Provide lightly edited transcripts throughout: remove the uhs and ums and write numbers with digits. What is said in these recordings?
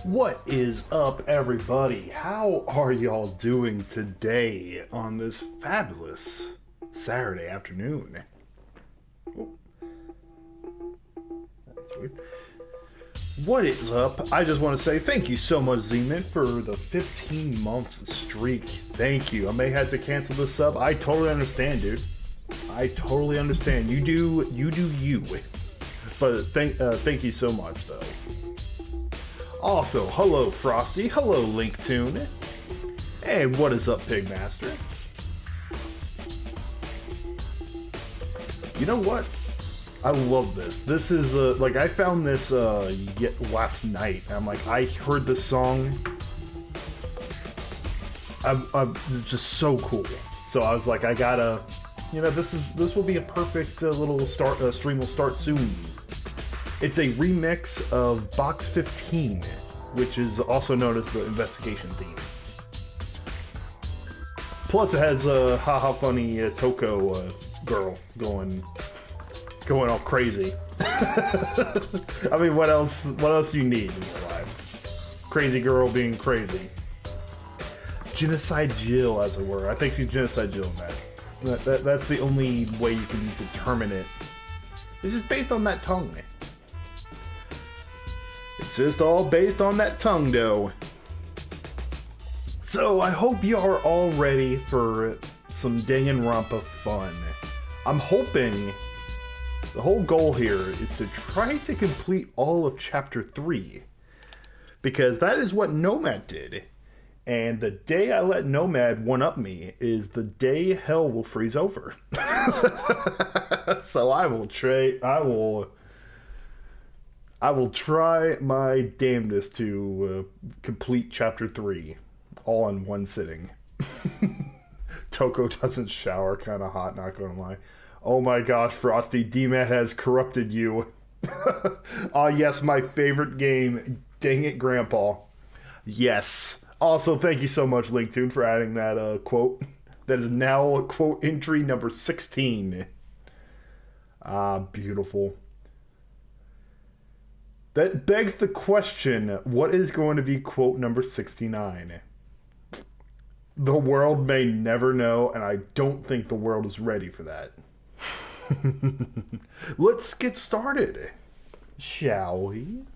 What is up, everybody? How are y'all doing today on this fabulous Saturday afternoon? Oh. That's weird. What is up? I just want to say thank you so much, Zeke, for the 15-month streak. Thank you. I may have to cancel this sub. I totally understand, dude. I totally understand. You do you. But thank you so much, though. Also, hello Frosty, hello Linktune, and what is up, Pigmaster? You know what? I love this. This is like I found this last night. I'm like, I heard this song. It's just so cool. So I was like, I gotta, this will be a perfect little stream will start soon. It's a remix of Box 15, which is also known as the investigation theme. Plus, it has a haha funny Toko girl going all crazy. I mean, what else do you need in your life? Crazy girl being crazy. Genocide Jill, as it were. I think she's Genocide Jill in that. That's the only way you can determine it. It's just based on that tongue. It's just all based on that tongue, though. So, I hope you are all ready for some Danganronpa fun. I'm hoping the whole goal here is to try to complete all of Chapter 3. Because that is what Nomad did. And the day I let Nomad one-up me is the day hell will freeze over. So I will try my damnedest to complete Chapter 3 all in one sitting. Toko doesn't shower, kind of hot, not gonna lie. Oh my gosh, Frosty, D-Man has corrupted you. Ah, yes, my favorite game. Dang it, Grandpa. Yes. Also, thank you so much, Linktune, for adding that quote. That is now quote entry number 16. Ah, beautiful. That begs the question, what is going to be quote number 69? The world may never know, and I don't think the world is ready for that. Let's get started, shall we?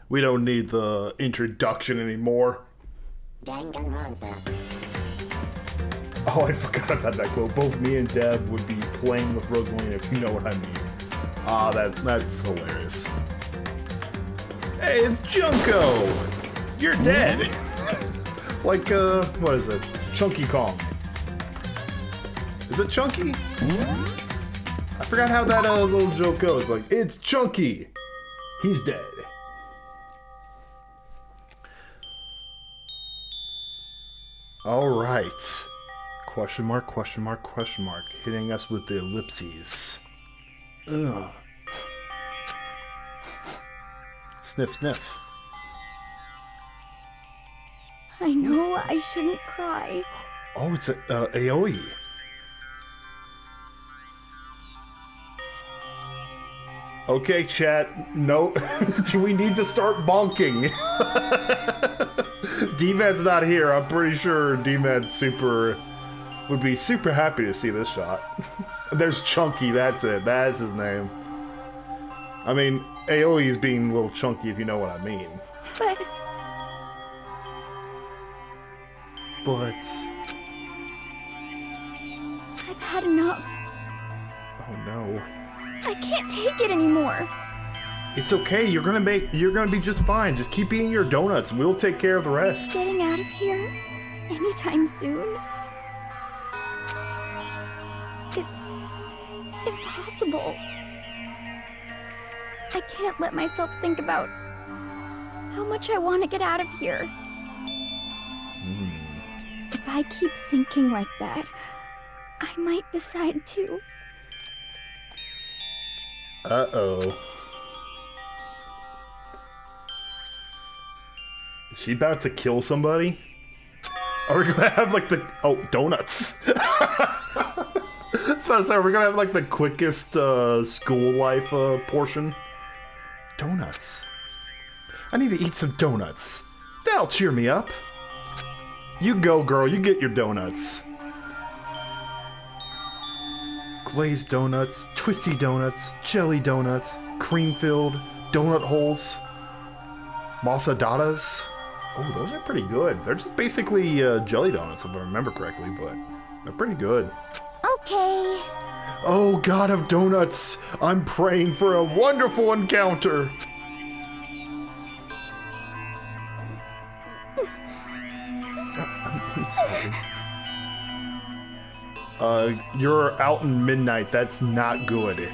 We don't need the introduction anymore. Danganronpa. Oh, I forgot about that quote. Both me and Deb would be playing with Rosalina, if you know what I mean. Ah, that's hilarious. Hey, it's Junko! You're dead! Like, what is it? Chunky Kong. Is it Chunky? I forgot how that little joke goes. Like, it's Chunky! He's dead. Alright. Question mark, question mark, question mark. Hitting us with the ellipses. Ugh. Sniff, sniff. I know I shouldn't cry. Oh, it's Aoi. Okay, chat. No. Do we need to start bonking? D-Man's not here. I'm pretty sure D-Man's would be super happy to see this shot. There's Chunky, that's it. That's his name. I mean, Aoi is being a little chunky, if you know what I mean. But... I've had enough. Oh no. I can't take it anymore. It's okay, you're gonna be just fine. Just keep eating your donuts, we'll take care of the rest. Getting out of here anytime soon. It's impossible. I can't let myself think about how much I want to get out of here. If I keep thinking like that, I might decide to. Uh-oh. Is she about to kill somebody? Are we gonna have like the... Oh, donuts. That's about to say, we're gonna have like the quickest school life portion. Donuts. I need to eat some donuts. That'll cheer me up. You go, girl. You get your donuts. Glazed donuts, twisty donuts, jelly donuts, cream-filled, donut holes, masadadas. Oh, those are pretty good. They're just basically jelly donuts, if I remember correctly, but they're pretty good. Okay. Oh, God of donuts, I'm praying for a wonderful encounter. I'm sorry. You're out in midnight. That's not good.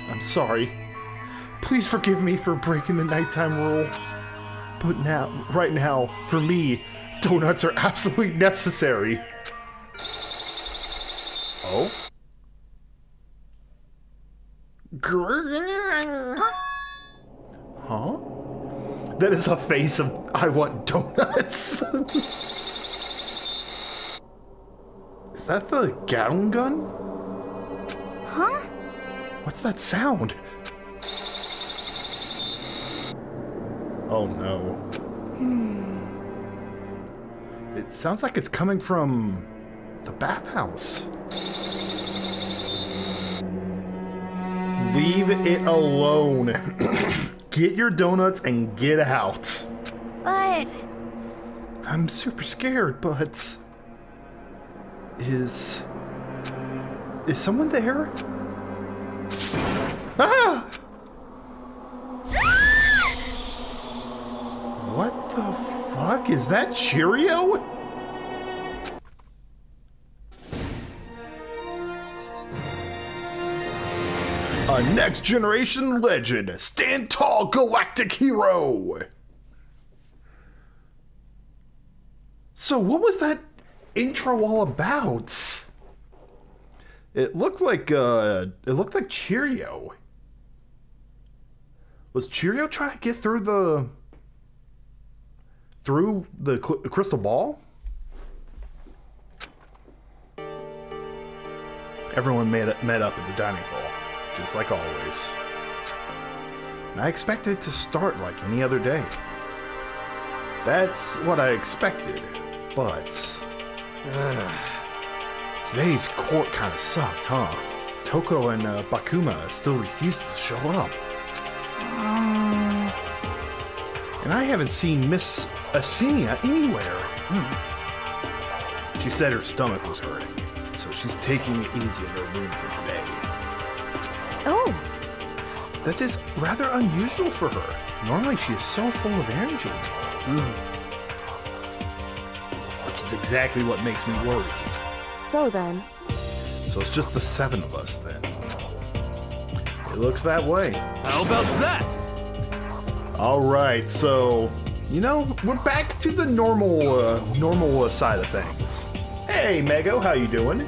I'm sorry. Please forgive me for breaking the nighttime rule. But now, right now, for me, donuts are absolutely necessary. Oh? Huh? That is a face of I want donuts. Is that the Gatling gun? Huh? What's that sound? Oh no. It sounds like it's coming from the bathhouse. Leave it alone. Get your donuts and get out. But... I'm super scared, but... Is someone there? Ah! What the fuck? Is that Cheerio? A next generation legend. Stand tall, galactic hero. So what was that intro all about? It looked like Cheerio. Was Cheerio trying to get through the crystal ball? Everyone met up at the dining hall, just like always. And I expected it to start like any other day. That's what I expected, but today's court kind of sucked, huh? Toko and Bakuma still refused to show up. And I haven't seen Miss Asenia anywhere. She said her stomach was hurting, so she's taking it easy in her room for today. Oh. That is rather unusual for her. Normally she is so full of energy. Which is exactly what makes me worried. So then... So it's just the 7 of us then. It looks that way. How about that? Alright, so... You know, we're back to the normal side of things. Hey, Mego, how you doing?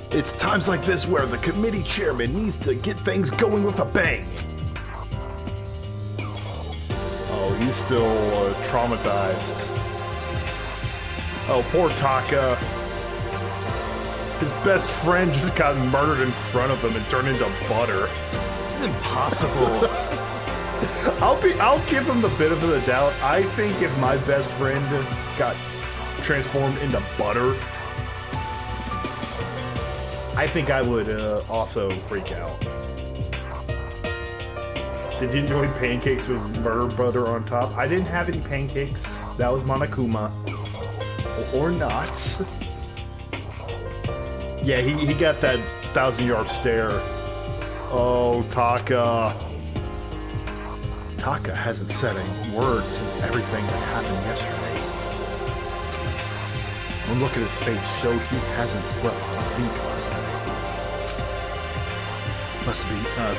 It's times like this where the committee chairman needs to get things going with a bang. Oh, he's still traumatized. Oh, poor Taka. His best friend just got murdered in front of him and turned into butter. Impossible. I'll give him the benefit of the doubt. I think if my best friend got transformed into butter, I think I would also freak out. Did you enjoy pancakes with murder butter on top? I didn't have any pancakes. That was Monokuma. Or not. Yeah, he got that 1,000-yard stare. Oh, Taka. Taka hasn't said a word since everything that happened yesterday. One look at his face showed he hasn't slept a wink last night.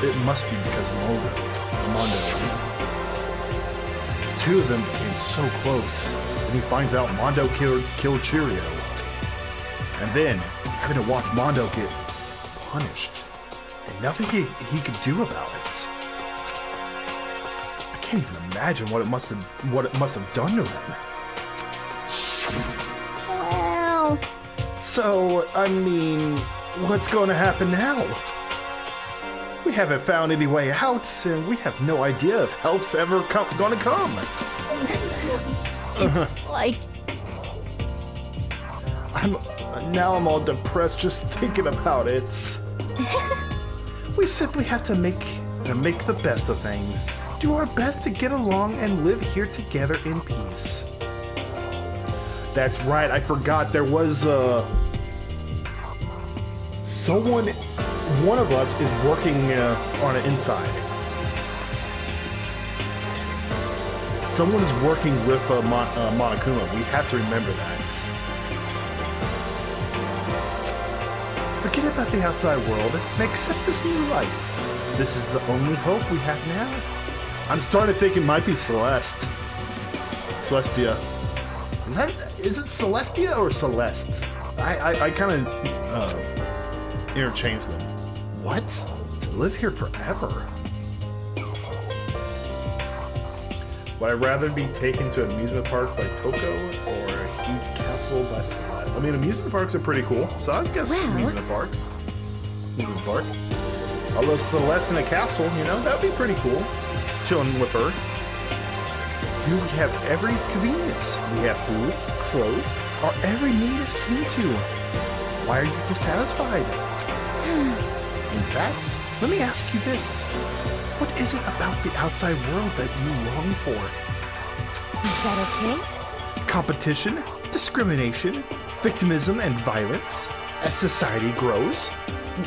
It must be because of Mondo. The two of them became so close, and he finds out Mondo killed Cheerio. And then, having to watch Mondo get punished, and nothing he could do about it. I can't even imagine what it must have done to him. Well... So, I mean, What's going to happen now? We haven't found any way out, and we have no idea if help's ever gonna come. It's like... I'm all depressed just thinking about it. We simply have to make the best of things. Do our best to get along and live here together in peace. That's right, I forgot there was one of us is working on an inside. Someone's working with Monokuma. We have to remember that. Forget about the outside world and accept this new life. This is the only hope we have now. I'm starting to think it might be Celeste. Celestia. Is it Celestia or Celeste? I kind of interchange them. What? To live here forever? Would I rather be taken to an amusement park by Toko or a huge castle by Celeste? I mean, amusement parks are pretty cool, so I guess amusement parks. Amusement park. Although Celeste in a castle, you know, that would be pretty cool. Chilling with her. Here we have every convenience. We have food, clothes, our every need is seen to. Why are you dissatisfied? In fact, let me ask you this. What is it about the outside world that you long for? Is that okay? Competition, discrimination, victimism, and violence. As society grows,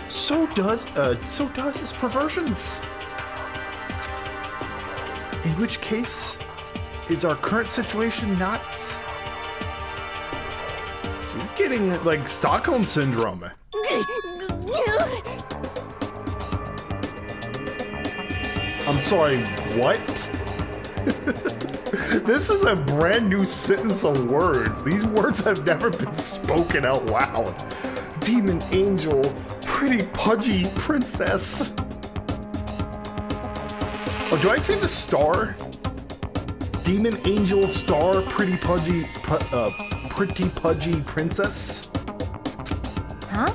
so does its perversions. In which case, is our current situation not... She's getting, like, Stockholm Syndrome. I'm sorry, what? This is a brand new sentence of words. These words have never been spoken out loud. Demon angel, pretty pudgy princess. Oh, do I say the star? Demon angel, star, pretty pudgy princess? Huh?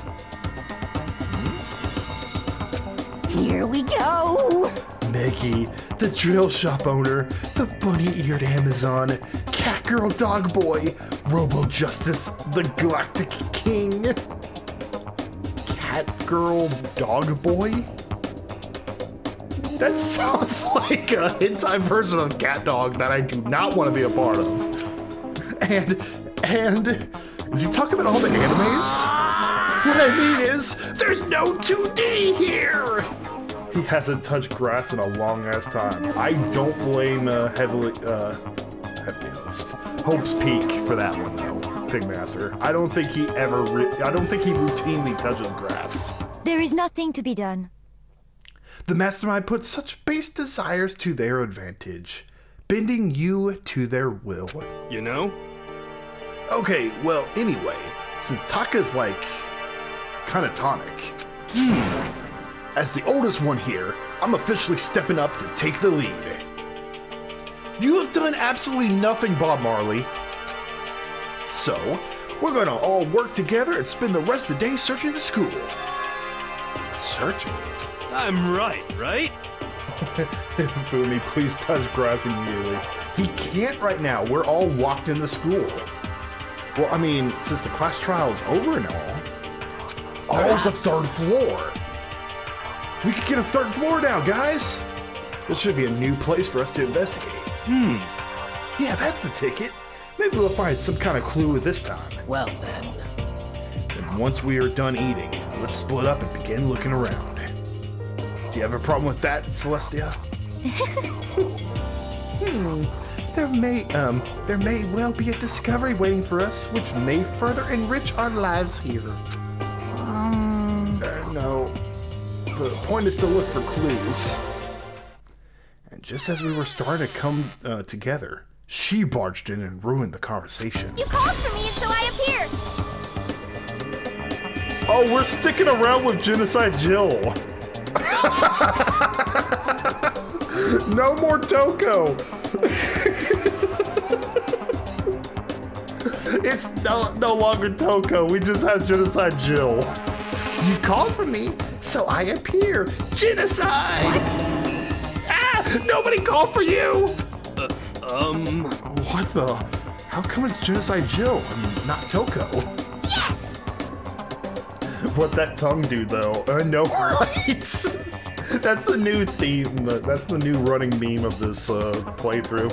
Here we go! Meggy, the drill shop owner, the bunny-eared Amazon, Catgirl Dog Boy, Robo Justice, the Galactic King. Catgirl Dog Boy? That sounds like a hentai version of Cat Dog that I do not want to be a part of. And is he talking about all the animes? What I mean is, there's no 2D here! He hasn't touched grass in a long ass time. I don't blame Heavily Host. Hope's Peak for that one though, Pigmaster. I don't think he routinely touches grass. There is nothing to be done. The mastermind puts such base desires to their advantage, bending you to their will. You know? Okay, well, anyway, since Taka's like kind of tonic. As the oldest one here, I'm officially stepping up to take the lead. You have done absolutely nothing, Bob Marley. So, we're gonna all work together and spend the rest of the day searching the school. Searching? I'm right? Fumi, please touch grass immediately. He can't right now. We're all locked in the school. Well, I mean, since the class trial is over and all. Oh, the third floor. We could get a third floor now, guys. This should be a new place for us to investigate. Yeah, that's the ticket. Maybe we'll find some kind of clue this time. Well then. And once we are done eating, let's split up and begin looking around. Do you have a problem with that, Celestia? There may well be a discovery waiting for us, which may further enrich our lives here. No. The point is to look for clues. And just as we were starting to come together, she barged in and ruined the conversation. You called for me, and so I appeared! Oh, we're sticking around with Genocide Jill. No more Toko. It's no longer Toko. We just have Genocide Jill. You called for me, so I appear. Genocide! Ah! Nobody called for you! What the? How come it's Genocide Jill and not Toko? Yes! What that tongue do, though? I know, right? That's the new theme. That's the new running meme of this playthrough.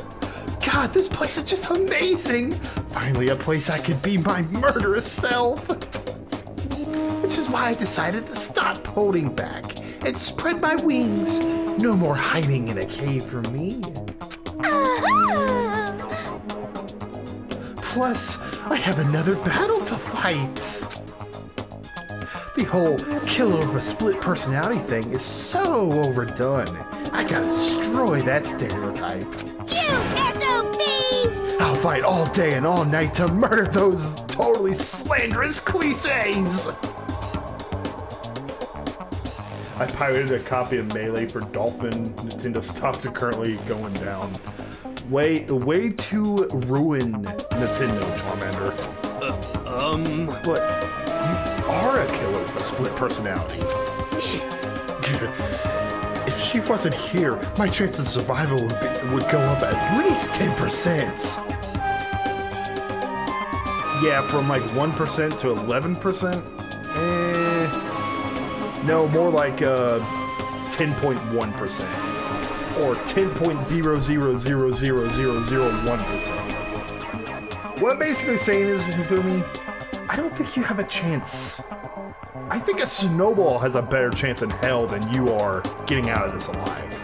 God, this place is just amazing! Finally, a place I could be my murderous self! Which is why I decided to stop holding back and spread my wings. No more hiding in a cave for me. Plus, I have another battle to fight. The whole killer of a split personality thing is so overdone. I gotta destroy that stereotype. You SOB! I'll fight all day and all night to murder those totally slanderous cliches. I pirated a copy of Melee for Dolphin. Nintendo stocks are currently going down. Way to ruin Nintendo, Charmander. But you are a killer with a split personality. If she wasn't here, my chance of survival would go up at least 10%. Yeah, from like 1% to 11%? No, more like 10.1%. Or 10.0000001%. What I'm basically saying is, Hifumi, I don't think you have a chance. I think a snowball has a better chance in hell than you are getting out of this alive.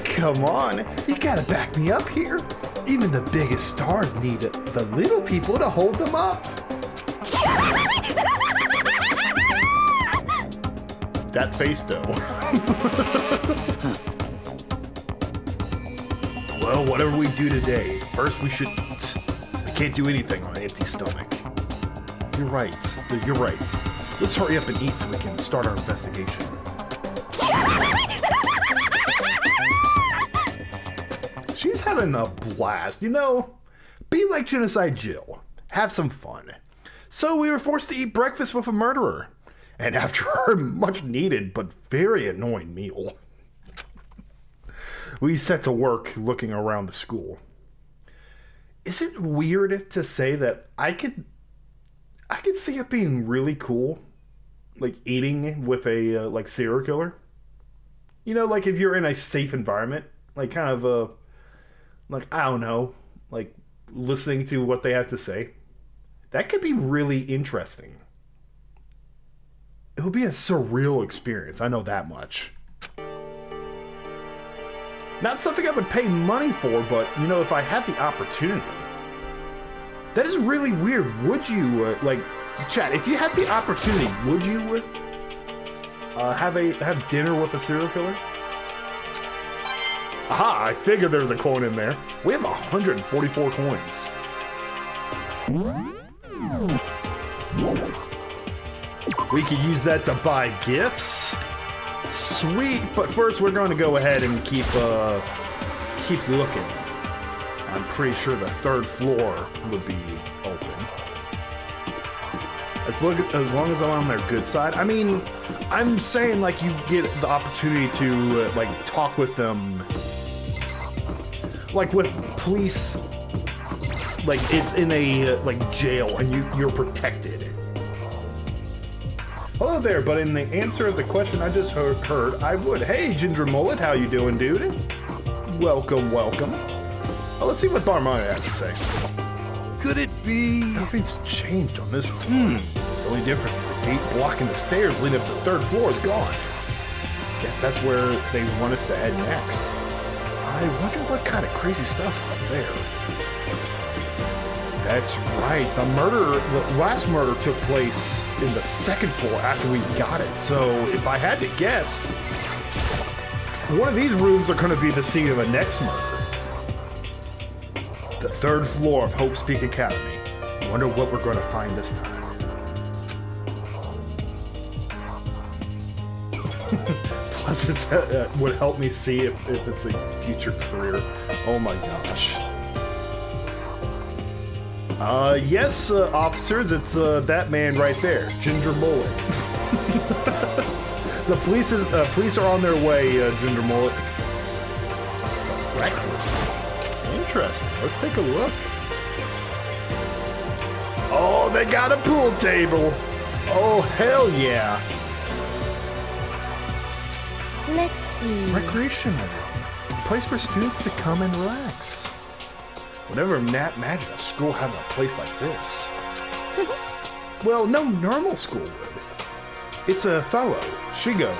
Come on, you gotta back me up here. Even the biggest stars need the little people to hold them up. That face, though. Well, whatever we do today, first we should eat. We can't do anything on an empty stomach. You're right. You're right. Let's hurry up and eat so we can start our investigation. She's having a blast. You know, be like Genocide Jill. Have some fun. So we were forced to eat breakfast with a murderer. And after her much needed but very annoying meal, we set to work looking around the school. Is it weird to say that I could see it being really cool, like eating with a like serial killer? You know, like if you're in a safe environment, like kind of like I don't know, like listening to what they have to say. That could be really interesting. It would be a surreal experience, I know that much. Not something I would pay money for, but, you know, if I had the opportunity. That is really weird. Would you, like, chat, if you had the opportunity, would you have dinner with a serial killer? Aha, I figured there was a coin in there. We have 144 coins. We could use that to buy gifts. Sweet, but first we're going to go ahead and keep looking. I'm pretty sure the third floor would be open. As long as I'm on their good side. I mean, I'm saying like you get the opportunity to like talk with them, like with police. Like it's in a like jail and you're protected. Hello there, but in the answer of the question I just heard, I would. Hey, Ginger Mullet, how you doing, dude? Welcome, welcome. Well, let's see what Barmaya has to say. Could it be? Nothing's changed on this floor. The only difference is the gate blocking the stairs leading up to the third floor is gone. Guess that's where they want us to head next. I wonder what kind of crazy stuff is up there. That's right. The last murder took place in the second floor after we got it. So if I had to guess, one of these rooms are going to be the scene of the next murder. The third floor of Hope's Peak Academy. I wonder what we're going to find this time. Plus, it would help me see if it's a future career. Oh my gosh. Yes, officers, it's that man right there, Ginger Mullet. The police are on their way, Ginger Mullet. Rec room. Interesting. Let's take a look. Oh, they got a pool table. Oh, hell yeah. Let's see. Recreation room. A place for students to come and relax. Whenever imagine a school having a place like this. Well, no normal school would. It's a fellow, Shigo,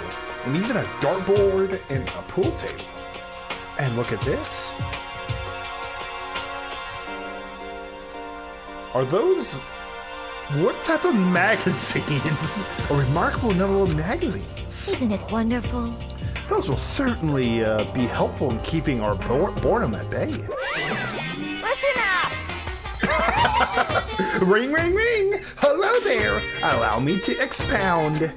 and even a dartboard and a pool table. And look at this. Are those... what type of magazines? A remarkable number of magazines. Isn't it wonderful? Those will certainly be helpful in keeping our boredom at bay. Listen up! Ring, ring, ring! Hello there! Allow me to expound.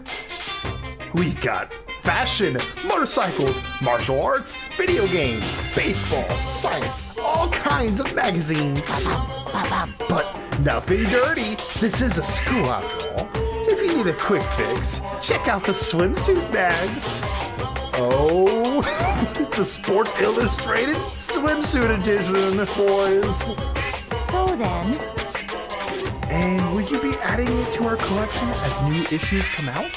We've got fashion, motorcycles, martial arts, video games, baseball, science, all kinds of magazines. But nothing dirty. This is a school after all. If you need a quick fix, check out the swimsuit bags. Oh, the Sports Illustrated swimsuit edition, boys. So then... And will you be adding it to our collection as new issues come out?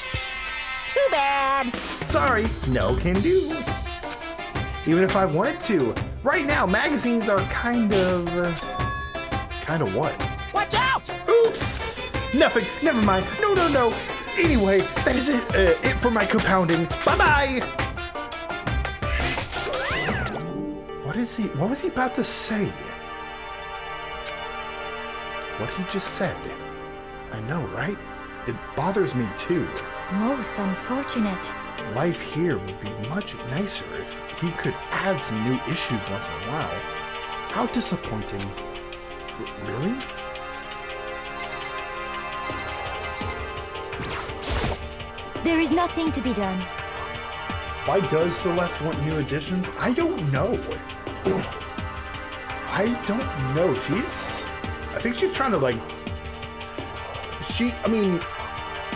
Too bad. Sorry, no can do. Even if I wanted to. Right now, magazines are kind of what? Watch out! Oops! Nothing, never mind. No. Anyway, that is it for my compounding. Bye-bye! What was he about to say? What he just said. I know, right? It bothers me too. Most unfortunate. Life here would be much nicer if he could add some new issues once in a while. How disappointing. Really? There is nothing to be done. Why does Celeste want new additions? I don't know. I don't know. I think she's trying to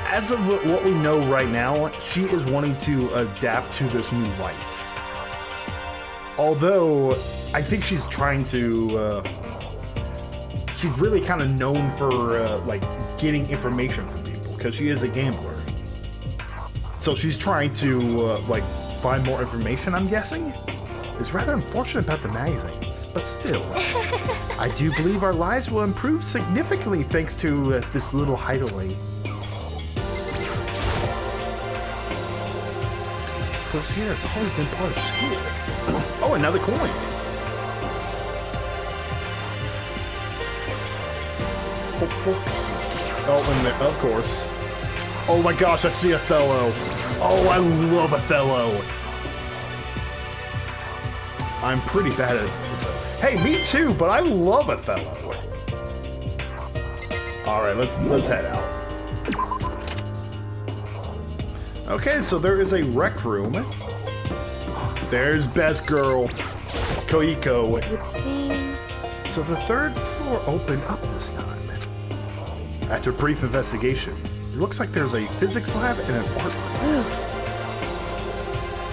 as of what we know right now, she is wanting to adapt to this new life. Although, I think she's trying to, she's really kind of known for, getting information from people, because she is a gambler. So she's trying to, find more information, I'm guessing? It's rather unfortunate about the magazines, but still. I do believe our lives will improve significantly thanks to this little hideaway. Because here, it's always been part of school. Oh, another coin. Hopeful. Oh, and of course. Oh my gosh, I see Othello. Oh, I love Othello. I'm pretty bad at it. Hey, me too, but I love Othello. All right, let's head out. Okay, so there is a rec room. There's best girl, Koiko. It would seem... So the third floor opened up this time. After brief investigation, it looks like there's a physics lab and an art room.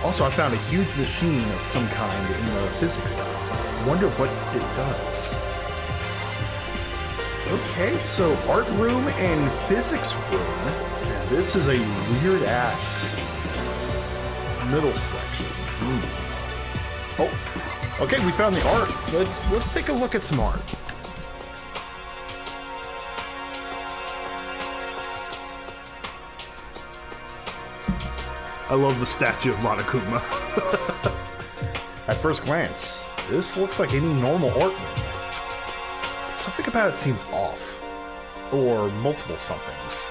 Also, I found a huge machine of some kind in the physics lab. Wonder what it does. Okay, so art room and physics room. This is a weird ass middle section. Oh, okay, we found the art. Let's take a look at some art. I love the statue of Monokuma. At first glance, this looks like any normal art room. Something about it seems off. Or multiple somethings.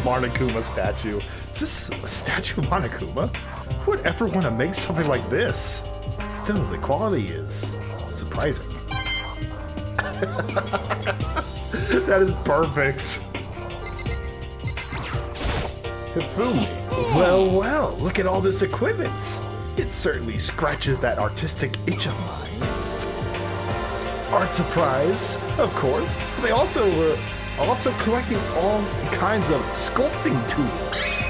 Monokuma statue. Is this a statue of Monokuma? Who would ever want to make something like this? Still, the quality is surprising. That is perfect. Hifumi. Well, look at all this equipment. It certainly scratches that artistic itch of mine. art supplies, of course. They also collecting all kinds of sculpting tools.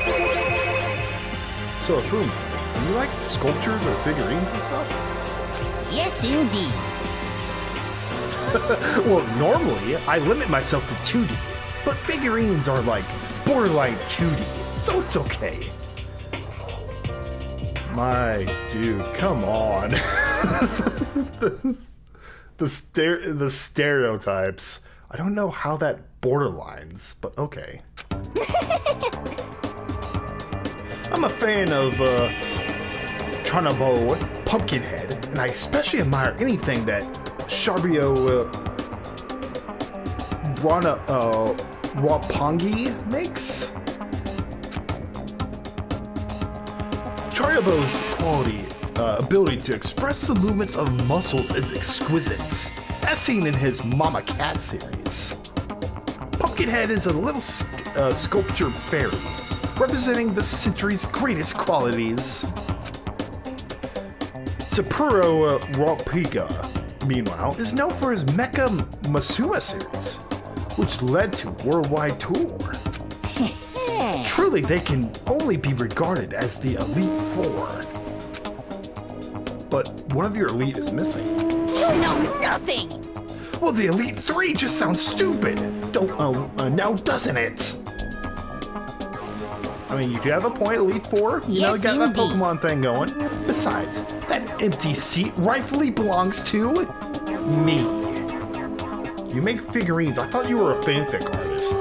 So, Fumi, do you like sculptures or figurines and stuff? Yes, indeed. Well, normally I limit myself to 2D, but figurines are like borderline 2D, so it's okay. My dude, come on. the stereotypes. I don't know how that borderlines, but okay. I'm a fan of Chunabo Pumpkinhead, and I especially admire anything that Sharbio Roppongi makes. Charibo's ability to express the movements of muscles is exquisite, as seen in his Mama Cat series. Pumpkinhead is a little sculpture fairy, representing the century's greatest qualities. Sapporo Roppiga, meanwhile, is known for his Mecha Masuma series, which led to worldwide tour. Truly, they can only be regarded as the Elite Four. But one of your Elite is missing. You know nothing! Well, the Elite Three just sounds stupid, now doesn't it? I mean, you do have a point, Elite Four. You know, Yes, got that indeed. Pokemon thing going. Besides, that empty seat rightfully belongs to me. You make figurines. I thought you were a fanfic artist.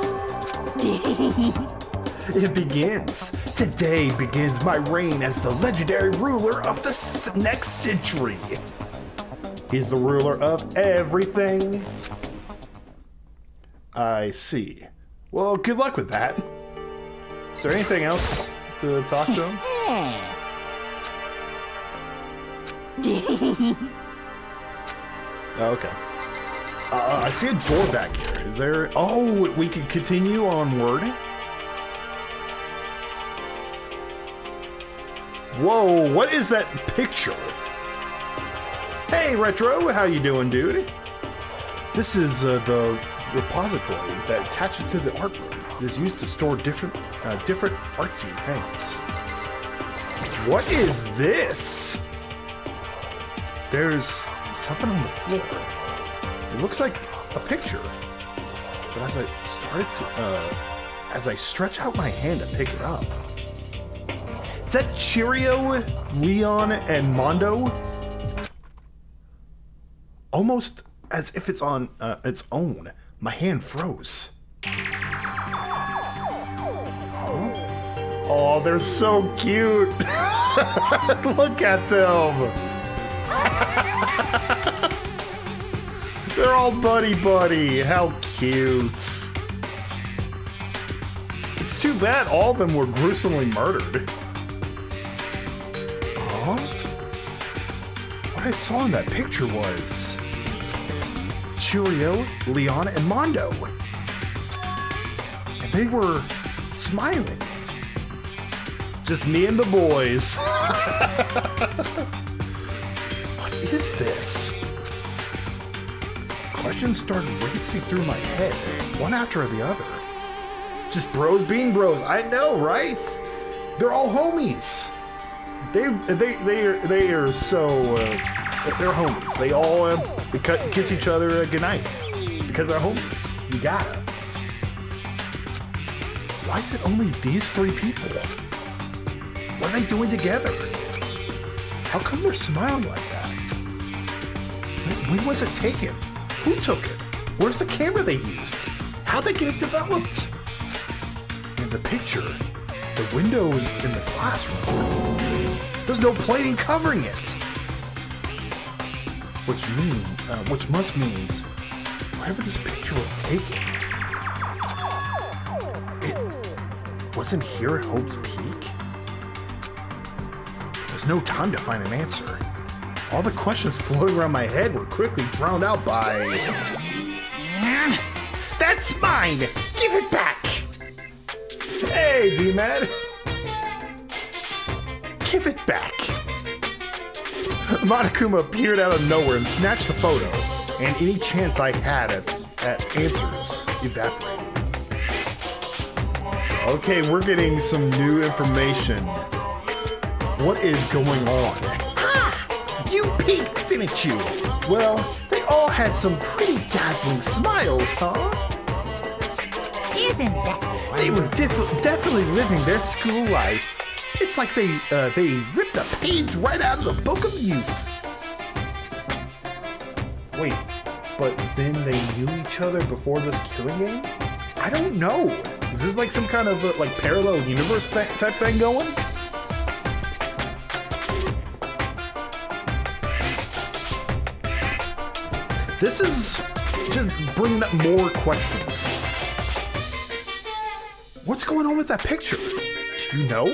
It begins. Today begins my reign as the legendary ruler of the next century. He's the ruler of everything. I see. Well, good luck with that. Is there anything else to talk to him? Oh, okay. I see a door back here. Is there... Oh, we can continue onward. Whoa, what is that picture? Hey, Retro, how you doing, dude? This is the repository that attaches to the art room. It is used to store different artsy things. What is this? There's something on the floor. It looks like a picture. But as I stretch out my hand to pick it up, is that Cheerio, Leon, and Mondo? Almost as if it's on its own. My hand froze. Oh, they're so cute. Look at them. They're all buddy-buddy. How cute. It's too bad all of them were gruesomely murdered. Huh? What I saw in that picture was Cheerio, Leon, and Mondo. And they were smiling. Just me and the boys. What is this? Questions started racing through my head, one after the other. Just bros being bros. I know, right? They're all homies. They are so they're homies. They all kiss each other goodnight because they're homies. You gotta. Why is it only these three people? What are they doing together? How come they're smiling like that? When was it taken? Who took it? Where's the camera they used? How'd they get it developed? And the picture, the windows in the classroom, there's no plating covering it. Which must means wherever this picture was taken, it wasn't here at Hope's Peak. There's no time to find an answer. All the questions floating around my head were quickly drowned out by... That's mine! Give it back! Hey, D-Mad! Give it back! Monokuma appeared out of nowhere and snatched the photo. and any chance I had at answers evaporated. Okay, we're getting some new information. What is going on? Ah! You peeked, didn't you? Well, they all had some pretty dazzling smiles, huh? Isn't that They were definitely living their school life. It's like they ripped a page right out of the Book of Youth. Wait, but then they knew each other before this killing game? I don't know. Is this like some kind of like parallel universe type thing going? This is just bringing up more questions. What's going on with that picture? Do you know?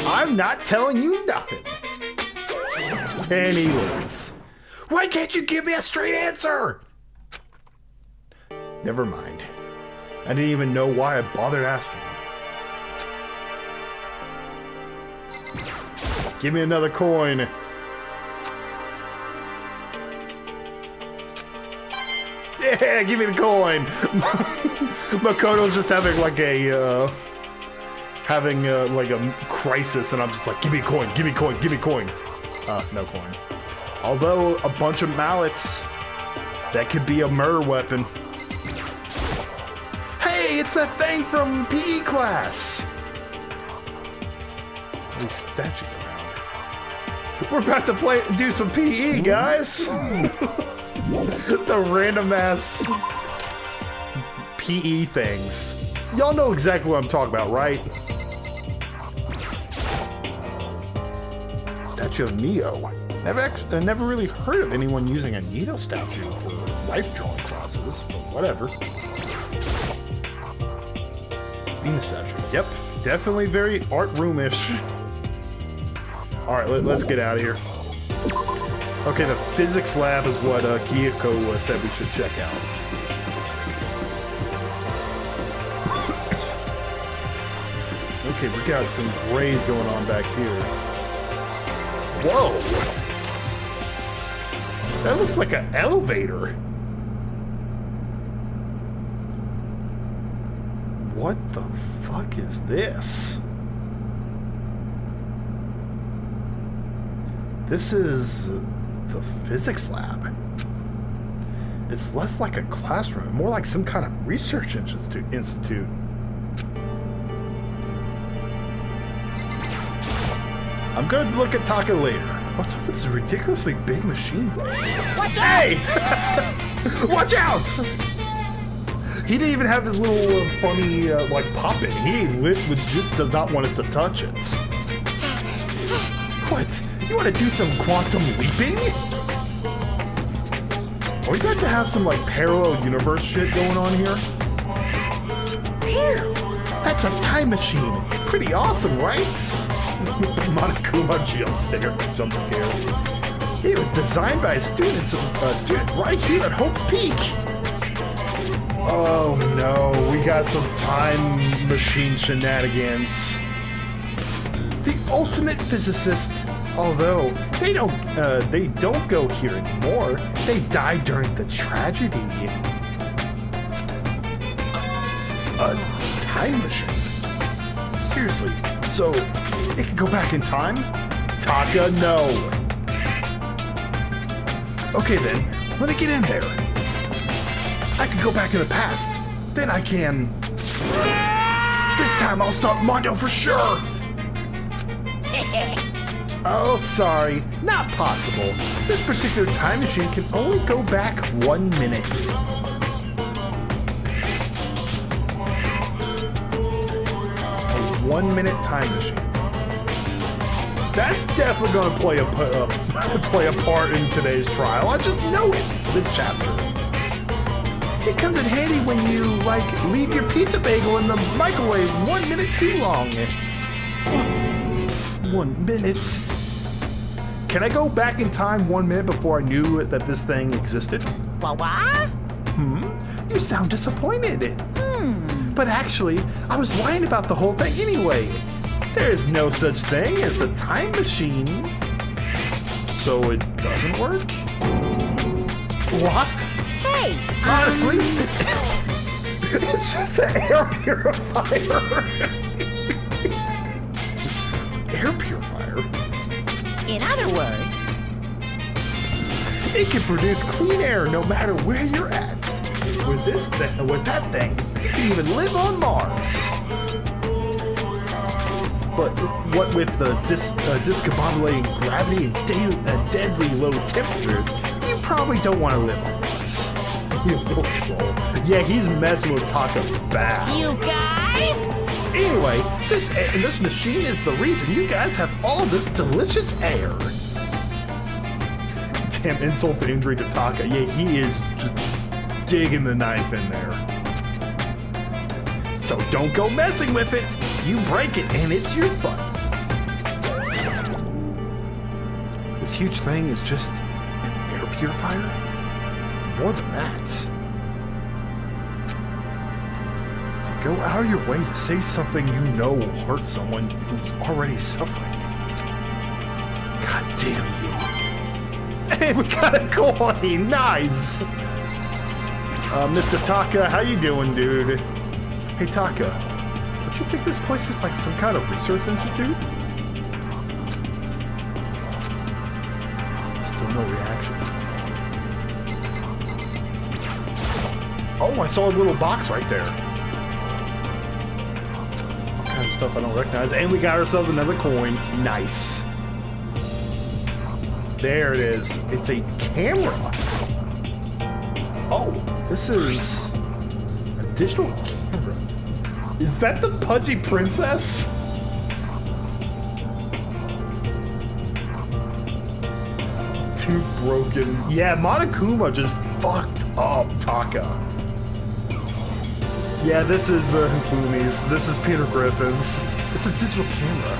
I'm not telling you nothing. Anyways, why can't you give me a straight answer? Never mind. I didn't even know why I bothered asking. Give me another coin. Yeah, give me the coin. Makoto's just having like a like a crisis, and I'm just like, give me a coin, give me a coin, give me a coin. No coin. Although a bunch of mallets, that could be a murder weapon. Hey, it's that thing from PE class. These statues around. We're about to do some PE, guys. The random ass PE things. Y'all know exactly what I'm talking about, right? Statue of Neo. I never really heard of anyone using a Neo statue for life drawing classes, but whatever. Venus statue. Yep, definitely very art room-ish. Alright, let's get out of here. Okay, the physics lab is what Kyoko said we should check out. Okay, we got some grays going on back here. Whoa! That looks like an elevator. What the fuck is this? This is the physics lab. It's less like a classroom, more like some kind of research institute. I'm going to look at Taka later. What's up with this ridiculously big machine? Watch out! Hey! Watch out! He didn't even have his little funny like pop-in. He legit does not want us to touch it. What? You want to do some quantum leaping? Are we about to have some like parallel universe shit going on here? Here! That's a time machine. Pretty awesome, right? Monokuma jump scare. It was designed by a student right here at Hope's Peak. Oh no, we got some time machine shenanigans. The ultimate physicist. Although they don't go here anymore. They died during the tragedy. A time machine? Seriously, so it can go back in time? Taka, no. Okay then, let me get in there. I can go back in the past. Then I can... This time I'll stop Mondo for sure. Oh, sorry, not possible. This particular time machine can only go back 1 minute. A 1 minute time machine. That's definitely going to play a part in today's trial. I just know it. This chapter. It comes in handy when you like leave your pizza bagel in the microwave 1 minute too long. 1 minute. Can I go back in time 1 minute before I knew that this thing existed? What? You sound disappointed. But actually, I was lying about the whole thing anyway. There is no such thing as the time machines. So it doesn't work? What? Hey, Honestly, it's just an air purifier. Air purifier? in other words, It can produce clean air no matter where you're at. With that thing, you can even live on Mars. But what with the discombobulating gravity and deadly low temperatures, you probably don't want to live on Mars. You little troll. Yeah, he's messing with Taka bad. you guys? Anyway, this machine is the reason you guys have all this delicious air. Damn insult to injury to Taka. Yeah, he is just digging the knife in there. So don't go messing with it. You break it and it's your butt. This huge thing is just an air purifier? More than that. Go out of your way to say something you know will hurt someone who's already suffering. God damn you. Hey, we got a coin! Nice! Mr. Taka, how you doing, dude? Hey, Taka, don't you think this place is like some kind of research institute? Still no reaction. Oh, I saw a little box right there. Stuff I don't recognize, and we got ourselves another coin. Nice. There it is. It's a camera. Oh, this is a digital camera. Is that the pudgy princess? Too broken. Yeah, Monokuma just fucked up Taka. Yeah, this is Hifumi's. This is Peter Griffin's. It's a digital camera.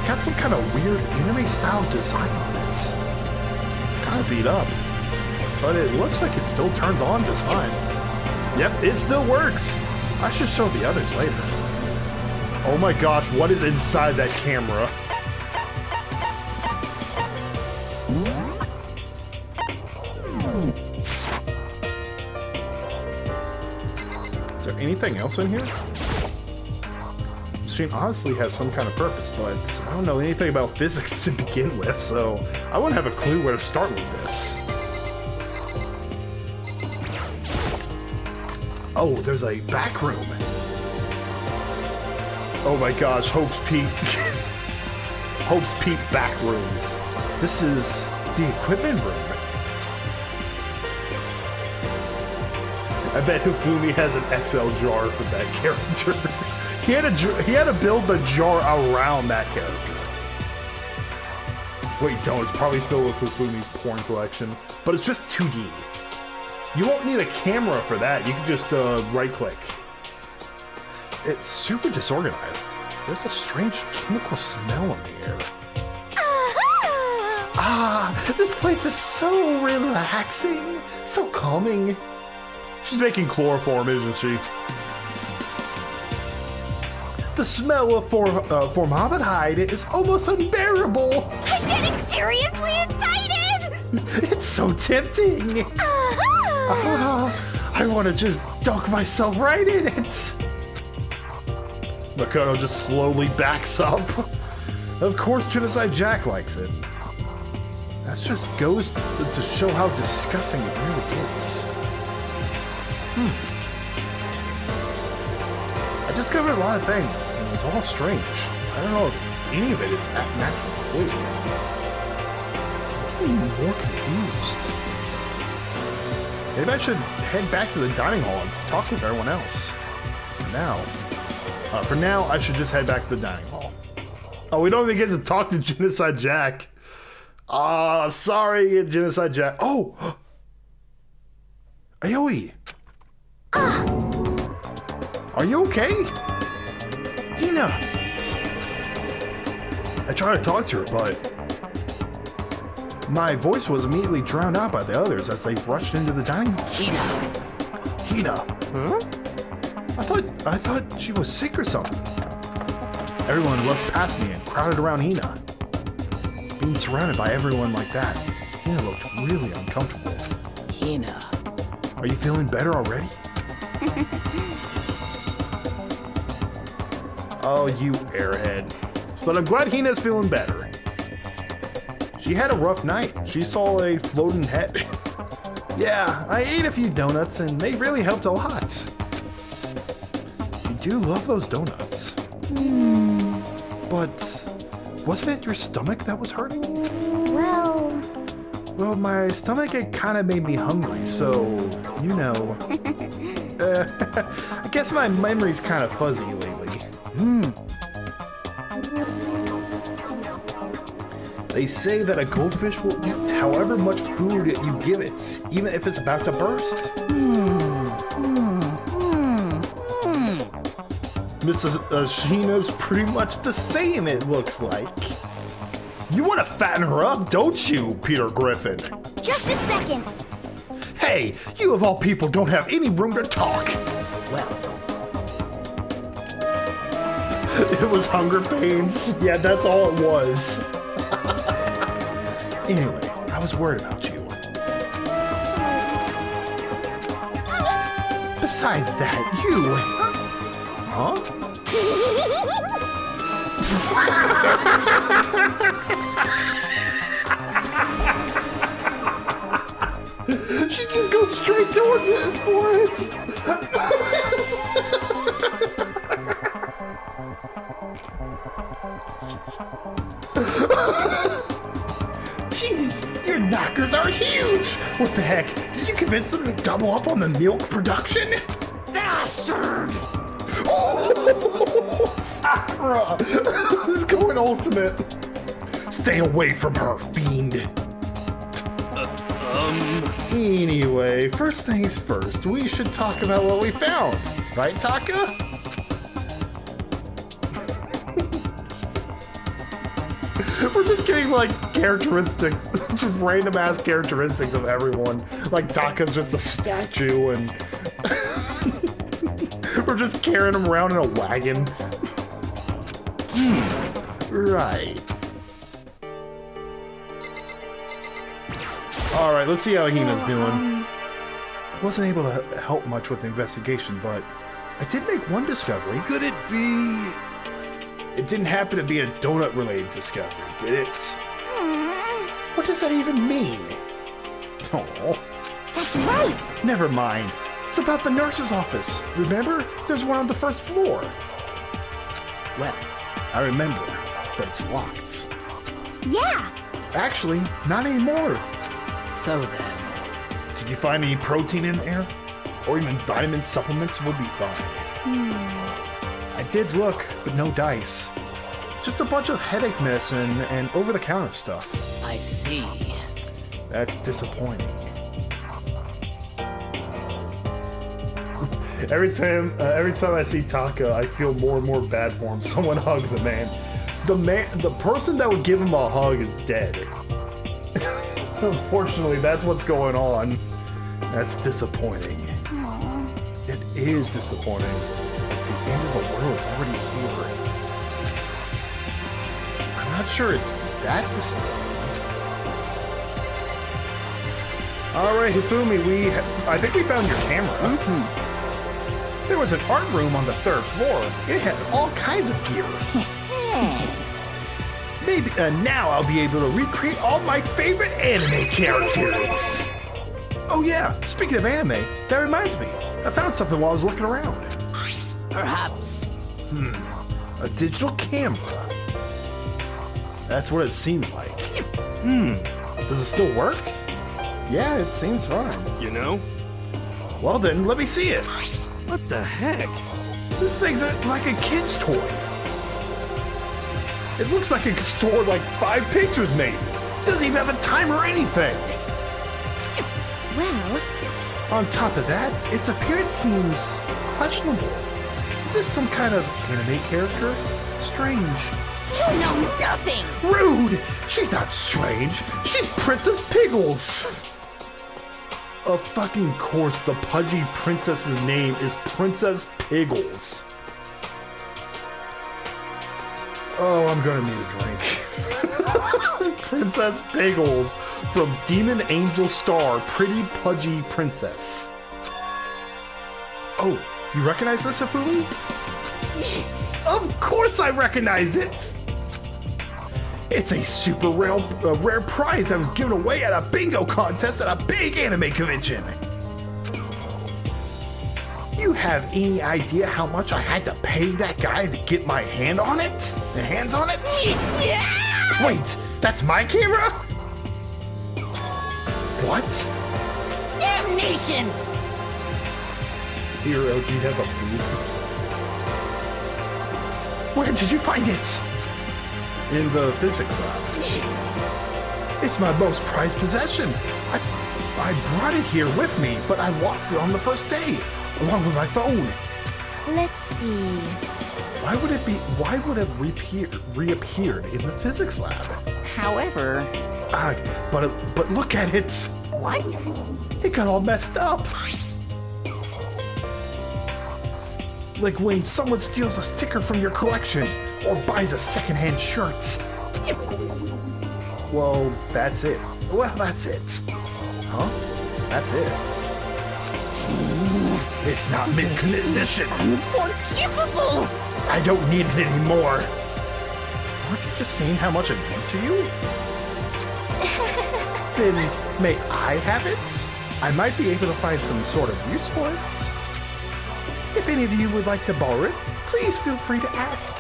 Got some kind of weird anime-style design on it. Kind of beat up. But it looks like it still turns on just fine. Yep, it still works. I should show the others later. Oh my gosh, what is inside that camera? Is there anything else in here? The machine honestly has some kind of purpose, but I don't know anything about physics to begin with, so I wouldn't have a clue where to start with this. Oh, there's a back room. Oh my gosh, Hope's Peak. Hope's Peak back rooms. This is the equipment room. I bet Hifumi has an XL jar for that character. he had to build the jar around that character. Wait, don't. It's probably filled with Hifumi's porn collection, but it's just 2D. You won't need a camera for that. You can just right-click. It's super disorganized. There's a strange chemical smell in the air. Ah, this place is so relaxing, so calming. She's making chloroform, isn't she? The smell of formaldehyde is almost unbearable. I'm getting seriously excited! It's so tempting. I want to just dunk myself right in it. Makoto just slowly backs up. Of course, Genocide Jack likes it. That just goes to show how disgusting it really is. I discovered a lot of things, and it's all strange. I don't know if any of it is natural to believe. I'm getting more confused. Maybe I should head back to the dining hall and talk with everyone else. For now, I should just head back to the dining hall. Oh, we don't even get to talk to Genocide Jack. Sorry, Genocide Jack. Oh! Aoi! Are you okay? Hina! I tried to talk to her, but my voice was immediately drowned out by the others as they rushed into the dining hall. Hina! Huh? I thought she was sick or something. Everyone rushed past me and crowded around Hina. Being surrounded by everyone like that, Hina looked really uncomfortable. Hina. Are you feeling better already? Oh, you airhead. But I'm glad Hina's feeling better. She had a rough night. She saw a floating head. Yeah, I ate a few donuts and they really helped a lot. You do love those donuts. But wasn't it your stomach that was hurting? Well, my stomach, it kind of made me hungry, so, you know. I guess my memory's kind of fuzzy lately. They say that a goldfish will eat however much food you give it, even if it's about to burst. Mrs. Ashina's pretty much the same, it looks like. You want to fatten her up, don't you, Peter Griffin? Just a second. Hey, you of all people don't have any room to talk. Well, It was hunger pains. Yeah, that's all it was. Anyway, I was worried about you. Besides that, you... Huh? She just goes straight towards it for it. Jeez, your knockers are huge. What the heck? Did you convince them to double up on the milk production? bastard! Oh, Sakura! This is going ultimate. Stay away from her, fiend. Anyway, first things first, we should talk about what we found. Right, Taka? We're just getting, like, characteristics, just random ass characteristics of everyone. Like, Taka's just a statue, and we're just carrying him around in a wagon. Right. Alright, let's see how Hina's doing. Wasn't able to help much with the investigation, but I did make one discovery. Could it be? It didn't happen to be a donut-related discovery, did it? What does that even mean? Oh, That's right. never mind. It's about the nurse's office. Remember? There's one on the first floor. Well, I remember, but it's locked. Yeah. Actually, not anymore. so then. Did you find any protein in there? Or even vitamin supplements would be fine. I did look, but no dice. Just a bunch of headache medicine and over-the-counter stuff. I see. That's disappointing. Every time I see Taka, I feel more and more bad for him. Someone hug the man. The person that would give him a hug is dead. Unfortunately, that's what's going on. That's disappointing. It is disappointing. The end of the world is already here. I'm not sure it's that disappointing. Alright, Hifumi, I think we found your camera. There was an art room on the third floor. It had all kinds of gear. Maybe now I'll be able to recreate all my favorite anime characters. Oh yeah, speaking of anime, that reminds me. I found something while I was looking around. Perhaps. A digital camera. That's what it seems like. Does it still work? Yeah, it seems fine. You know? Well then, let me see it. What the heck? This thing's like a kid's toy. It looks like it could store like 5 pictures maybe. Doesn't even have a timer or anything. Well, On top of that, its appearance seems questionable. Is this some kind of anime character? Strange. You know nothing! Rude! She's not strange. She's Princess Piggles. Of fucking course, the pudgy princess's name is Princess Piggles. Oh, I'm gonna need a drink. Princess Bagels from Demon Angel Star, Pretty Pudgy Princess. Oh, you recognize this, Afuli? Of course I recognize it! It's a super rare prize that was given away at a bingo contest at a big anime convention. You have any idea how much I had to pay that guy to get my hand on it? The hands on it? Yeah! Wait, that's my camera? What? Damnation! Here, LG, have a proof. Where did you find it? In the physics lab. It's my most prized possession. I brought it here with me, but I lost it on the first day, along with my phone. Let's see. Why would it reappeared in the physics lab? However... But look at it. What? It got all messed up. Like when someone steals a sticker from your collection or buys a secondhand shirt. Well, that's it. Huh? That's it. It's not mint condition. Unforgivable! I don't need it anymore. Aren't you just saying how much it meant to you? Then may I have it? I might be able to find some sort of use for it. If any of you would like to borrow it, please feel free to ask.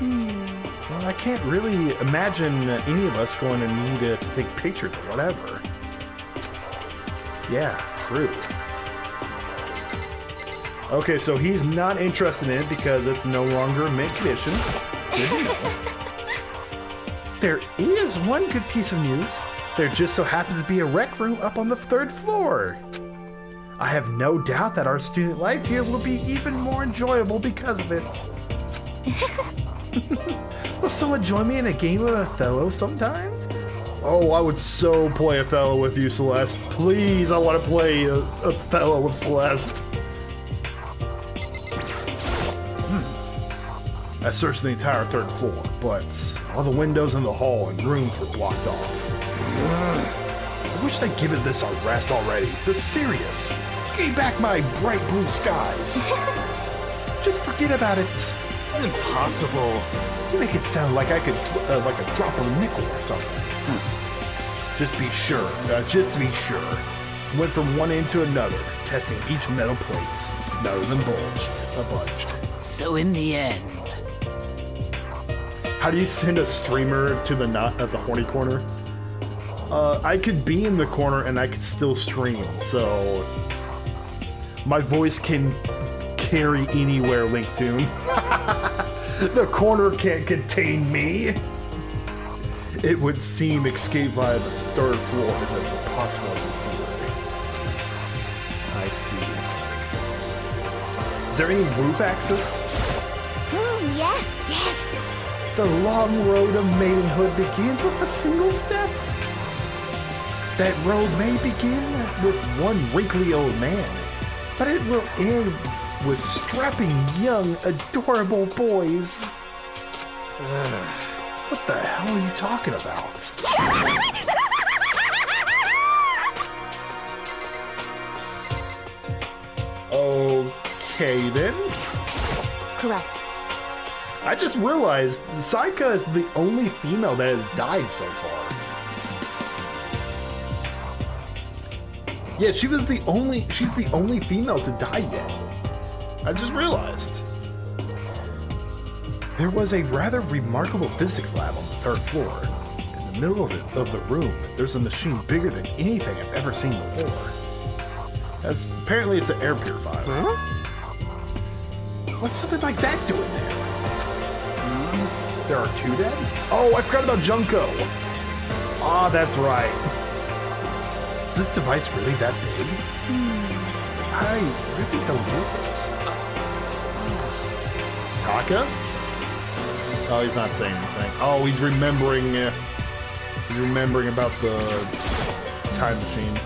Well, I can't really imagine any of us going to need to take pictures or whatever. Yeah, true. Okay, so he's not interested in it because it's no longer mint condition. Good to know. There is one good piece of news. There just so happens to be a rec room up on the 3rd floor. I have no doubt that our student life here will be even more enjoyable because of it. Will someone join me in a game of Othello sometimes? Oh, I would so play Othello with you, Celeste. Please, I want to play Othello with Celeste. I searched the entire 3rd floor, but all the windows in the hall and rooms were blocked off. I wish they'd given this a rest already. They're serious. Give back my bright blue skies. Just forget about it. Impossible. You make it sound like I could, like a drop of a nickel or something. Just to be sure. Went from one end to another, testing each metal plate. None of them budged. So in the end, How do you send a streamer to the horny corner? I could be in the corner and I could still stream, so my voice can carry anywhere, Linktune. The corner can't contain me. It would seem escape via the 3rd floor is as impossible as it would. I see. Is there any roof access? Yes. The long road of maidenhood begins with a single step. That road may begin with one wrinkly old man, but it will end with strapping young, adorable boys. What the hell are you talking about? Okay then. Correct. I just realized Saika is the only female that has died so far. Yeah, she's the only female to die yet. I just realized. There was a rather remarkable physics lab on the 3rd floor. In the middle of the room, there's a machine bigger than anything I've ever seen before. Apparently it's an air purifier. Huh? What's something like that doing there? There are 2 dead? Oh, I forgot about Junko. Ah, that's right. Is this device really that big? I really don't get it. Taka? Oh, he's not saying anything. Oh, he's remembering about the time machine.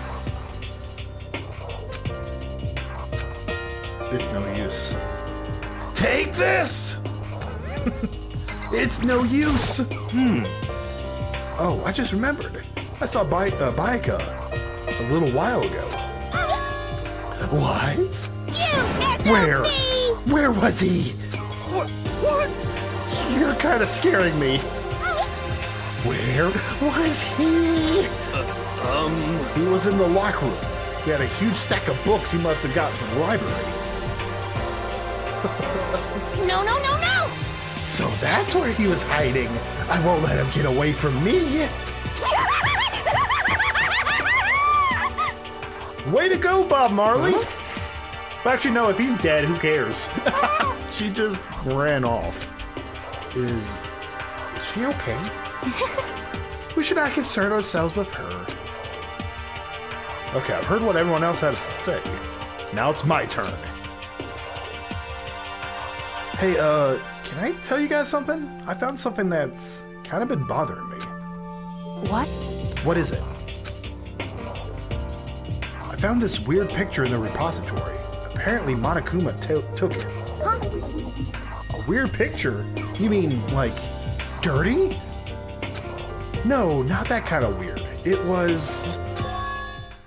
It's no use. Take this! It's no use. Oh, I just remembered. I saw Baika a little while ago. What? Where? Where was he? What? You're kind of scaring me. Where was he? He was in the locker room. He had a huge stack of books he must have gotten from the library. No, no, no, no! So that's where he was hiding. I won't let him get away from me. Way to go, Bob Marley. Actually, no, if he's dead, who cares? She just ran off. Is she okay? We should not concern ourselves with her. Okay, I've heard what everyone else has to say. Now it's my turn. Hey, can I tell you guys something? I found something that's kind of been bothering me. What? What is it? I found this weird picture in the repository. Apparently Monokuma took it. Huh? A weird picture? You mean, like, dirty? No, not that kind of weird. It was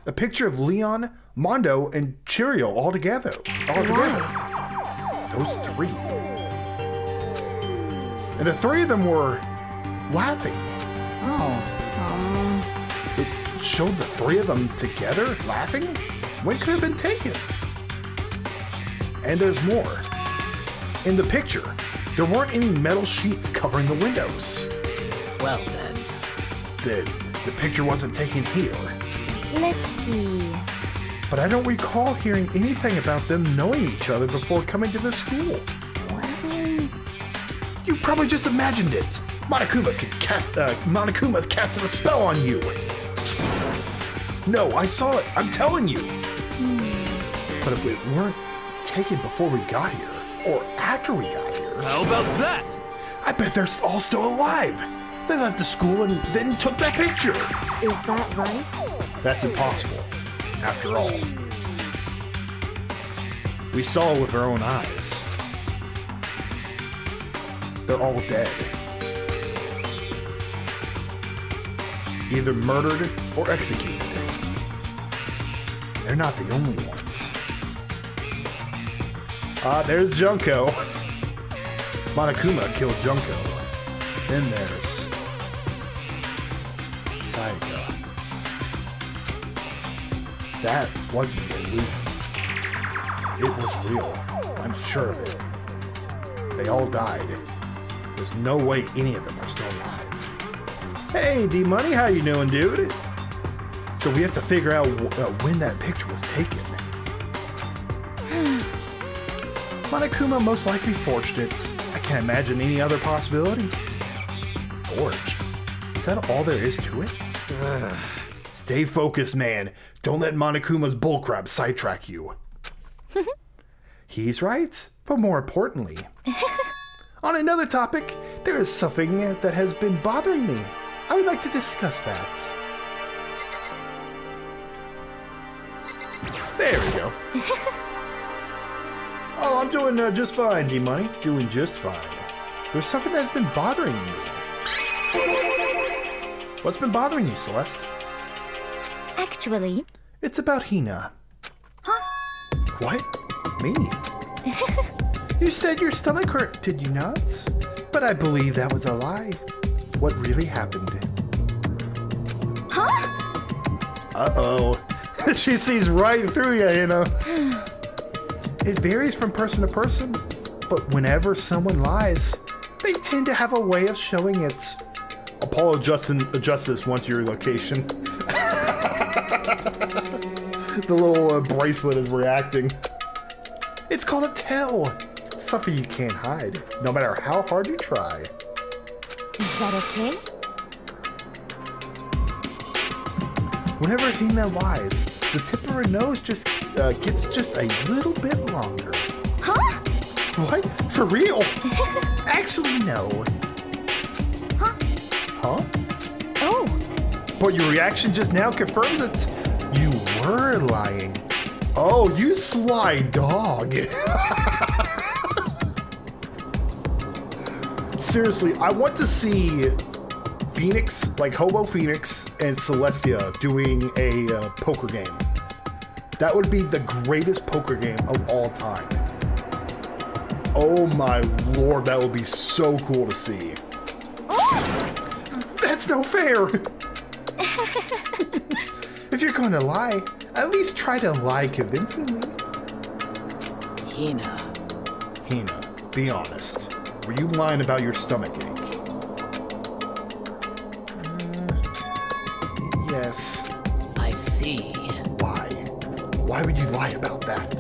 a picture of Leon, Mondo, and Cheerio all together. Those three. And the three of them were laughing. It showed the three of them together laughing? When could it have been taken? And there's more. In the picture, there weren't any metal sheets covering the windows. Well then. The picture wasn't taken here. Let's see. But I don't recall hearing anything about them knowing each other before coming to the school. You probably just imagined it. Monokuma casted a spell on you. No, I saw it. I'm telling you. But if we weren't taken before we got here, or after we got here, How about that? I bet they're all still alive. They left the school and then took that picture. Is that right? That's impossible, after all. We saw it with our own eyes. They're all dead. Either murdered or executed. They're not the only ones. There's Junko. Monokuma killed Junko. Then there's Sayaka. That wasn't an illusion. It was real. I'm sure of it. They all died. There's no way any of them are still alive. Hey, D-Money, how you doing, dude? So we have to figure out when that picture was taken. Monokuma most likely forged it. I can't imagine any other possibility. Forged? Is that all there is to it? Stay focused, man. Don't let Monokuma's bullcrap sidetrack you. He's right, but more importantly, on another topic, there is something that has been bothering me. I would like to discuss that. There we go. Oh, I'm doing just fine, D-Money. Doing just fine. There's something that's been bothering me. What's been bothering you, Celeste? Actually. It's about Hina. Huh? What? Me? You said your stomach hurt, did you not? But I believe that was a lie. What really happened? Huh? Uh-oh. She sees right through you, Hina. It varies from person to person, but whenever someone lies, they tend to have a way of showing it. Apollo Justice wants your location. The little bracelet is reacting. It's called a tell. Something you can't hide, no matter how hard you try. Is that okay? Whenever Hina lies, the tip of her nose just gets just a little bit longer. Huh? What? For real? Actually, no. Huh? Huh? Oh. But your reaction just now confirms it. You were lying. Oh, you sly dog. seriously, I want to see Phoenix, like Hobo Phoenix and Celestia doing a poker game. That would be the greatest poker game of all time. Oh my lord, that would be so cool to see. That's no fair! If you're going to lie, at least try to lie convincingly. Hina. Hina, be honest. Were you lying about your stomach ache? Yes. I see. Why? Why would you lie about that?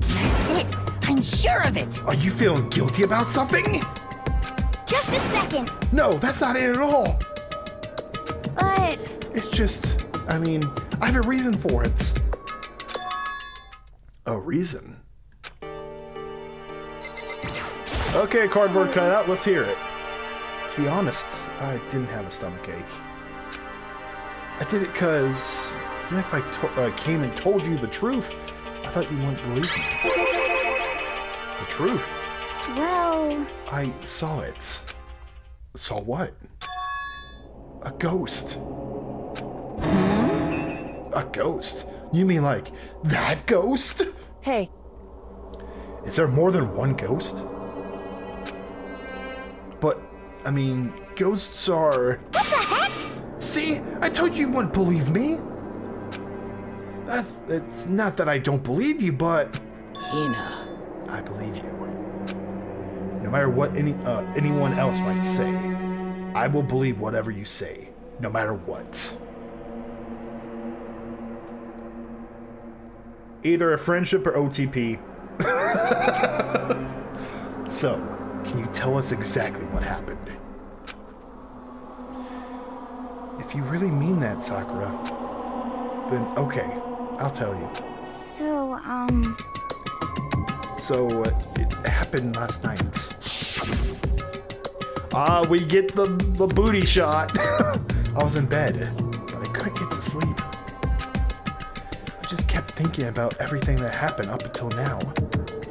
That's it. I'm sure of it. Are you feeling guilty about something? Just a second. No, that's not it at all. But It's just, I mean, I have a reason for it. A reason? Okay, cardboard cutout, let's hear it. To be honest, I didn't have a stomach ache. I did it because even if I came and told you the truth, I thought you wouldn't believe me. The truth. well, I saw it. Saw what? A ghost. A ghost? You mean like that ghost? Hey, Is there more than one ghost? But, I mean, ghosts are... what the heck? See? I told you wouldn't believe me. It's not that I don't believe you, but... Hina. I believe you. No matter what anyone else might say, I will believe whatever you say, no matter what. Either a friendship or OTP. So, can you tell us exactly what happened? If you really mean that, Sakura, then okay, I'll tell you. So, it happened last night. We get the booty shot. I was in bed, but I couldn't get to sleep. I just kept thinking about everything that happened up until now.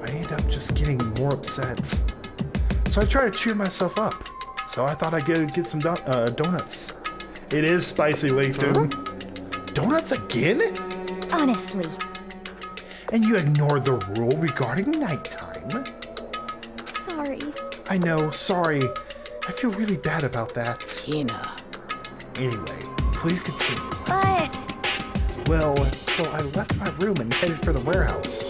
I ended up just getting more upset. So I tried to cheer myself up. So I thought I'd get some donuts. It is spicy, Layton. Donuts again? Honestly. And you ignored the rule regarding nighttime? Sorry. I know, sorry. I feel really bad about that. Hina. Anyway, please continue. But Well, so I left my room and headed for the warehouse.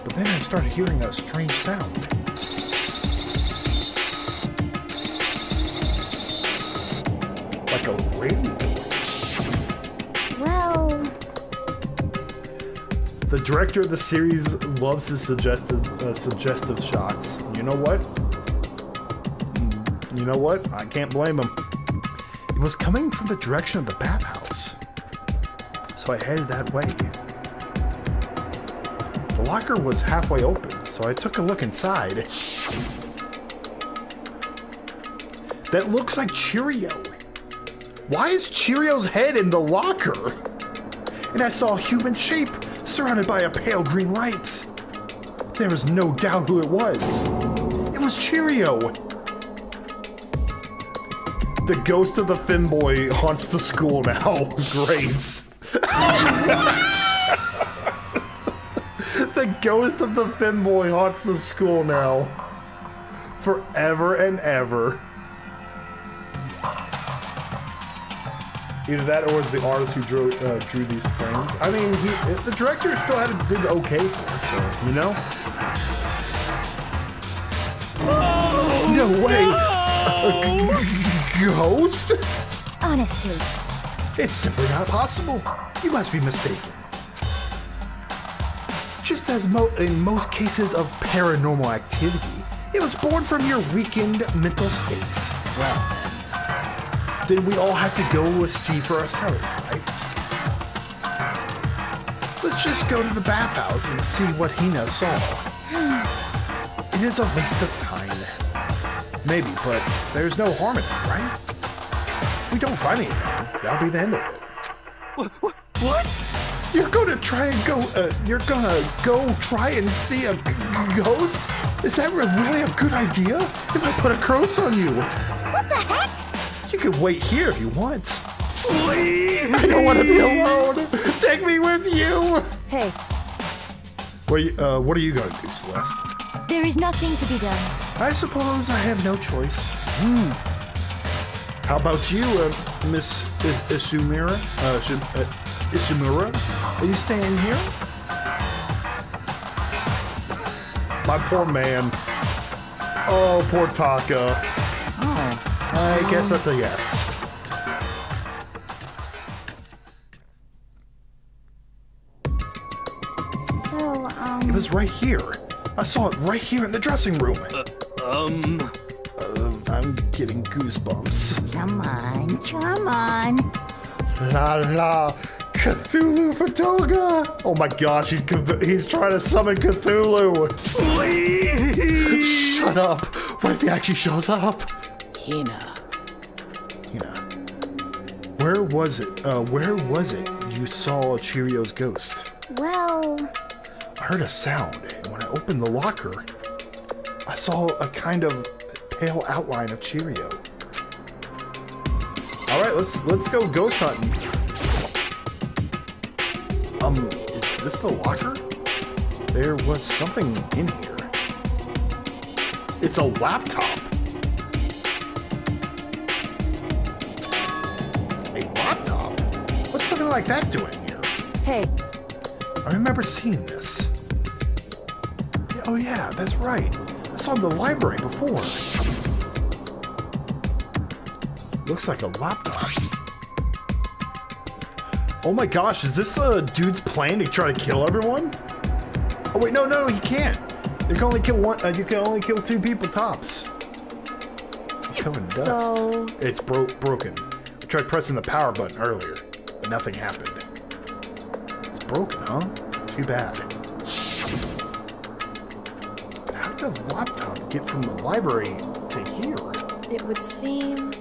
But then I started hearing a strange sound. Like a radio. well, The director of the series loves his suggestive shots. You know what? You know what? I can't blame him. It was coming from the direction of the bathhouse. So I headed that way. The locker was halfway open, so I took a look inside. That looks like Cheerio. Why is Cheerio's head in the locker? And I saw a human shape surrounded by a pale green light. There was no doubt who it was. It was Cheerio. The ghost of the Finboy haunts the school now. Great. The ghost of the Finboy haunts the school now. Forever and ever. Either that or it's the artist who drew these frames. I mean, the director still did okay for it, so, you know? No way! A ghost? honestly. It's simply not possible. You must be mistaken. Just as in most cases of paranormal activity, it was born from your weakened mental state. Well, Then we all have to go see for ourselves, right? Let's just go to the bathhouse and see what Hina saw. It is a waste of time. Maybe, but there's no harm in it, right? If we don't find anything, that'll be the end of it. What? You're gonna try and go, you're gonna go try and see a ghost? Is that really a good idea? If I put a curse on you? What the heck? You can wait here if you want. Please! I don't want to be alone! Take me with you! Hey, What are you going to do, Celeste? there is nothing to be done. I suppose I have no choice. How about you, Miss Isumura? Isumura? Are you staying here? My poor man. Oh, poor Taka. I guess that's a yes. So, It was right here. I saw it right here in the dressing room. I'm getting goosebumps. Come on, come on. La la, Cthulhu Fatoga! Oh my gosh, he's trying to summon Cthulhu. Please! Shut up! What if he actually shows up? Hina. Where was it? Where was it you saw Cheerio's ghost? well, I heard a sound, and when I opened the locker, I saw a kind of pale outline of Cheerio. All right, let's go ghost hunting. Is this the locker? There was something in here. It's a laptop. A laptop? What's something like that doing here? Hey, I remember seeing this. Oh yeah, that's right. I saw it in the library before. Looks like a laptop. Oh my gosh, is this a dude's plan to try to kill everyone? Oh wait, no, you can't. You can only kill one. You can only kill 2 people tops. It's covered in dust. So- It's broken. I tried pressing the power button earlier, but nothing happened. It's broken, huh? Too bad. But how did the laptop get from the library to here? it would seem...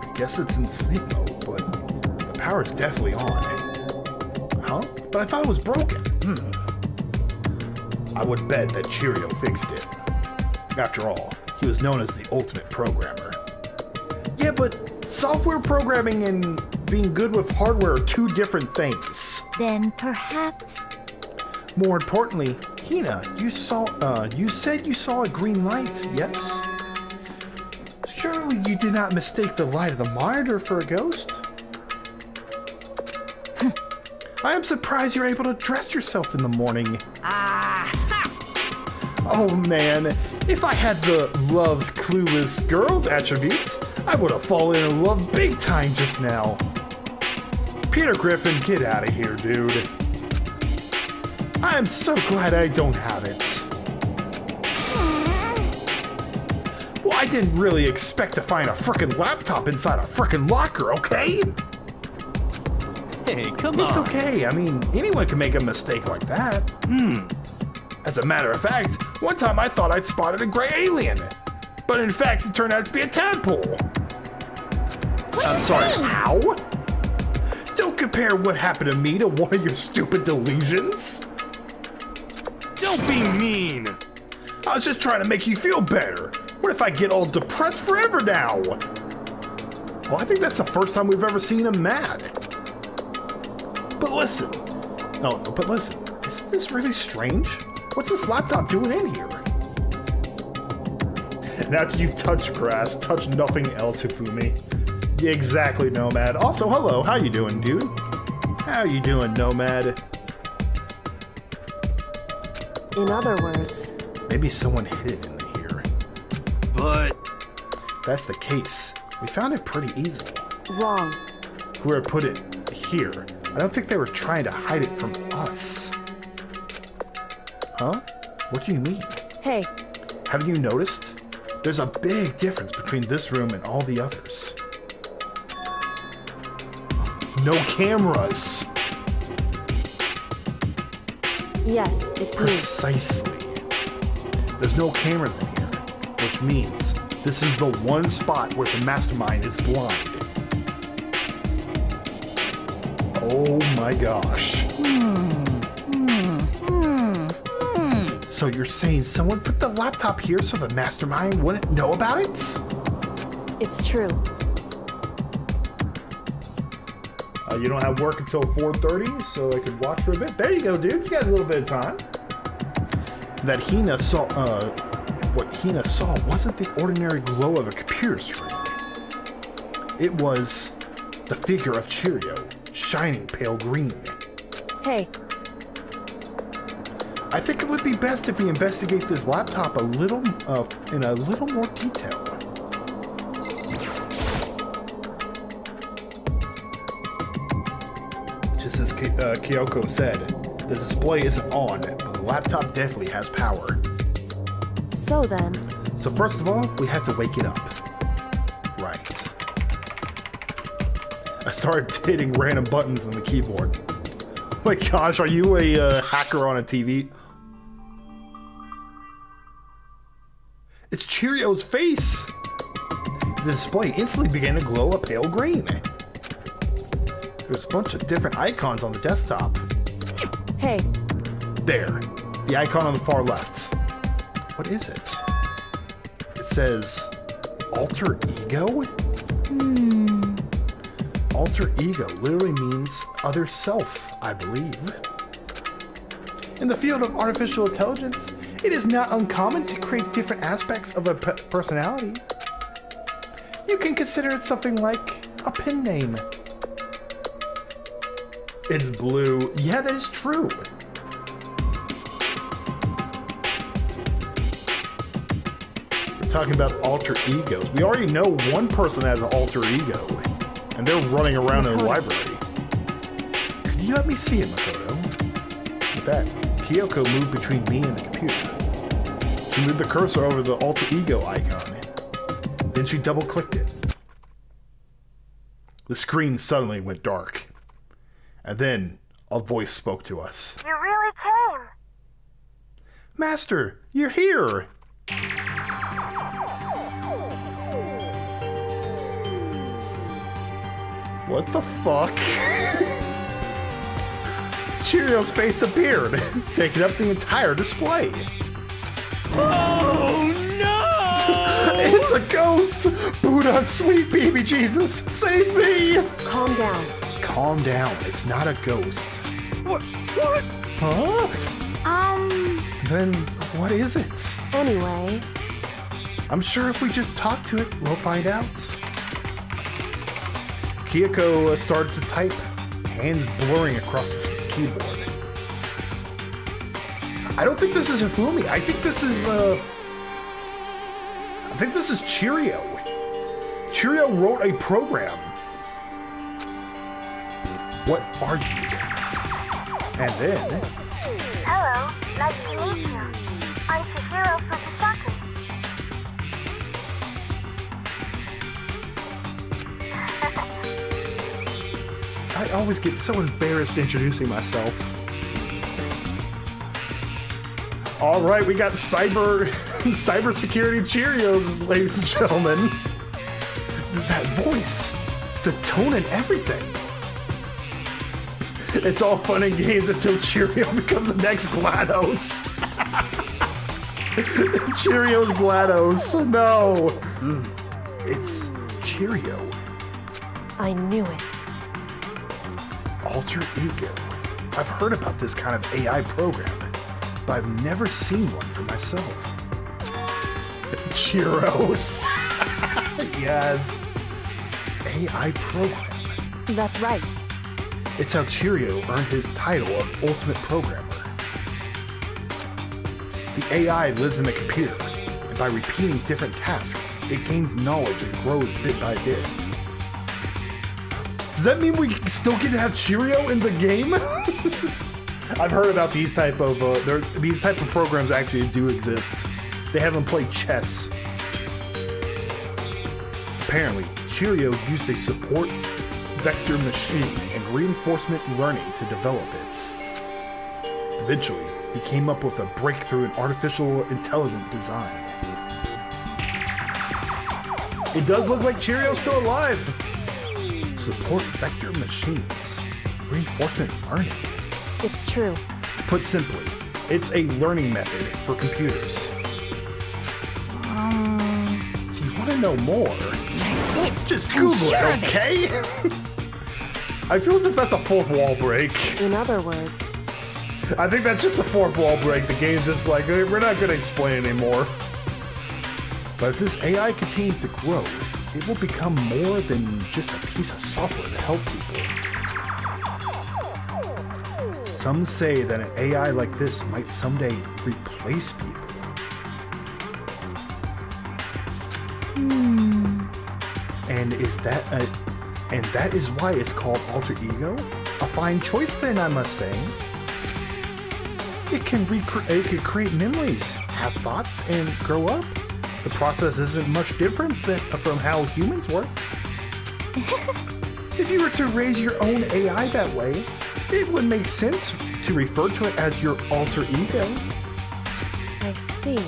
I guess it's in sleep mode, but the power's definitely on. Huh? But I thought it was broken. I would bet that Cheerio fixed it. After all, he was known as the ultimate programmer. Yeah, but software programming and being good with hardware are 2 different things. then perhaps. More importantly, Hina, you said you saw a green light, yes? Surely you did not mistake the light of the monitor for a ghost? I am surprised you're able to dress yourself in the morning. Oh man, if I had the loves clueless girls attributes, I would have fallen in love big time just now. Peter Griffin, get out of here, dude. I am so glad I don't have it. Well, I didn't really expect to find a frickin' laptop inside a frickin' locker, okay? Hey, come on. It's okay. I mean, anyone can make a mistake like that. As a matter of fact, one time I thought I'd spotted a gray alien. But in fact, it turned out to be a tadpole. I'm sorry, how? Don't compare what happened to me to one of your stupid delusions. Don't be mean. I was just trying to make you feel better. What if I get all depressed forever now? Well, I think that's the first time we've ever seen him mad. But listen. No, but listen. Isn't this really strange? What's this laptop doing in here? And after you touch grass, touch nothing else, Hifumi. Yeah, exactly, Nomad. Also, hello. How you doing, dude? How you doing, Nomad? In other words, Maybe someone hid it in here. But If that's the case, we found it pretty easily. wrong. Whoever put it here, I don't think they were trying to hide it from us. Huh? What do you mean? Hey, Haven't you noticed? There's a big difference between this room and all the others. No cameras! yes, it's me. Precisely. There's no cameras in here, which means this is the one spot where the mastermind is blind. Oh my gosh. So you're saying someone put the laptop here so the mastermind wouldn't know about it? It's true. You don't have work until 4:30, so I could watch for a bit. There you go, dude. You got a little bit of time. That Hina saw, what Hina saw wasn't the ordinary glow of a computer screen. It was the figure of Cheerio, shining pale green. Hey, I think it would be best if we investigate this laptop in a little more detail. Just as Kyoko said, the display isn't on, but the laptop definitely has power. so then, So first of all, we have to wake it up. Right. I started hitting random buttons on the keyboard. Oh my gosh, are you a hacker on a TV? It's Cheerio's face! The display instantly began to glow a pale green. There's a bunch of different icons on the desktop. hey, There, the icon on the far left. What is it? It says alter ego? Alter ego literally means other self, I believe. In the field of artificial intelligence, it is not uncommon to create different aspects of a personality. You can consider it something like a pen name. It's blue. Yeah, that is true. We're talking about alter egos. We already know one person has an alter ego, and they're running around in the library. Could you let me see it, Makoto? With that, Kyoko moved between me and the computer. She moved the cursor over the alter ego icon. Then she double-clicked it. The screen suddenly went dark. And then a voice spoke to us. You really came. Master, you're here! What the fuck? Cheerio's face appeared, taking up the entire display. Oh no! It's a ghost! Buddha, sweet baby Jesus, save me! calm down. Calm down, it's not a ghost. What? Huh? Then what is it? Anyway, I'm sure if we just talk to it, we'll find out. Kyoko started to type, hands blurring across the keyboard. I don't think this is Hifumi. I think this is Cheerio. Cheerio wrote a program. What are you? And then... Hello, nice to meet you. I'm Chihiro Fujisaki. I always get so embarrassed introducing myself. All right, we got cybersecurity Cheerios, ladies and gentlemen. That voice, the tone and everything. It's all fun and games until Cheerio becomes the next GLaDOS. Cheerios GLaDOS, no. It's Cheerio. I knew it. Alter ego. I've heard about this kind of AI program, but I've never seen one for myself. Cheerios. Yes. AI program. That's right. It's how Cheerio earned his title of Ultimate Programmer. The AI lives in the computer, and by repeating different tasks, it gains knowledge and grows bit by bit. Does that mean we still get to have Cheerio in the game? I've heard about these type of programs actually do exist. They have them play chess. Apparently, Cheerio used a support vector machine and reinforcement learning to develop it. Eventually, he came up with a breakthrough in artificial intelligent design. It does look like Cheerio's still alive. Support vector machines. Reinforcement learning. It's true. To put simply, it's a learning method for computers. If you want to know more, That's it. just I'm Google sure it, of it. okay? I feel as if that's a fourth wall break. In other words, I think that's just a fourth wall break. The game's just like, hey, we're not going to explain anymore. But if this AI continues to grow, it will become more than just a piece of software to help people. Some say that an AI like this might someday replace people. And that is why it's called alter ego? A fine choice then, I must say. It can create memories, have thoughts, and grow up. The process isn't much different from how humans work. If you were to raise your own AI that way, it would make sense to refer to it as your alter ego. I see.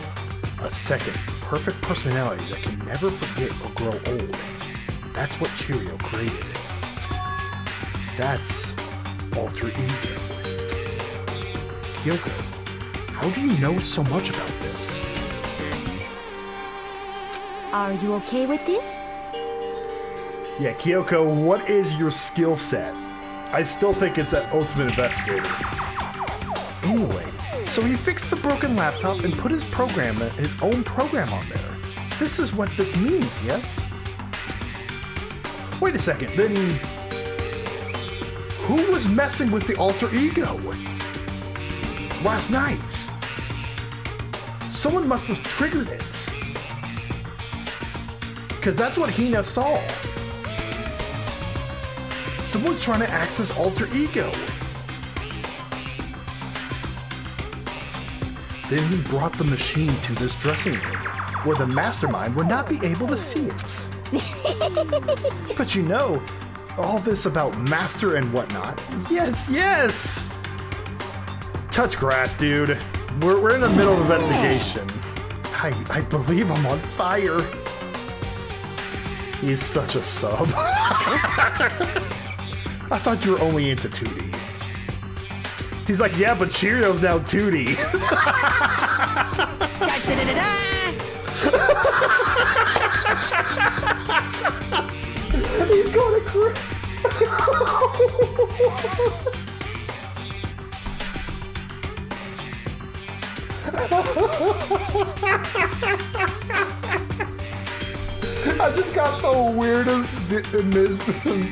A second, perfect personality that can never forget or grow old. That's what Cheerio created. That's alter ego. Kyoko, how do you know so much about this? Are you okay with this? Yeah, Kyoko, what is your skill set? I still think it's an ultimate investigator. Anyway, so he fixed the broken laptop and put his own program on there. This is what this means, yes? Wait a second, then who was messing with the alter ego? Last night. Someone must have triggered it. Because that's what Hina saw. Someone's trying to access alter ego. Then he brought the machine to this dressing room, where the mastermind would not be able to see it. But you know, all this about master and whatnot. Yes, yes! Touch grass, dude. We're in the middle of investigation. I believe I'm on fire. He's such a sub. I thought you were only into 2D. He's like, yeah, but Cheerio's now 2D. He's going to cry. I just got the weirdest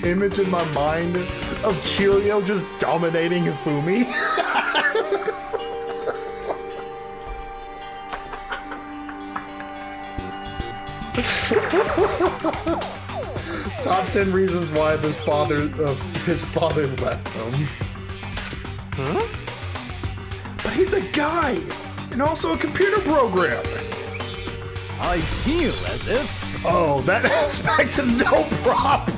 image in my mind of Cheerio just dominating Hifumi. Top 10 reasons why his father left him. Huh? But he's a guy, and also a computer program. I feel as if... Oh, that aspect is no problem.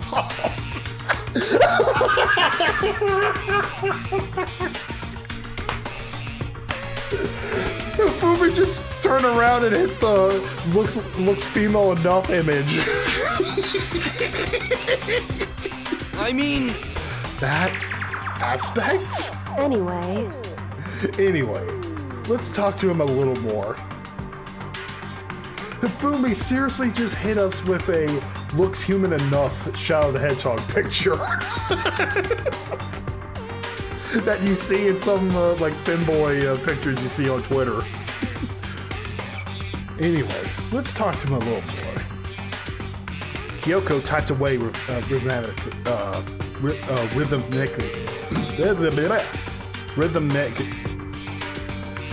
Fumi just turned around and hit the looks female enough image. I mean... That aspect? Anyway, let's talk to him a little more. Hifumi seriously just hit us with a looks human enough Shadow the Hedgehog picture. That you see in some like femboy pictures you see on Twitter. Anyway, let's talk to him a little more. Kyoko typed away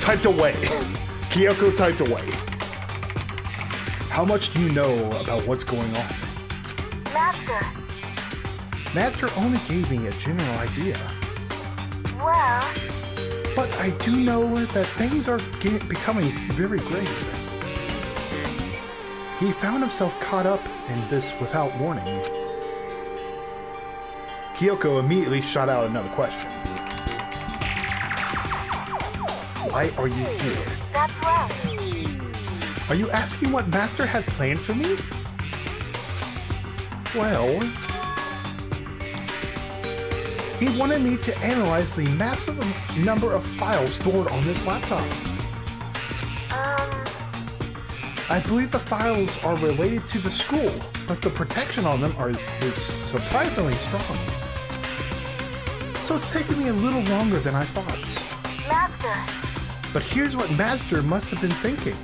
typed away. Kyoko typed away. How much do you know about what's going on? Master only gave me a general idea. Well, But I do know that things are becoming very grave. He found himself caught up in this without warning. Kyoko immediately shot out another question. Why are you here? that's right. Are you asking what Master had planned for me? Well... He wanted me to analyze the massive number of files stored on this laptop. I believe the files are related to the school, but the protection on them is surprisingly strong. So it's taken me a little longer than I thought. Master. But here's what Master must have been thinking.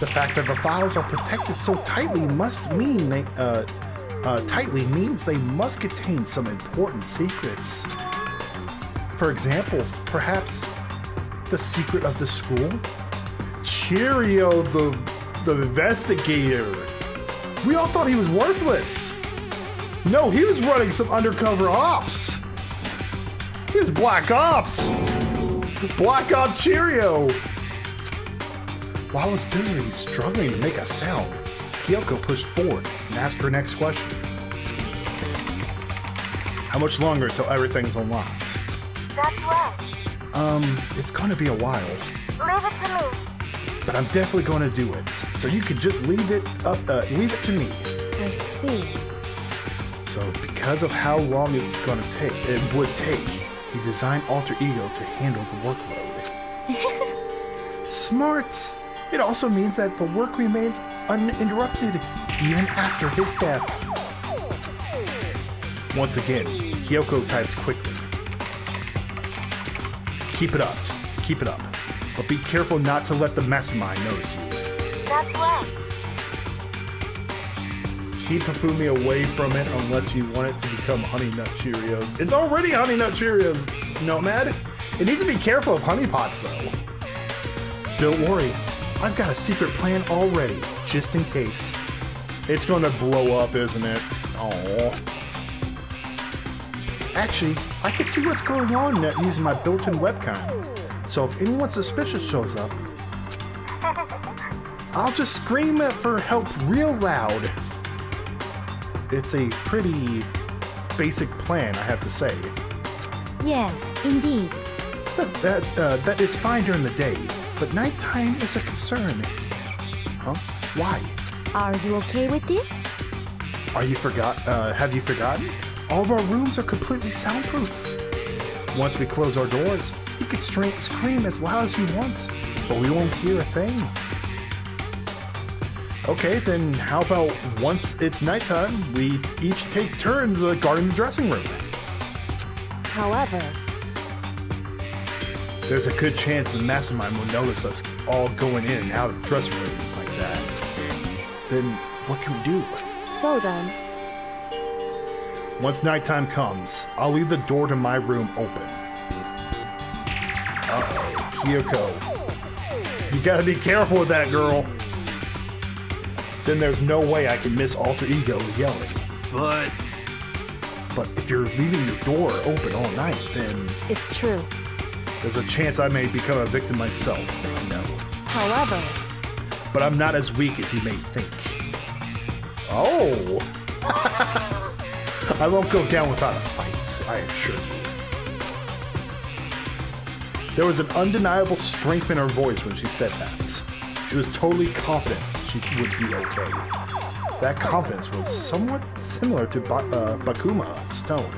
The fact that the files are protected so tightly must mean means they must contain some important secrets. For example, perhaps the secret of the school? Cheerio, the investigator. We all thought he was worthless. No, he was running some undercover ops. He was Black Ops. Black Ops Cheerio. While I was busy struggling to make a sound, Kyoko pushed forward and asked her next question. How much longer until everything's unlocked? That's right. It's gonna be a while. Leave it to me. But I'm definitely gonna do it. So you could just leave it to me. I see. So because of how long it would take, he designed Alter Ego to handle the workload. Smart. It also means that the work remains uninterrupted even after his death. Once again, Kyoko typed quickly. Keep it up. Keep it up. But be careful not to let the mastermind notice you. That's right. Keep Hifumi away from it unless you want it to become Honey Nut Cheerios. It's already Honey Nut Cheerios, Nomad. It needs to be careful of honey pots, though. Don't worry. I've got a secret plan already, just in case. It's gonna blow up, isn't it? Aww. Actually, I can see what's going on using my built-in webcam. So if anyone suspicious shows up, I'll just scream for help real loud. It's a pretty basic plan, I have to say. Yes, indeed. That is fine during the day, but nighttime is a concern. Huh? Why? Are you okay with this? Have you forgotten? All of our rooms are completely soundproof. Once we close our doors, he can scream as loud as he wants, but we won't hear a thing. Okay, then how about once it's nighttime, we each take turns guarding the dressing room. However, There's a good chance the mastermind will notice us all going in and out of the dressing room like that. Then what can we do? so then, Once nighttime comes, I'll leave the door to my room open. Uh-oh, Kyoko. You gotta be careful with that, girl. Then there's no way I can miss Alter Ego yelling. But But if you're leaving your door open all night, then it's true. there's a chance I may become a victim myself. I know. However, But I'm not as weak as you may think. Oh! I won't go down without a fight, I assure you. There was an undeniable strength in her voice when she said that. She was totally confident she would be okay. That confidence was somewhat similar to Bakuma Stone,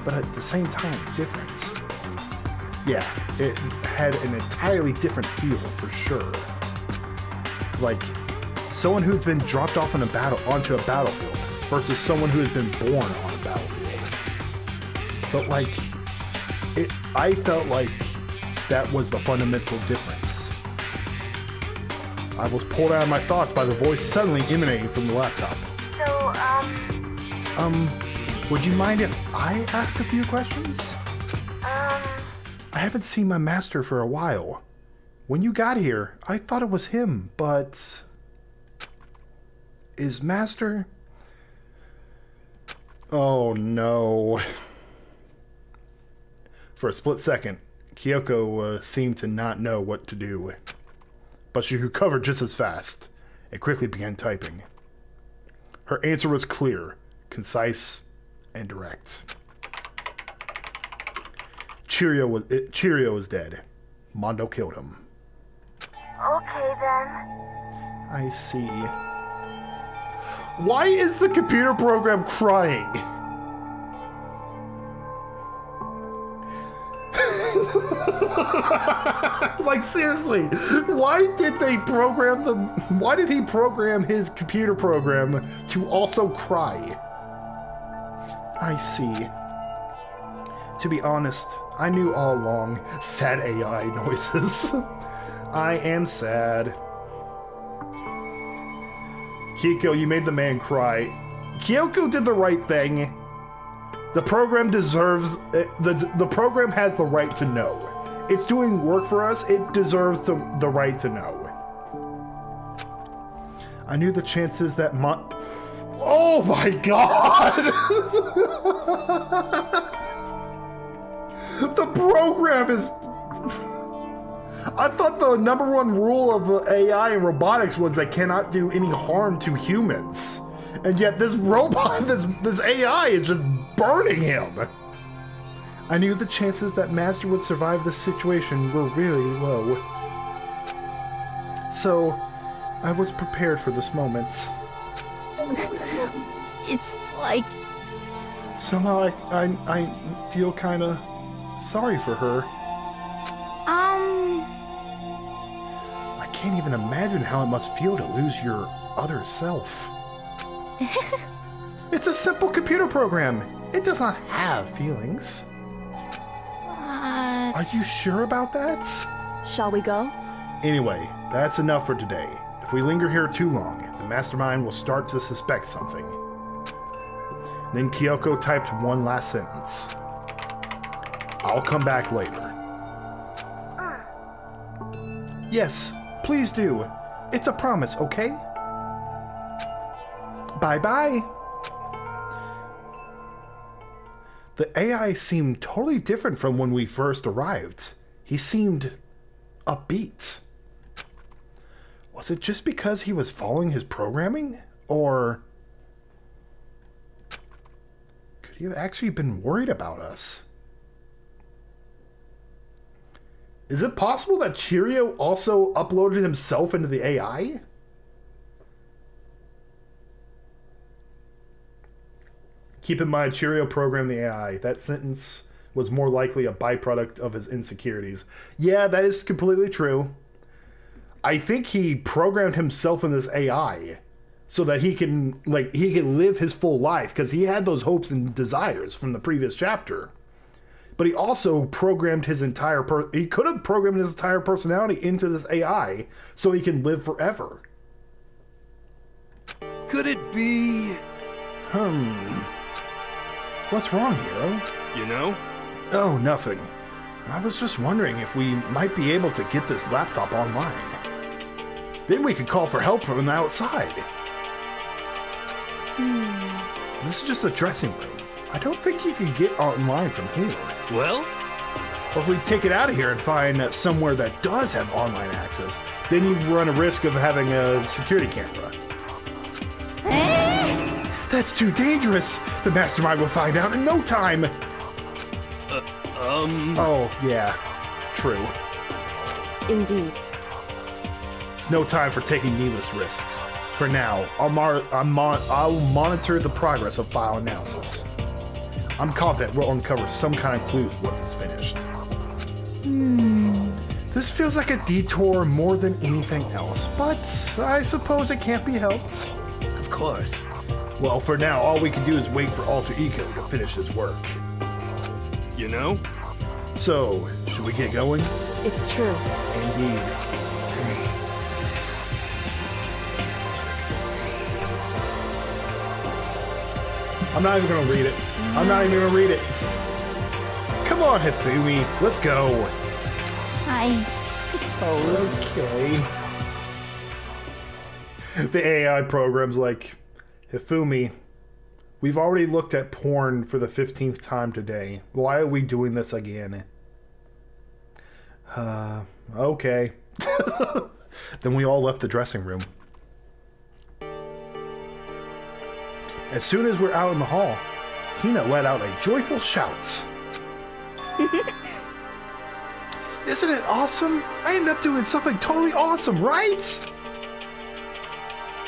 but at the same time different. Yeah, it had an entirely different feel for sure. Like someone who's been dropped off onto a battlefield versus someone who has been born on a battlefield. I felt like that was the fundamental difference. I was pulled out of my thoughts by the voice suddenly emanating from the laptop. So, Would you mind if I ask a few questions? I haven't seen my master for a while. When you got here, I thought it was him, but... Is Master... Oh no. For a split second, Kyoko seemed to not know what to do. But she recovered just as fast and quickly began typing. Her answer was clear, concise, and direct. Cheerio is dead. Mondo killed him. okay then. I see. Why is the computer program crying? Like, seriously, why did he program his computer program to also cry? I see. To be honest, I knew all along. Sad AI noises. I am sad. Kyoko, you made the man cry. Kyoko did the right thing. The program deserves... The program has the right to know. It's doing work for us. It deserves the right to know. I knew the chances that Oh my god! The program is... I thought the #1 rule of AI and robotics was they cannot do any harm to humans. And yet this robot, this AI is just burning him. I knew the chances that Master would survive this situation were really low. So, I was prepared for this moment. It's like... Somehow I feel kinda sorry for her. I can't even imagine how it must feel to lose your other self. It's a simple computer program. It does not have feelings. Are you sure about that? Shall we go? Anyway, that's enough for today. If we linger here too long, the mastermind will start to suspect something. Then Kyoko typed one last sentence. I'll come back later. Yes, please do. It's a promise, okay? Bye-bye. The AI seemed totally different from when we first arrived. He seemed upbeat. Was it just because he was following his programming? Or could he have actually been worried about us? Is it possible that Cheerio also uploaded himself into the AI? Keep in mind, Cheerio programmed the AI. That sentence was more likely a byproduct of his insecurities. Yeah, that is completely true. I think he programmed himself in this AI so that he can live his full life, because he had those hopes and desires from the previous chapter. But he also programmed his entire he could have programmed his entire personality into this AI so he can live forever. Could it be... What's wrong, hero? You know? Oh, nothing. I was just wondering if we might be able to get this laptop online. Then we could call for help from the outside. This is just a dressing room. I don't think you can get online from here. Well? Well, if we take it out of here and find somewhere that does have online access, then you run a risk of having a security camera. That's too dangerous. The mastermind will find out in no time. Oh, yeah. True. Indeed. It's no time for taking needless risks. For now, I'll monitor the progress of file analysis. I'm confident we'll uncover some kind of clues once it's finished. This feels like a detour more than anything else, but I suppose it can't be helped. Of course. Well, for now, all we can do is wait for Alter Ego to finish his work. You know? So, should we get going? It's true. Indeed. I'm not even gonna read it. I'm not even gonna read it. Come on, Hifumi, let's go. I suppose. Okay. The AI program's like, Hifumi, we've already looked at porn for the 15th time today. Why are we doing this again? Okay. Then we all left the dressing room. As soon as we're out in the hall, Hina let out a joyful shout. Isn't it awesome? I ended up doing something totally awesome, right?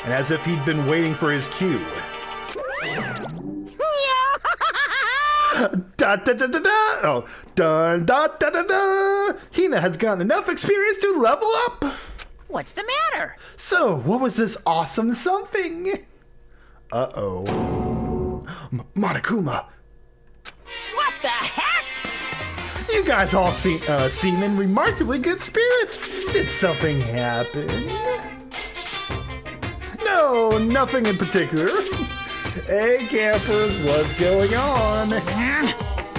And as if he'd been waiting for his cue. Da da da da da. Oh, dun da da da da. Hina has gotten enough experience to level up. What's the matter? So, what was this awesome something? Uh-oh. Monokuma. What the heck? You guys all seem in remarkably good spirits. Did something happen? No, nothing in particular. Hey, campers, what's going on?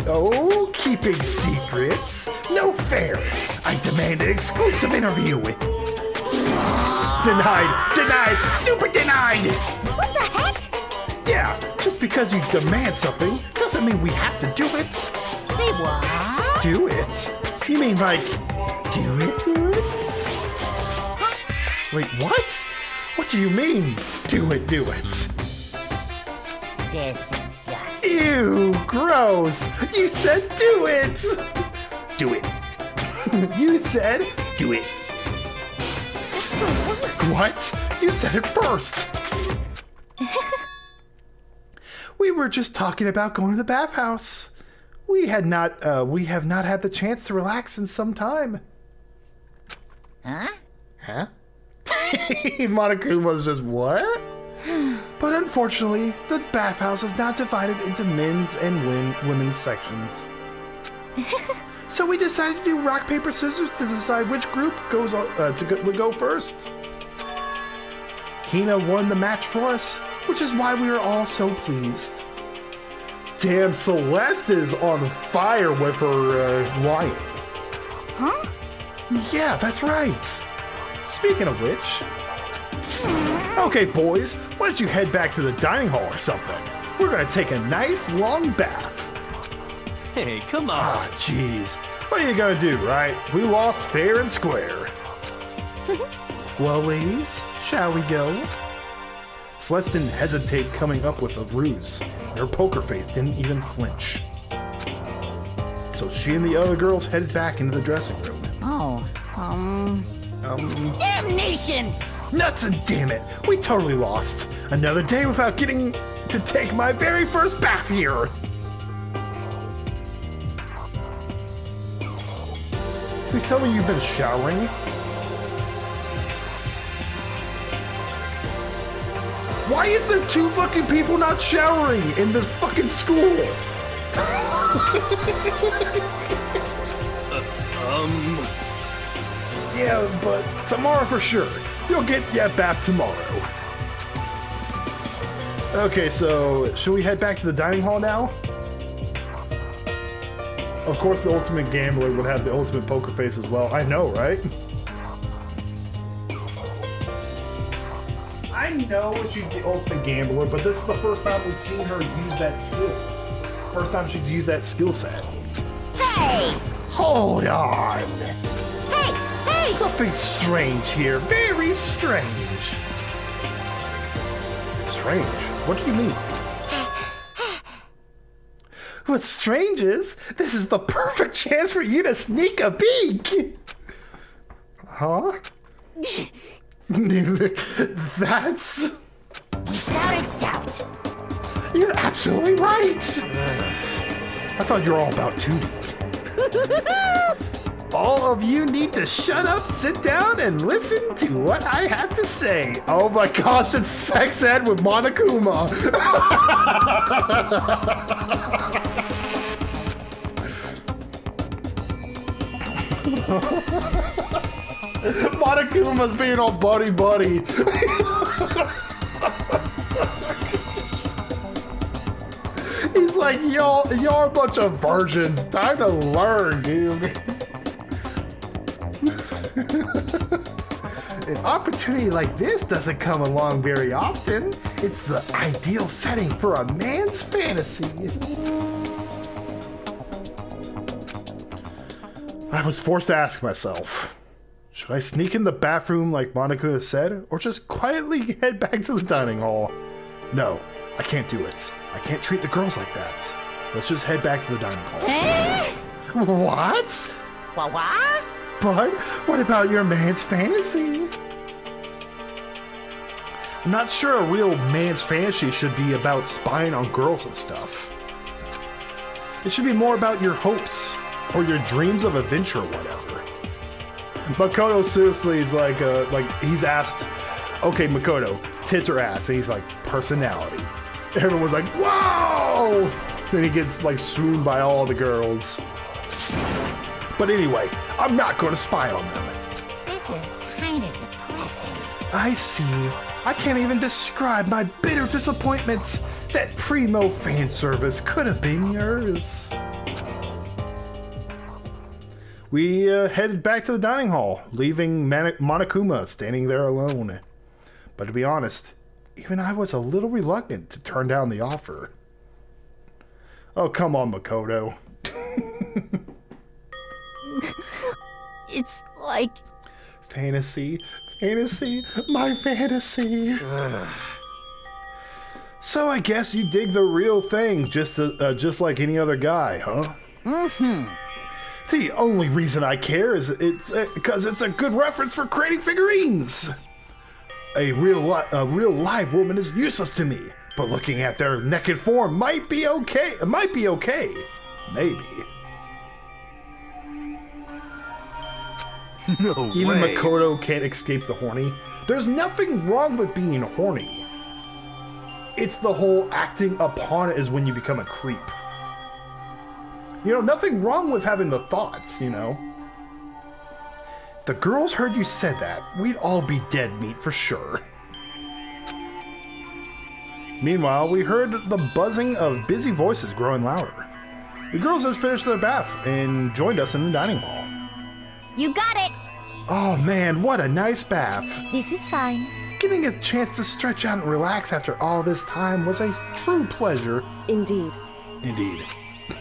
Oh, keeping secrets? No fair. I demand an exclusive interview. Denied, super denied. What the heck? Yeah, just because you demand something doesn't mean we have to do it. Say what? Do it? You mean like, do it? Huh? Wait, what? What do you mean, do it? Disgusting. Ew, gross. You said do it. Do it. You said do it. Just the worst. What? You said it first. We were just talking about going to the bathhouse. We have not had the chance to relax in some time. Huh? Huh? Monokuma's just what? But unfortunately, the bathhouse is now divided into men's and women's sections. So we decided to do rock, paper, scissors to decide which group would go first. Hina won the match for us, which is why we are all so pleased. Damn, Celeste is on fire with her lion. Huh? Yeah, that's right. Speaking of which... Okay, boys, why don't you head back to the dining hall or something? We're gonna take a nice long bath. Hey, come on. Ah, jeez. What are you gonna do, right? We lost fair and square. Well, ladies, shall we go? Celeste didn't hesitate coming up with a ruse, and her poker face didn't even flinch. So she and the other girls headed back into the dressing room. Oh, damnation! Nuts and damn it, we totally lost. Another day without getting to take my very first bath here. Please tell me you've been showering. Why is there two fucking people not showering in this fucking school? Yeah, but tomorrow for sure. You'll get that bath tomorrow. Okay, so should we head back to the dining hall now? Of course, the ultimate gambler would have the ultimate poker face as well. I know, right? I know she's the ultimate gambler, but this is the first time we've seen her use that skill. First time she's used that skill set. Hey! Hold on. Hey! Something strange here. Very strange. Strange? What do you mean? What's strange is, this is the perfect chance for you to sneak a peek. Huh? That's... Without a doubt. You're absolutely right. I thought you were all about 2D. All of you need to shut up, sit down, and listen to what I have to say. Oh my gosh, it's sex ed with Monokuma. Monokuma's being all buddy. He's like, y'all are a bunch of virgins. Time to learn, dude. An opportunity like this doesn't come along very often. It's the ideal setting for a man's fantasy. I was forced to ask myself, should I sneak in the bathroom like Monokuma said, or just quietly head back to the dining hall? No, I can't do it. I can't treat the girls like that. Let's just head back to the dining hall. What? What? But what about your man's fantasy? I'm not sure a real man's fantasy should be about spying on girls and stuff. It should be more about your hopes or your dreams of adventure or whatever. Makoto seriously is like he's asked, okay, Makoto, tits or ass? And he's like, personality. Everyone's like, whoa! Then he gets like swooned by all the girls. But anyway, I'm not going to spy on them. This is kind of depressing. I see. I can't even describe my bitter disappointment that primo fan service could have been yours. We headed back to the dining hall, leaving Monokuma standing there alone. But to be honest, even I was a little reluctant to turn down the offer. Oh, come on, Makoto. It's like... Fantasy, my fantasy. So I guess you dig the real thing, just like any other guy, huh? Mm-hmm. The only reason I care is because it's a good reference for creating figurines. A real live woman is useless to me, but looking at their naked form might be okay. It might be okay, maybe. No Even way. Makoto can't escape the horny. There's nothing wrong with being horny. It's the whole acting upon it is when you become a creep. You know, nothing wrong with having the thoughts, you know. If the girls heard you said that, we'd all be dead meat for sure. Meanwhile, we heard the buzzing of busy voices growing louder. The girls had finished their bath and joined us in the dining hall. You got it! Oh man, what a nice bath. This is fine. Getting a chance to stretch out and relax after all this time was a true pleasure. Indeed. Indeed.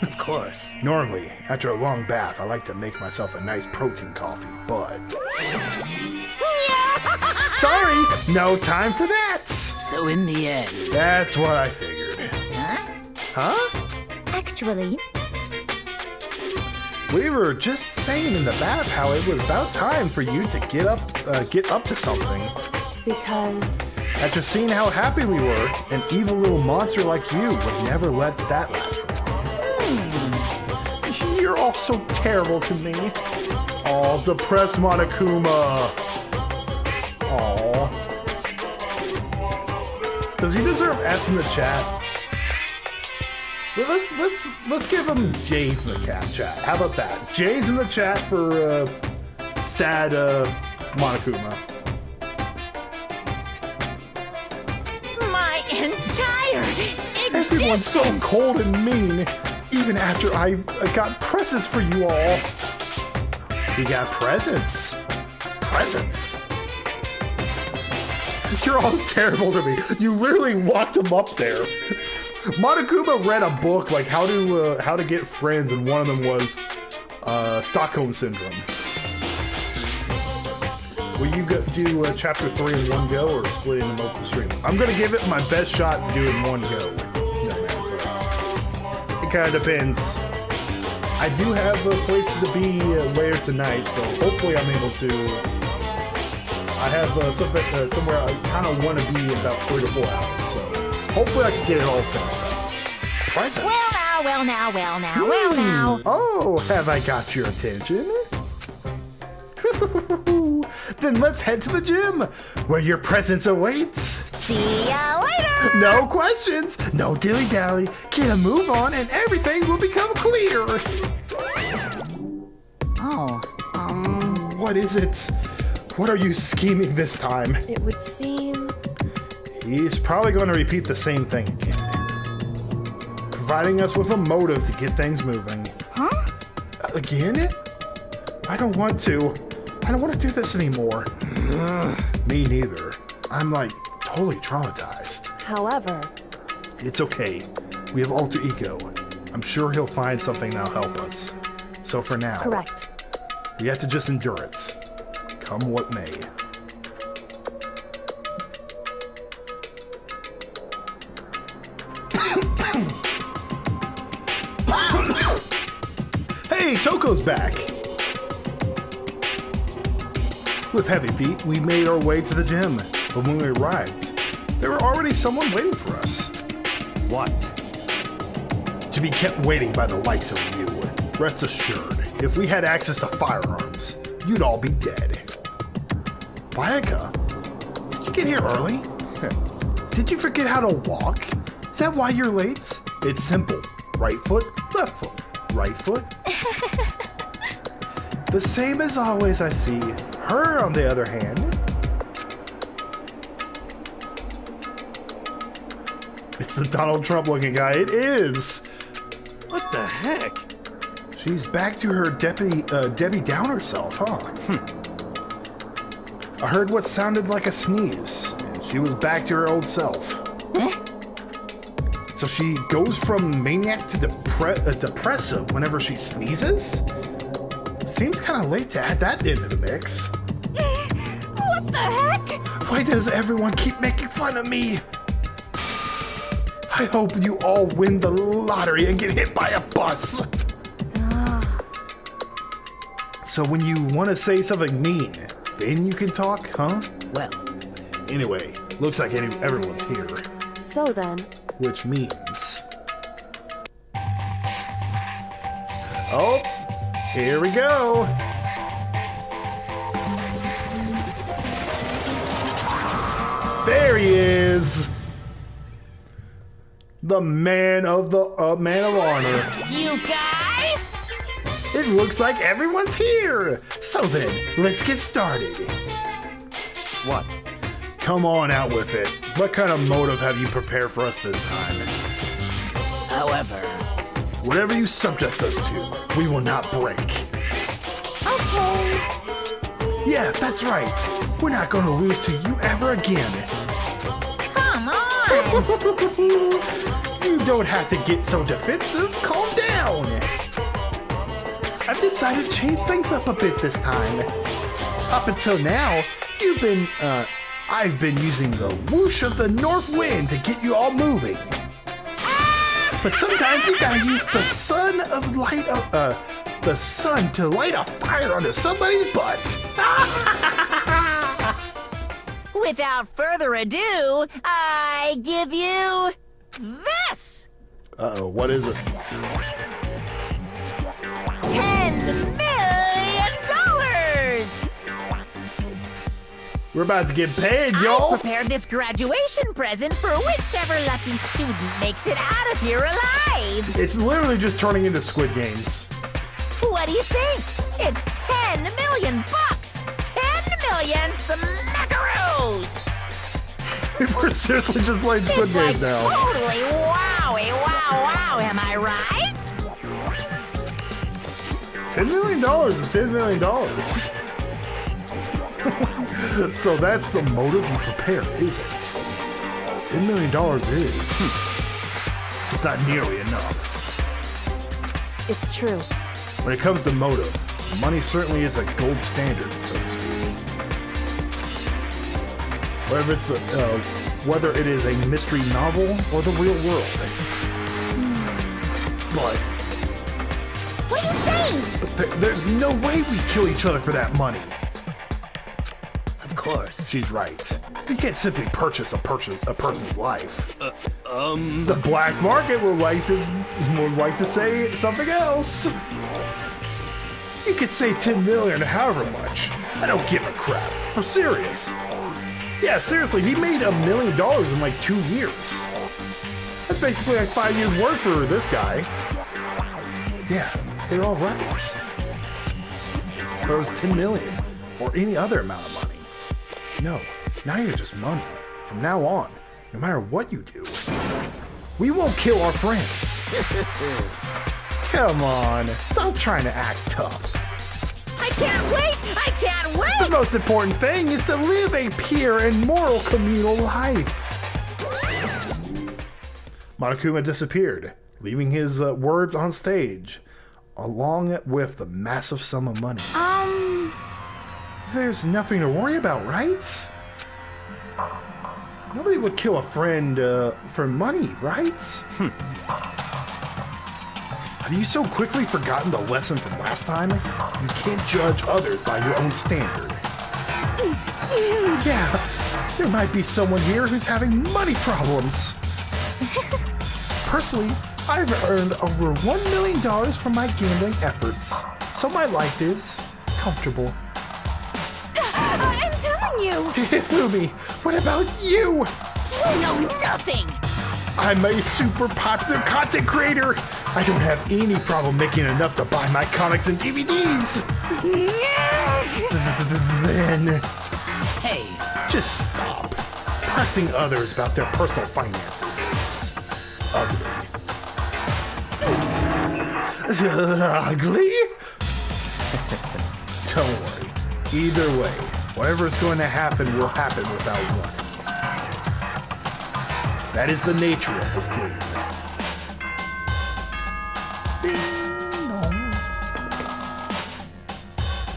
Of course. Normally, after a long bath, I like to make myself a nice protein coffee, but... Sorry, no time for that! So in the end, That's what I figured. Huh? Actually, We were just saying in the bath how it was about time for you to get up to something. Because After seeing how happy we were, an evil little monster like you would never let that last for long. You're all so terrible to me. All depressed Monokuma. Aw. Does he deserve F's in the chat? Well, let's give him J's in the chat. How about that? J's in the chat for sad Monokuma. My entire existence! Everyone's so cold and mean, even after I got presents for you all. We got presents. Presents. You're all terrible to me. You literally walked him up there. Monokuma read a book like how to get friends, and one of them was Stockholm Syndrome. Will you do chapter 3 in one go or split it into multiple streams? I'm gonna give it my best shot to do it in one go. No matter what. It kind of depends. I do have places to be later tonight, so hopefully I'm able to. I have somewhere I kind of want to be in about 3 to 4 hours, so hopefully I can get it all finished up. Presents. Well now. Oh, have I got your attention? Then let's head to the gym, where your presence awaits. See ya later! No questions, no dilly-dally. Get a move on and everything will become clear. Oh, What is it? What are you scheming this time? it would seem He's probably going to repeat the same thing again. Providing us with a motive to get things moving. huh? Again? I don't want to. I don't want to do this anymore. Me neither. I'm like totally traumatized. However, It's okay. We have alter ego. I'm sure he'll find something that'll help us. So for now, correct. we have to just endure it. Come what may. Hey, Toko's back! With heavy feet, we made our way to the gym, but when we arrived, there were already someone waiting for us. What? to be kept waiting by the likes of you. Rest assured, if we had access to firearms, you'd all be dead. Bayaka, did you get here early? Did you forget how to walk? Is that why you're late? It's simple. Right foot, left foot, right foot. The same as always, I see. Her, on the other hand. It's the Donald Trump looking guy. It is. What the heck? She's back to her Debbie Downer self, huh? I heard what sounded like a sneeze, and she was back to her old self. So she goes from maniac to depressive whenever she sneezes? Seems kind of late to add that into the mix. What the heck? Why does everyone keep making fun of me? I hope you all win the lottery and get hit by a bus. So when you want to say something mean, then you can talk, huh? Well, Anyway, looks like everyone's here, So then, which means... Oh, here we go. There he is. The man of honor. You guys? It looks like everyone's here. So then, let's get started. What? Come on out with it. What kind of motive have you prepared for us this time? however, Whatever you subject us to, we will not break. Okay. Yeah, that's right. We're not going to lose to you ever again. Come on! You don't have to get so defensive. Calm down. I've decided to change things up a bit this time. Up until now, I've been using the whoosh of the north wind to get you all moving. But sometimes you gotta use the sun to light a fire under somebody's butt. Without further ado, I give you this! Uh-oh, what is it? $10 million! We're about to get paid, I y'all. prepared this graduation present for whichever lucky student makes it out of here alive. It's literally just turning into Squid Games. What do you think? It's $10 million bucks. 10 million smackaroos. We're seriously just playing Squid It's like Games now. totally wowie wow, am I right? $10 million is $10 million. So that's the motive you prepare, is it? $10 million is. It's not nearly enough. it's true. When it comes to motive, money certainly is a gold standard, so to speak. Whether it is a mystery novel or the real world. But What are you saying? there's no way we kill each other for that money. of course. She's right. You can't simply purchase a person's life. The black market would like to say something else. You could say 10 million or however much. I don't give a crap. For serious. Yeah, seriously, he made $1 million in like 2 years. That's basically like 5 years' work for this guy. Yeah, they're all right. But it was 10 million or any other amount of money. No, not even just money. From now on, no matter what you do, we won't kill our friends. Come on, stop trying to act tough. I can't wait! I can't The wait! most important thing is to live a pure and moral communal life. Monokuma disappeared, leaving his words on stage, along with the massive sum of money. There's nothing to worry about, right? Nobody would kill a friend for money, right? Have you so quickly forgotten the lesson from last time? You can't judge others by your own standard. Yeah, there might be someone here who's having money problems. Personally, I've earned over $1 million from my gambling efforts, so my life is comfortable. I'm telling you! Fumi, what about you? You know nothing! I'm a super popular content creator. I don't have any problem making enough to buy my comics and DVDs. Then Hey, just stop. Pressing others about their personal finances is ugly. Ugly? Don't worry. Either way, whatever's going to happen will happen without warning. That is the nature of this game.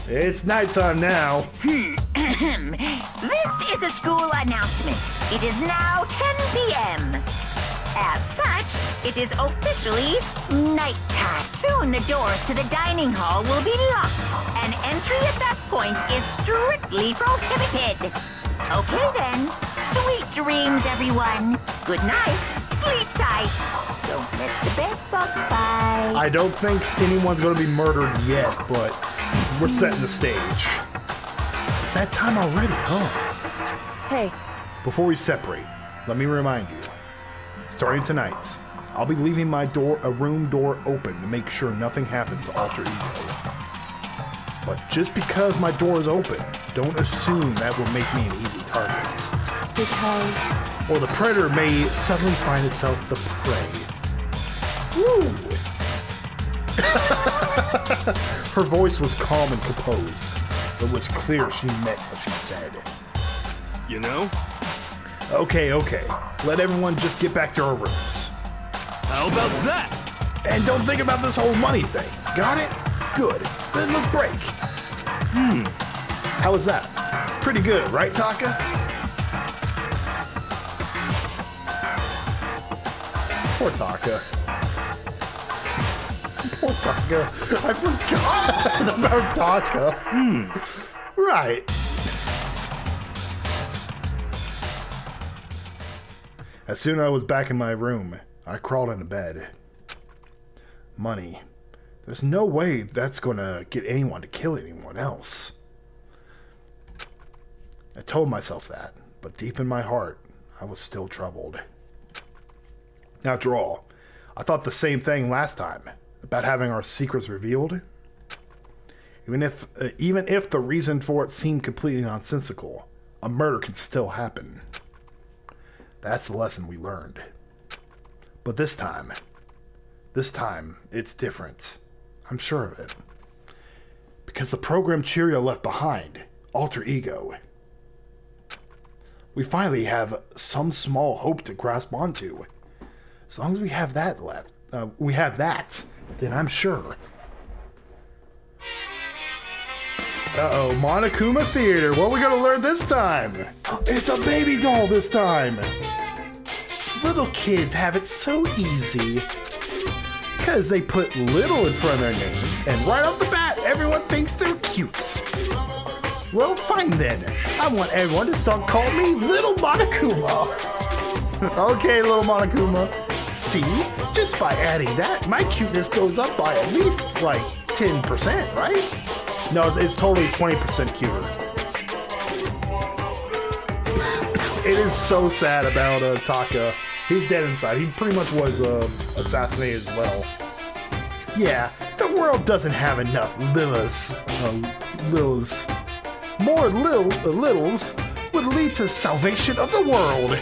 It's nighttime now. This is a school announcement. It is now 10 p.m. As such, it is officially nighttime. Soon the doors to the dining hall will be locked, and entry at that point is strictly prohibited. Okay then. Sweet dreams, everyone. Good night. Sleep tight. Don't let the bed bug bite. I don't think anyone's going to be murdered yet, but we're setting the stage. It's that time already, huh? Hey, Before we separate, let me remind you. Starting tonight, I'll be leaving my room door open to make sure nothing happens to Alter Ego. But just because my door is open, don't assume that will make me an easy target. because Or the predator may suddenly find itself the prey. Woo! Her voice was calm and composed. It was clear she meant what she said. You know? Okay. Let everyone just get back to our rooms. How about that? And don't think about this whole money thing. Got it? Good. Then let's break. How was that? Pretty good, right, Taka? Poor Taka. Poor Taka. I forgot about Taka. Right. As soon as I was back in my room, I crawled into bed. Money. There's no way that's gonna get anyone to kill anyone else. I told myself that, but deep in my heart, I was still troubled. After all, I thought the same thing last time, about having our secrets revealed. Even if the reason for it seemed completely nonsensical, a murder can still happen. That's the lesson we learned. But this time, it's different. I'm sure of it. Because the program Cheerio left behind, Alter Ego. We finally have some small hope to grasp onto. As long as we have that left, then I'm sure. Uh-oh, Monokuma Theater. What are we gonna learn this time? It's a baby doll this time. Little kids have it so easy. Because they put little in front of their name, and right off the bat, everyone thinks they're cute. Well, fine then. I want everyone to start calling me Little Monokuma. Okay, Little Monokuma. See, just by adding that, my cuteness goes up by at least, like, 10%, right? No, it's totally 20% cuter. It is so sad about Taka. He's dead inside. He pretty much was assassinated as well. Yeah, the world doesn't have enough Lillas. More littles would lead to salvation of the world.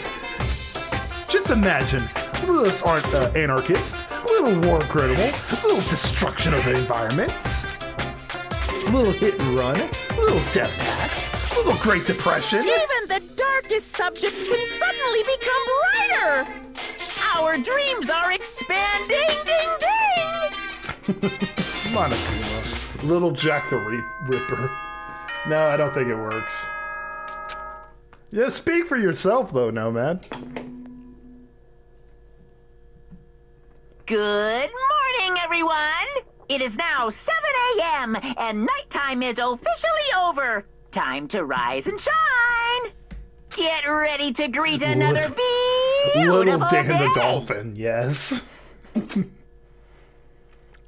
Just imagine, Lillas aren't anarchists, little war criminal, little destruction of the environment, little hit and run, little death tax, little Great Depression. Even the darkest subject can suddenly become brighter. Our dreams are expanding. Ding ding. Monokuma. Little Jack the Ripper. No, I don't think it works. Yeah, speak for yourself though, Nomad. Good morning, everyone. It is now 7 a.m. and nighttime is officially over. Time to rise and shine. Get ready to greet another beautiful Little Dan day. the Dolphin, yes.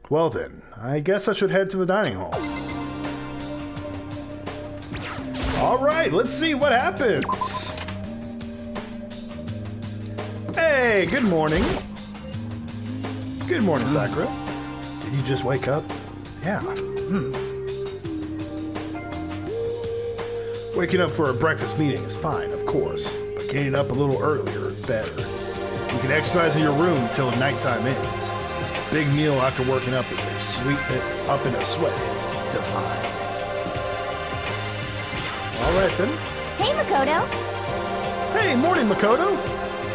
Well then, I guess I should head to the dining hall. Alright, let's see what happens. Hey, good morning. Good morning, Sakura. Did you just wake up? Yeah. Waking up for a breakfast meeting is fine, of course, but getting up a little earlier is better. You can exercise in your room until nighttime ends. Big meal after working up is a sweet up in a sweat is divine. Alright then. Hey, Makoto. Hey, morning, Makoto.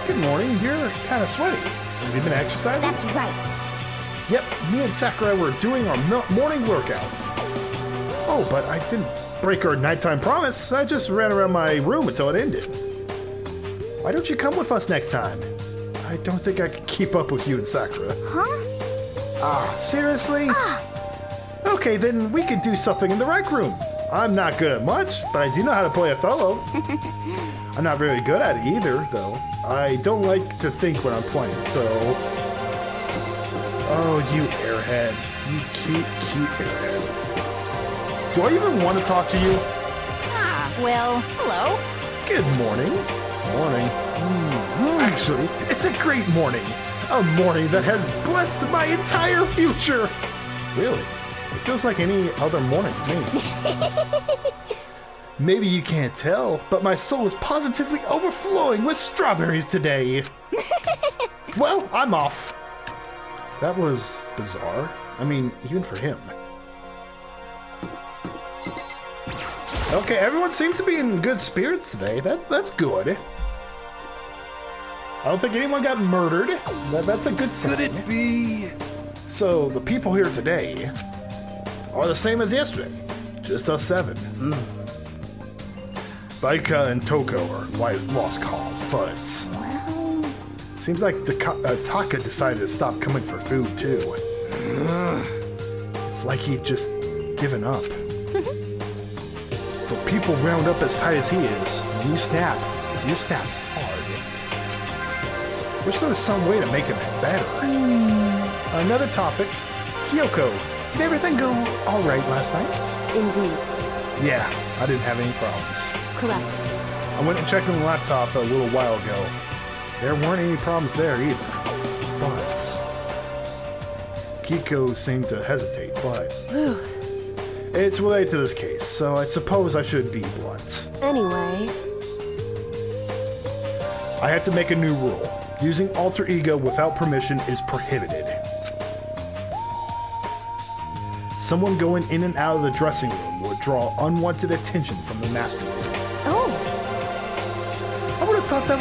Good morning. You're kind of sweaty. Have you been exercising? That's right. Yep, me and Sakurai were doing our morning workout. Oh, but I didn't break our nighttime promise. I just ran around my room until it ended. Why don't you come with us next time? I don't think I can keep up with you and Sakura. Huh? Ah, seriously? Okay, then we could do something in the rec room. I'm not good at much, but I do know how to play Othello. I'm not very good at it either, though. I don't like to think when I'm playing, so... Oh, you airhead. You cute, cute airhead. Do I even want to talk to you? Well, hello. Good morning. Morning. Actually, it's a great morning. A morning that has blessed my entire future. Really? It feels like any other morning to me. Maybe you can't tell, but my soul is positively overflowing with strawberries today. Well, I'm off. That was bizarre. I mean, even for him. Okay, everyone seems to be in good spirits today. That's good. I don't think anyone got murdered. That's a good sign. Could it be? So, the people here today are the same as yesterday. Just us 7. Baika and Toko are lost cause, but... Seems like Taka decided to stop coming for food, too. It's like he'd just given up. For people round up as tight as he is, you snap hard. Wish there was some way to make him better. Another topic. Kyoko, did everything go alright last night? Indeed. Yeah, I didn't have any problems. Correct. I went and checked on the laptop a little while ago. There weren't any problems there either. But... Kiko seemed to hesitate, but... It's related to this case, so I suppose I should be blunt. Anyway. I had to make a new rule. Using alter ego without permission is prohibited. Someone going in and out of the dressing room would draw unwanted attention from the master room. Oh. I would have thought that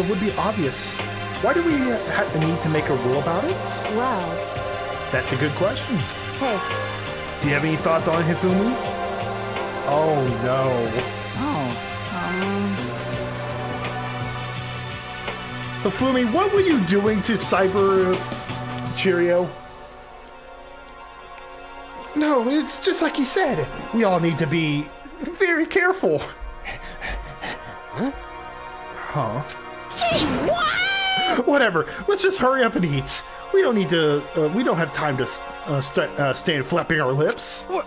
would be obvious. Why do we need to make a rule about it? Wow. That's a good question. Hey. Do you have any thoughts on it, Hifumi? Oh no. Hifumi, what were you doing to Cyber Cheerio? No, it's just like you said. We all need to be very careful. Huh? Say what? Whatever. Let's just hurry up and eat. We don't need to. We don't have time to stand flapping our lips. What?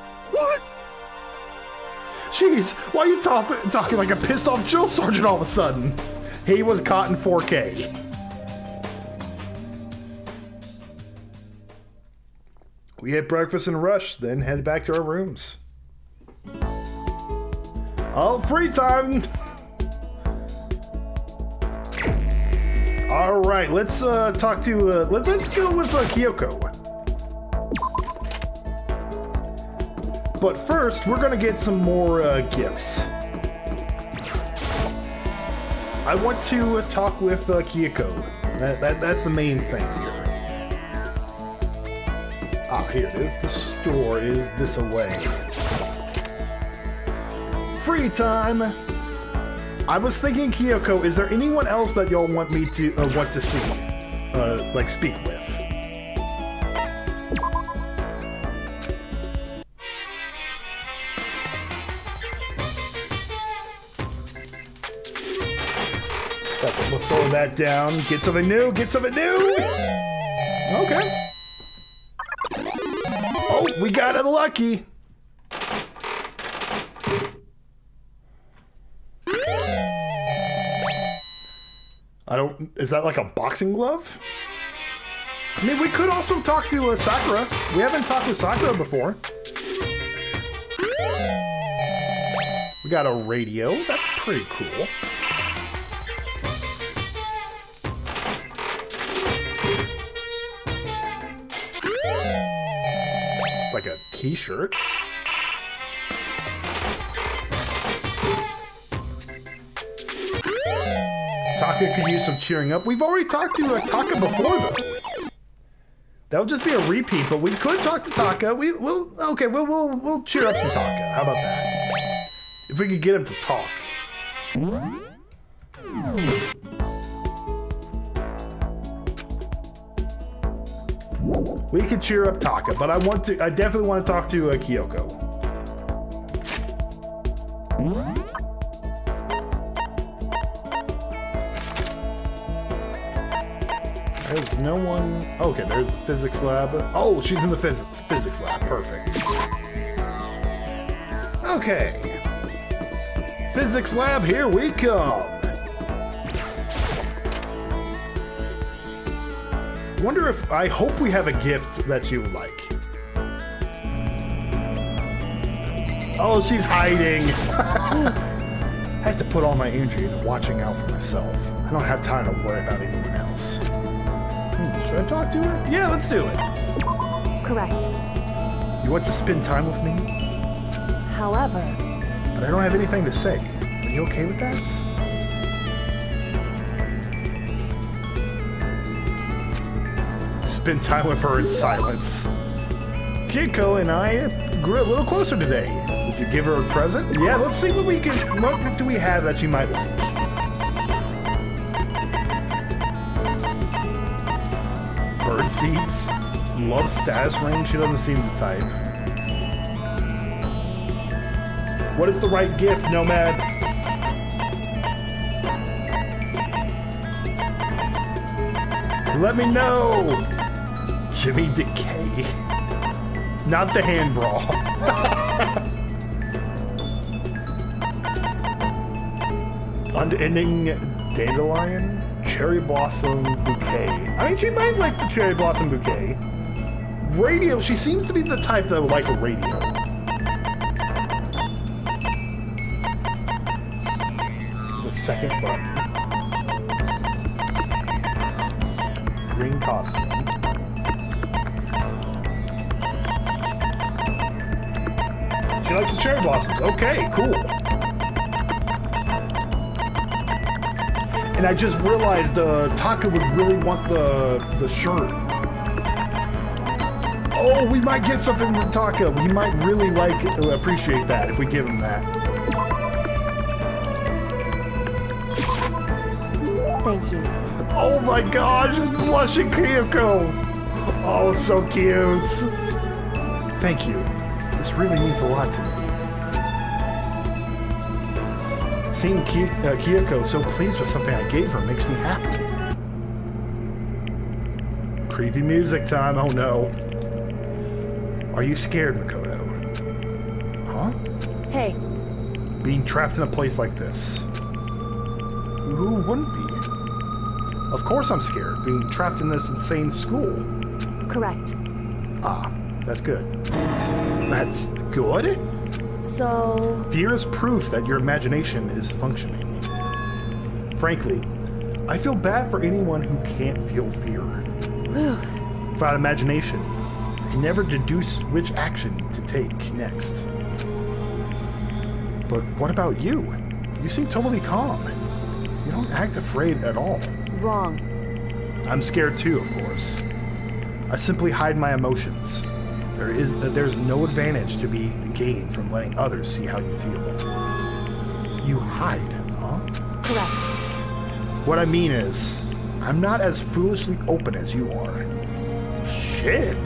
Jeez, why are you talking like a pissed off drill sergeant all of a sudden? He was caught in 4K. We ate breakfast in a rush, then headed back to our rooms. Oh, free time! All right, let's talk to. Let's go with Kyoko. But first, we're gonna get some more gifts. I want to talk with Kyoko. That's the main thing here. Ah, here it is. The store is this away. Free time. I was thinking, Kyoko, is there anyone else that y'all want me to want to see, like speak with? Okay, we'll throw that down. Get something new. Get something new. Okay. Oh, we got it lucky. Is that like a boxing glove? I mean, we could also talk to Sakura. We haven't talked to Sakura before. We got a radio. That's pretty cool. It's like a t-shirt. Taka could use some cheering up. We've already talked to Taka before, though. That'll just be a repeat, but we could talk to Taka. We'll cheer up some Taka. How about that? If we could get him to talk. We could cheer up Taka, but I definitely want to talk to Kyoko. There's no one. Okay, there's the physics lab. Oh, she's in the physics lab. Perfect. Okay. Physics lab, here we come. I hope we have a gift that you like. Oh, she's hiding. I have to put all my energy into watching out for myself. I don't have time to worry about anyone else. Should I talk to her? Yeah, let's do it. Correct. You want to spend time with me? However... But I don't have anything to say. Are you okay with that? Spend time with her in silence. Kyoko and I grew a little closer today. Would you give her a present? Yeah, let's see what do we have that she might like. Bird seeds. Love status ring. She doesn't seem the type. What is the right gift, Nomad? Let me know. Jimmy Decay. Not the hand brawl. Unending Dandelion. Cherry Blossom Bouquet. I mean, she might like the Cherry Blossom Bouquet. Radio. She seems to be the type that would like a radio. The second button. Green costume. She likes the cherry blossoms. Okay, cool. And I just realized Taka would really want the shirt. Oh, we might get something from Taka. He might really appreciate that if we give him that. Thank you. Oh my god, just blushing Kyoko. Oh, so cute. Thank you. This really means a lot to me. Seeing Kyoko so pleased with something I gave her makes me happy. Creepy music time, oh no. Are you scared, Makoto? Huh? Hey. Being trapped in a place like this. Who wouldn't be? Of course I'm scared, being trapped in this insane school. Correct. Ah, that's good. That's good? So... Fear is proof that your imagination is functioning. Frankly, I feel bad for anyone who can't feel fear. Without imagination, you can never deduce which action to take next. But what about you? You seem totally calm. You don't act afraid at all. Wrong. I'm scared too, of course. I simply hide my emotions. There's no advantage to be gained from letting others see how you feel. You hide, huh? Correct. What I mean is, I'm not as foolishly open as you are. Shit!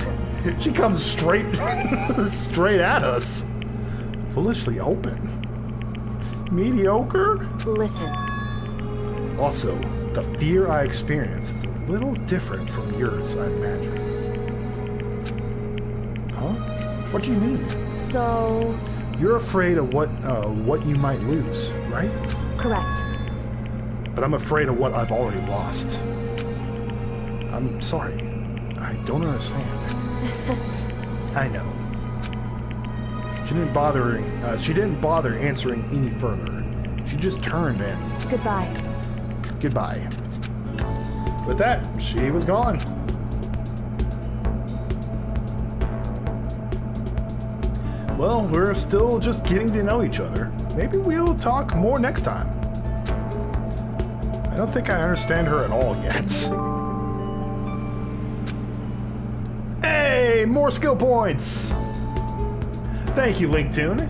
She comes straight at us. Foolishly open. Mediocre? Listen. Also, the fear I experience is a little different from yours, I imagine. Huh? What do you mean? So, You're afraid of what you might lose, right? correct. But I'm afraid of what I've already lost. I'm sorry. I don't understand. I know. She didn't bother answering any further. She just turned and Goodbye. goodbye. With that, she was gone. Well, we're still just getting to know each other. Maybe we'll talk more next time. I don't think I understand her at all yet. Hey, more skill points! Thank you, LinkTune.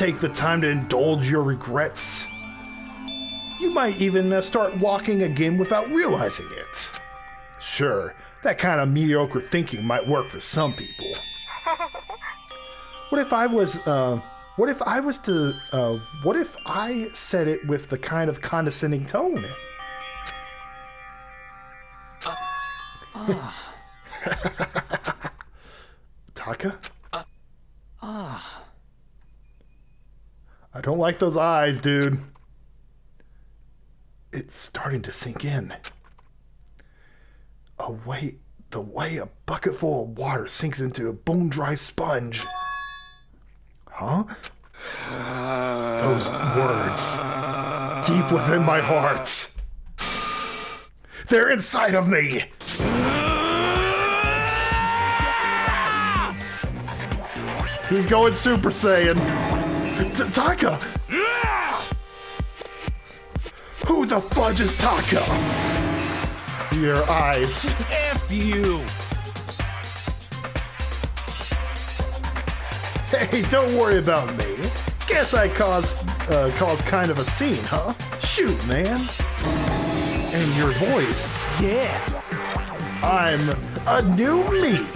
take the time to indulge your regrets. You might even start walking again without realizing it. Sure, that kind of mediocre thinking might work for some people. What if I said it with the kind of condescending tone? Taka? I don't like those eyes, dude. It's starting to sink in. The way a bucket full of water sinks into a bone-dry sponge. Huh? Those words, deep within my heart. They're inside of me. He's going Super Saiyan. Taka! Who the fudge is Taka? Your eyes. F you! Hey, don't worry about me. Guess I caused kind of a scene, huh? Shoot, man. And your voice. Yeah! I'm a new me.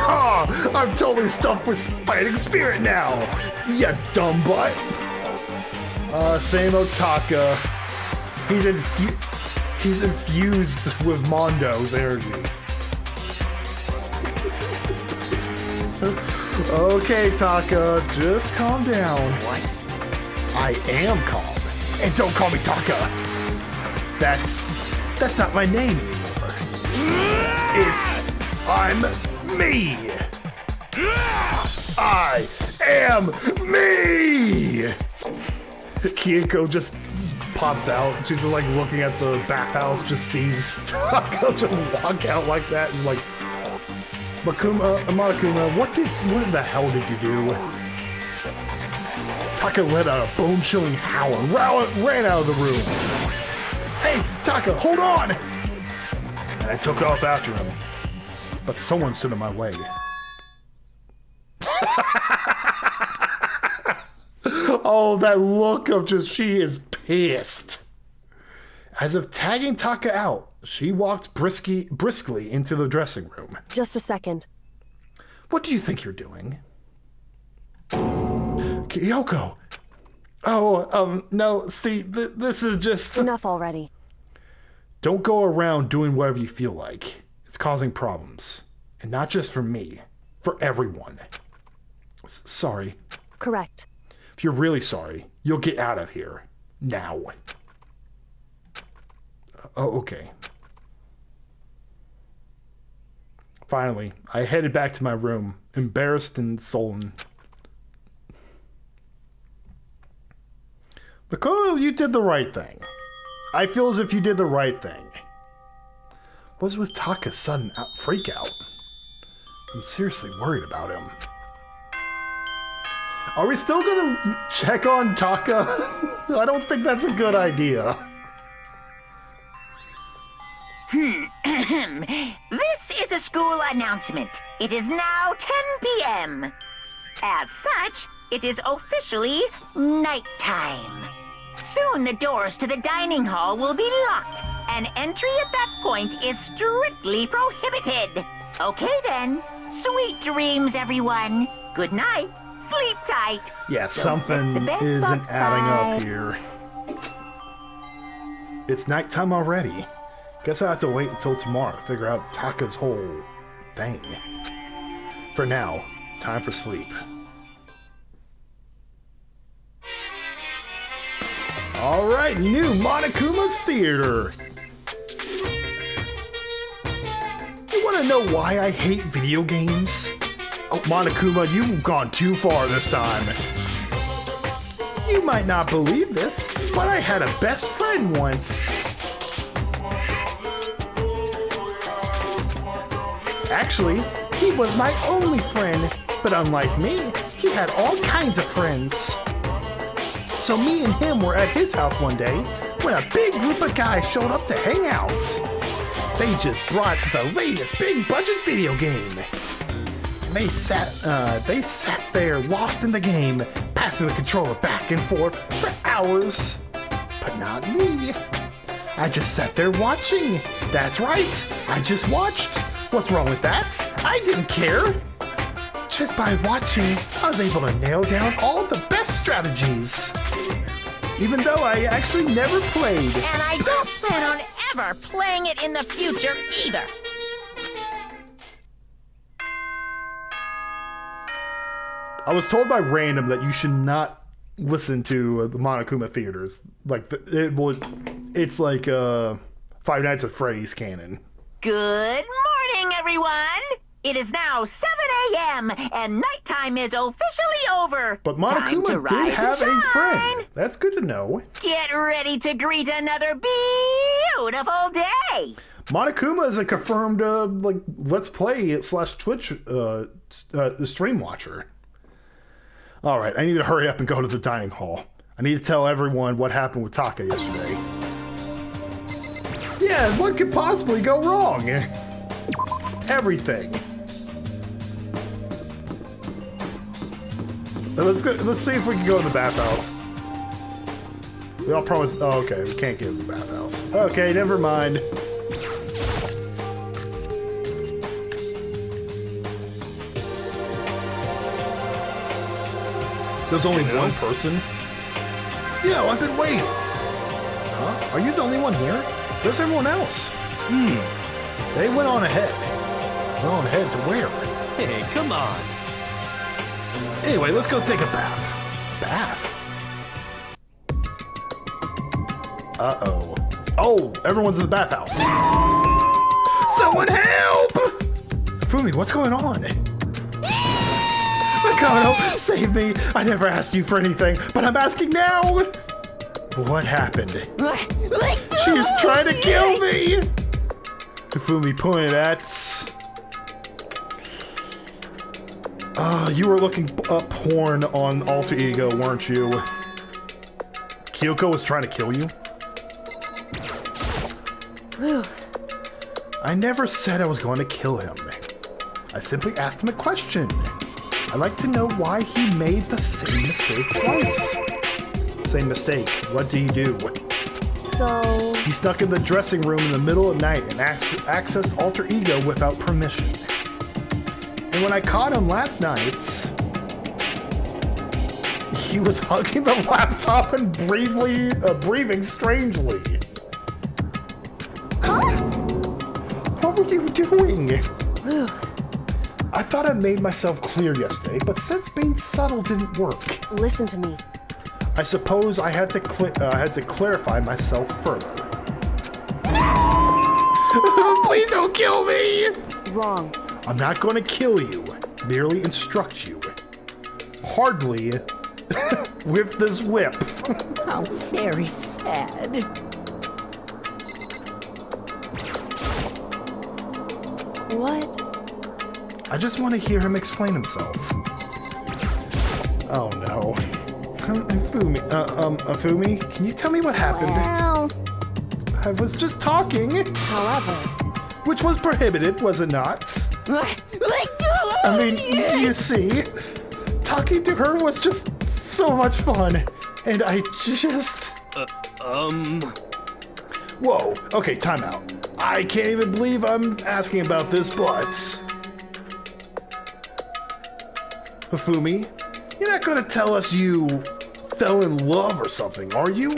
Oh, I'm totally stuffed with fighting spirit now. You dumb butt. Same Otaka. He's infused with Mondo's energy. Okay, Taka, just calm down. What? I am calm. And don't call me Taka. That's not my name anymore. I'm me. I am me. Kyoko just pops out. She's just like looking at the bathhouse, just sees Taka just walk out like that and like, Monokuma, what the hell did you do? Taka let out a bone-chilling howl and ran out of the room. Hey, Taka, hold on! And I took off after him. But someone stood in my way. Oh, that look of just, she is pissed. As if tagging Taka out, she walked briskly into the dressing room. Just a second. What do you think you're doing? Kyoko! Oh, no, see, this is just... Enough already. Don't go around doing whatever you feel like. It's causing problems. And not just for me, for everyone. Sorry. Correct. If you're really sorry, you'll get out of here. Now. Oh, okay. Finally, I headed back to my room, embarrassed and sullen. Makoto, you did the right thing. I feel as if you did the right thing. What's with Taka's sudden freak out? I'm seriously worried about him. Are we still gonna check on Taka? I don't think that's a good idea. This is a school announcement. It is now 10 p.m. As such, it is officially nighttime. Soon the doors to the dining hall will be locked, and entry at that point is strictly prohibited. Okay then. Sweet dreams, everyone. Good night. Sleep tight. Yeah, something isn't adding up here. It's nighttime already. Guess I'll have to wait until tomorrow to figure out Taka's whole thing. For now, time for sleep. Alright, new Monokuma's Theater. You wanna know why I hate video games? Oh, Monokuma, you've gone too far this time. You might not believe this, but I had a best friend once. Actually, he was my only friend, but unlike me, he had all kinds of friends. So me and him were at his house one day when a big group of guys showed up to hang out. They just brought the latest big budget video game. And they sat there lost in the game, passing the controller back and forth for hours. But not me. I just sat there watching. That's right, I just watched. What's wrong with that? I didn't care. Just by watching, I was able to nail down all the best strategies. Even though I actually never played. And I don't plan on ever playing it in the future either. I was told by random that you should not listen to the Monokuma theaters. Like it's like Five Nights at Freddy's canon. Good morning, everyone. It is now 7 a.m. and nighttime is officially over. But Time to Monokuma rise did have and a shine. friend. That's good to know. Get ready to greet another beautiful day. Monokuma is a confirmed Let's Play / Twitch stream watcher. All right, I need to hurry up and go to the dining hall. I need to tell everyone what happened with Taka yesterday. Yeah, what could possibly go wrong? Everything. Let's see if we can go in the bathhouse. We all promised. Oh, okay, we can't get in the bathhouse. Okay, never mind. There's only one person? Yeah, I've been waiting. Huh? Are you the only one here? Where's everyone else? They went on ahead. Went on ahead to where? Hey, come on. Anyway, let's go take a bath. Bath? Uh-oh. Oh, everyone's in the bathhouse. Someone help! Fumi, what's going on? Mikado, save me! I never asked you for anything, but I'm asking now! What happened? She is trying to kill me! Fumi pointed at... you were looking up porn on Alter Ego, weren't you? Kyoko was trying to kill you? I never said I was going to kill him. I simply asked him a question. I'd like to know why he made the same mistake twice. Same mistake. What did he do? So... He snuck in the dressing room in the middle of the night and accessed Alter Ego without permission. And when I caught him last night, he was hugging the laptop and breathing strangely. Huh? What were you doing? I thought I made myself clear yesterday, but since being subtle didn't work, Listen to me. I suppose I had to clarify myself further. Please don't kill me! Wrong. I'm not going to kill you, merely instruct you. Hardly with this whip. How very sad. What? I just want to hear him explain himself. Oh no. Fumi, can you tell me what happened? Well... I was just talking. However... Which was prohibited, was it not? I mean, you see, talking to her was just so much fun, and I just... Whoa, okay, time out. I can't even believe I'm asking about this, but... Fumi, you're not gonna tell us you fell in love or something, are you?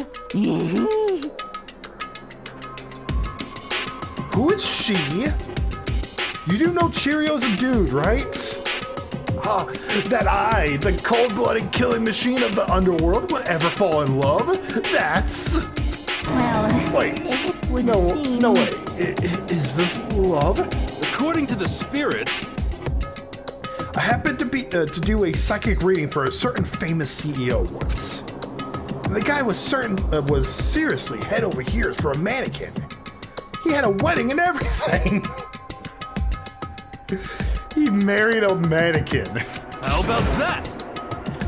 Who is she? You do know Cheerios and Dude, right? That I, the cold-blooded killing machine of the underworld, would ever fall in love? That's... Well, Wait, it would no, seem... no way. Is this love? According to the spirits, I happened to do a psychic reading for a certain famous CEO once. And the guy was seriously head over heels for a mannequin. He had a wedding and everything. He married a mannequin. how about that?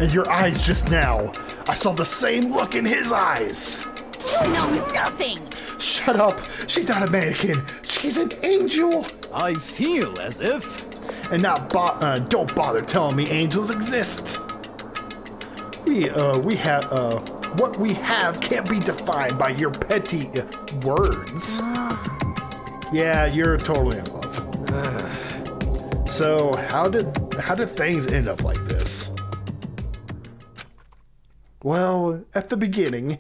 And your eyes just now. I saw the same look in his eyes. You know nothing. Shut up. She's not a mannequin. She's an angel. I feel as if... And don't bother telling me angels exist. What we have can't be defined by your petty words. Yeah, you're totally in love. So how did things end up like this? Well, at the beginning,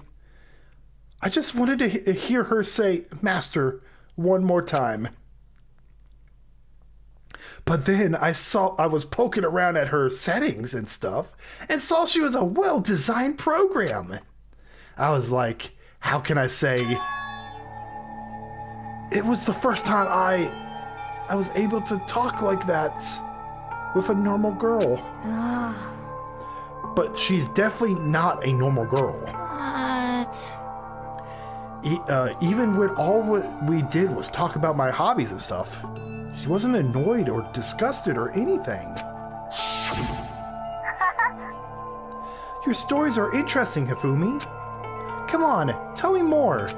I just wanted to hear her say "Master" one more time. But then I was poking around at her settings and stuff and saw she was a well-designed program. I was like, how can I say? It was the first time I was able to talk like that with a normal girl. But she's definitely not a normal girl. What? Even when all we did was talk about my hobbies and stuff, she wasn't annoyed or disgusted or anything. Your stories are interesting, Hifumi. Come on, tell me more.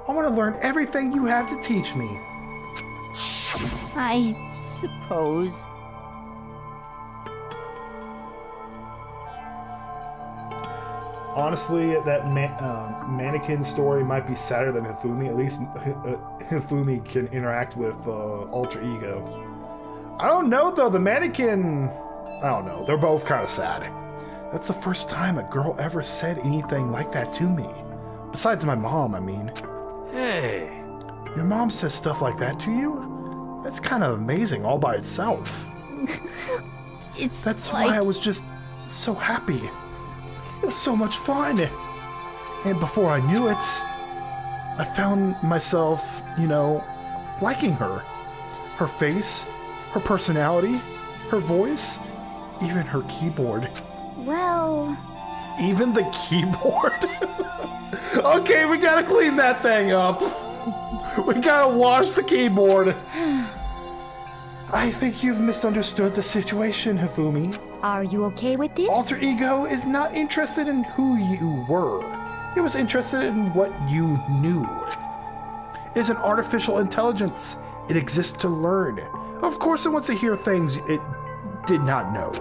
I want to learn everything you have to teach me. I suppose. Honestly, that mannequin story might be sadder than Hifumi. At least Hifumi can interact with Alter Ego. I don't know, though. The mannequin... I don't know. They're both kind of sad. That's the first time a girl ever said anything like that to me. Besides my mom, I mean. Hey. Your mom says stuff like that to you? That's kind of amazing all by itself. That's why I was just so happy. It was so much fun. And before I knew it, I found myself, liking her. Her face, her personality, her voice, even her keyboard. Well... Even the keyboard? Okay, we gotta clean that thing up. We gotta wash the keyboard. I think you've misunderstood the situation, Hifumi. Are you okay with this? Alter Ego is not interested in who you were. It was interested in what you knew. It is an artificial intelligence. It exists to learn. Of course it wants to hear things it did not know.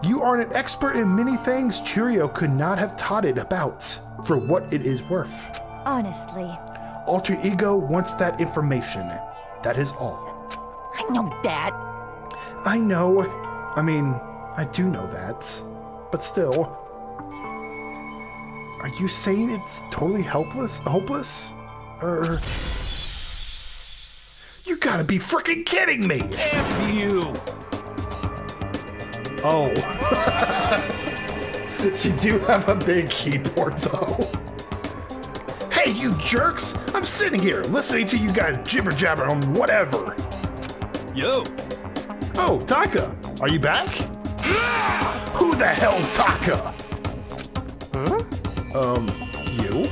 You are an expert in many things Churio could not have taught it about, for what it is worth. Honestly. Alter Ego wants that information. That is all. I know that. I know. I mean, I do know that. But still. Are you saying it's totally hopeless? Or... You gotta be freaking kidding me! F you! Oh. You do have a big keyboard, though. Hey, you jerks! I'm sitting here listening to you guys jibber jabber on whatever. Yo! Oh, Taka, are you back? Who the hell's Taka? Huh? You?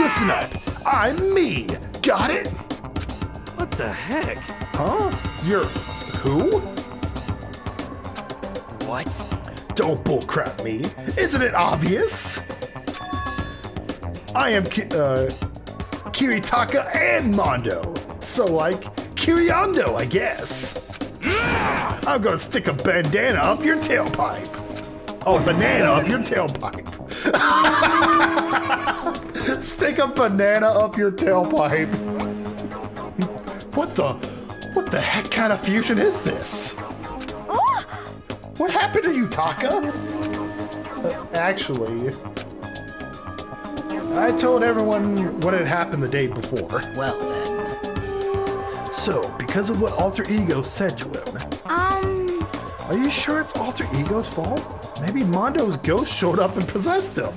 Listen up. I'm me. Got it? What the heck? Huh? You're who? What? Don't bullcrap me. Isn't it obvious? I am Kiritaka and Mondo. So like, Kiriondo, I guess. I'm gonna stick a bandana up your tailpipe. Oh, banana up your tailpipe. Stick a banana up your tailpipe. What the heck kind of fusion is this? What happened to you, Taka? Actually, I told everyone what had happened the day before. Well then. So, because of what Alter Ego said to him. Are you sure it's Alter Ego's fault? Maybe Mondo's ghost showed up and possessed him.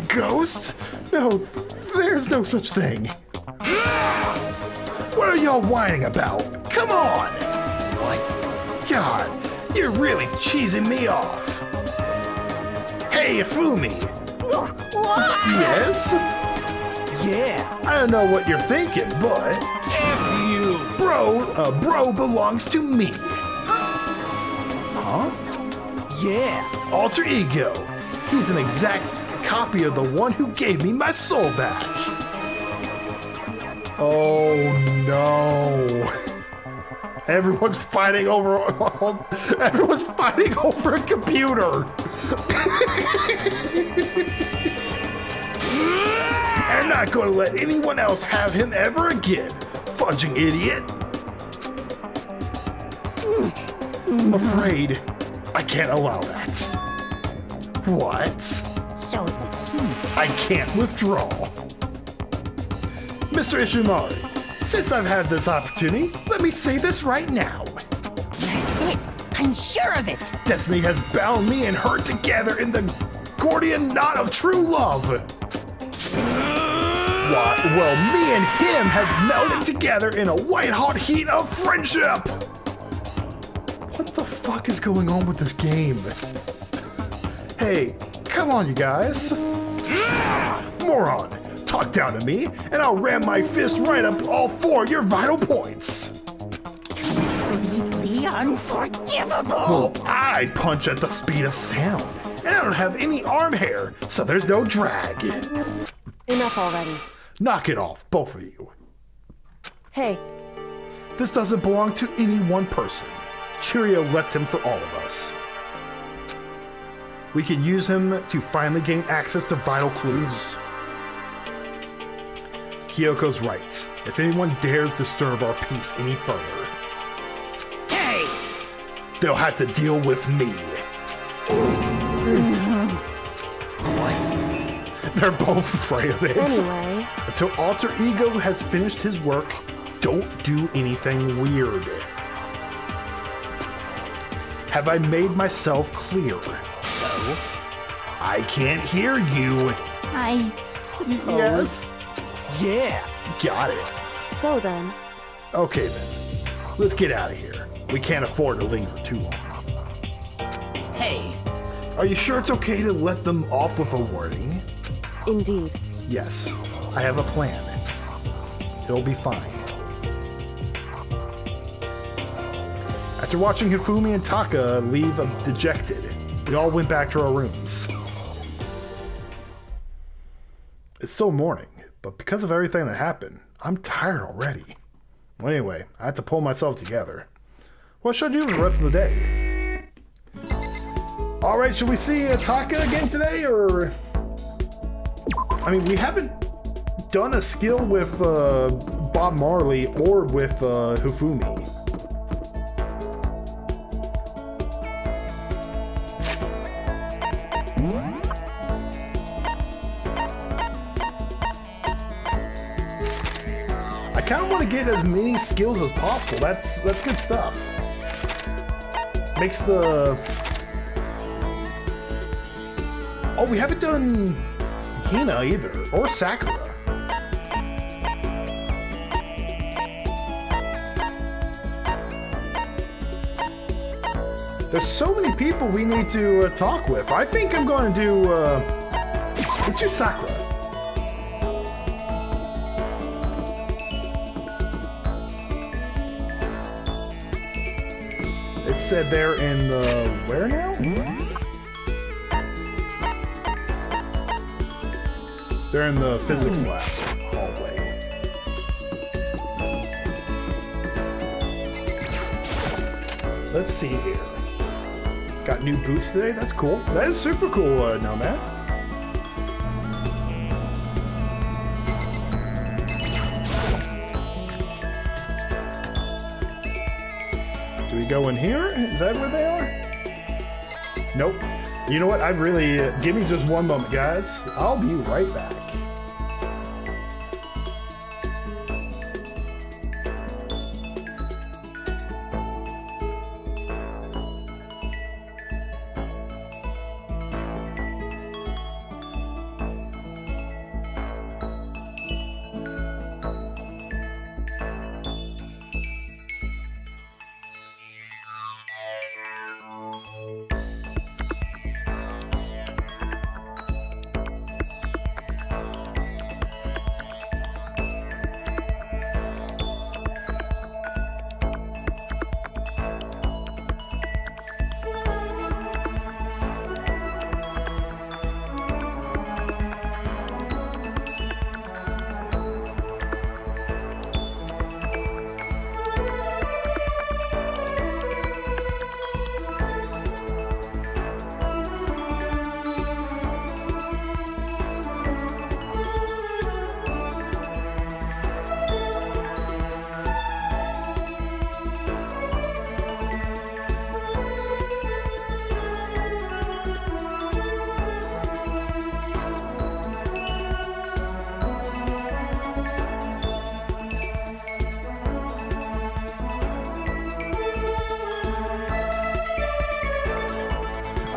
Ghost? No, there's no such thing. What are y'all whining about? Come on! What? God, you're really cheesing me off. Hey, Hifumi. What? Yes? Yeah! I don't know what you're thinking, but... F you! Bro belongs to me. Huh? Yeah! Alter Ego. He's an exact copy of the one who gave me my soul back. Oh no. Everyone's fighting over a computer. I'm not going to let anyone else have him ever again, fudging idiot. I'm afraid I can't allow that. What? So it would seem. I can't withdraw. Mr. Ishimari, since I've had this opportunity, let me say this right now. That's it. I'm sure of it. Destiny has bound me and her together in the Gordian knot of true love. What? Well, me and him have melded together in a white-hot heat of friendship. What the fuck is going on with this game? Hey, come on, you guys. Moron, talk down to me, and I'll ram my fist right up all four of your vital points. Completely unforgivable. Well, I punch at the speed of sound, and I don't have any arm hair, so there's no drag. Enough already. Knock it off, both of you. Hey, This doesn't belong to any one person. Cheerio left him for all of us. We can use him to finally gain access to vital clues. Kyoko's right. If anyone dares disturb our peace any further, Hey! they'll have to deal with me. What? They're both afraid of it. anyway, Until Alter Ego has finished his work, don't do anything weird. Have I made myself clear? So? I can't hear you. I suppose. Yes? Yeah. Got it. so then, Okay then. Let's get out of here. We can't afford to linger too long. Hey. Are you sure it's okay to let them off with a warning? indeed. Yes. I have a plan. It'll be fine. After watching Hifumi and Taka leave dejected, we all went back to our rooms. It's still morning, but because of everything that happened, I'm tired already. Well, anyway, I had to pull myself together. What should I do for the rest of the day? Alright, should we see Taka again today, or... I mean, we haven't done a skill with Bob Marley or with Hifumi. I kind of want to get as many skills as possible. That's good stuff. Makes the... Oh, we haven't done Hina either, or Sakura. There's so many people we need to talk with. I think I'm going to do... let's do Sakura. It said they're in the... where now? They're in the physics lab hallway. Let's see here. Got new boots today? That's cool. That is super cool, Nomad. Do we go in here? Is that where they are? Nope. You know what? I really... give me just one moment, guys. I'll be right back.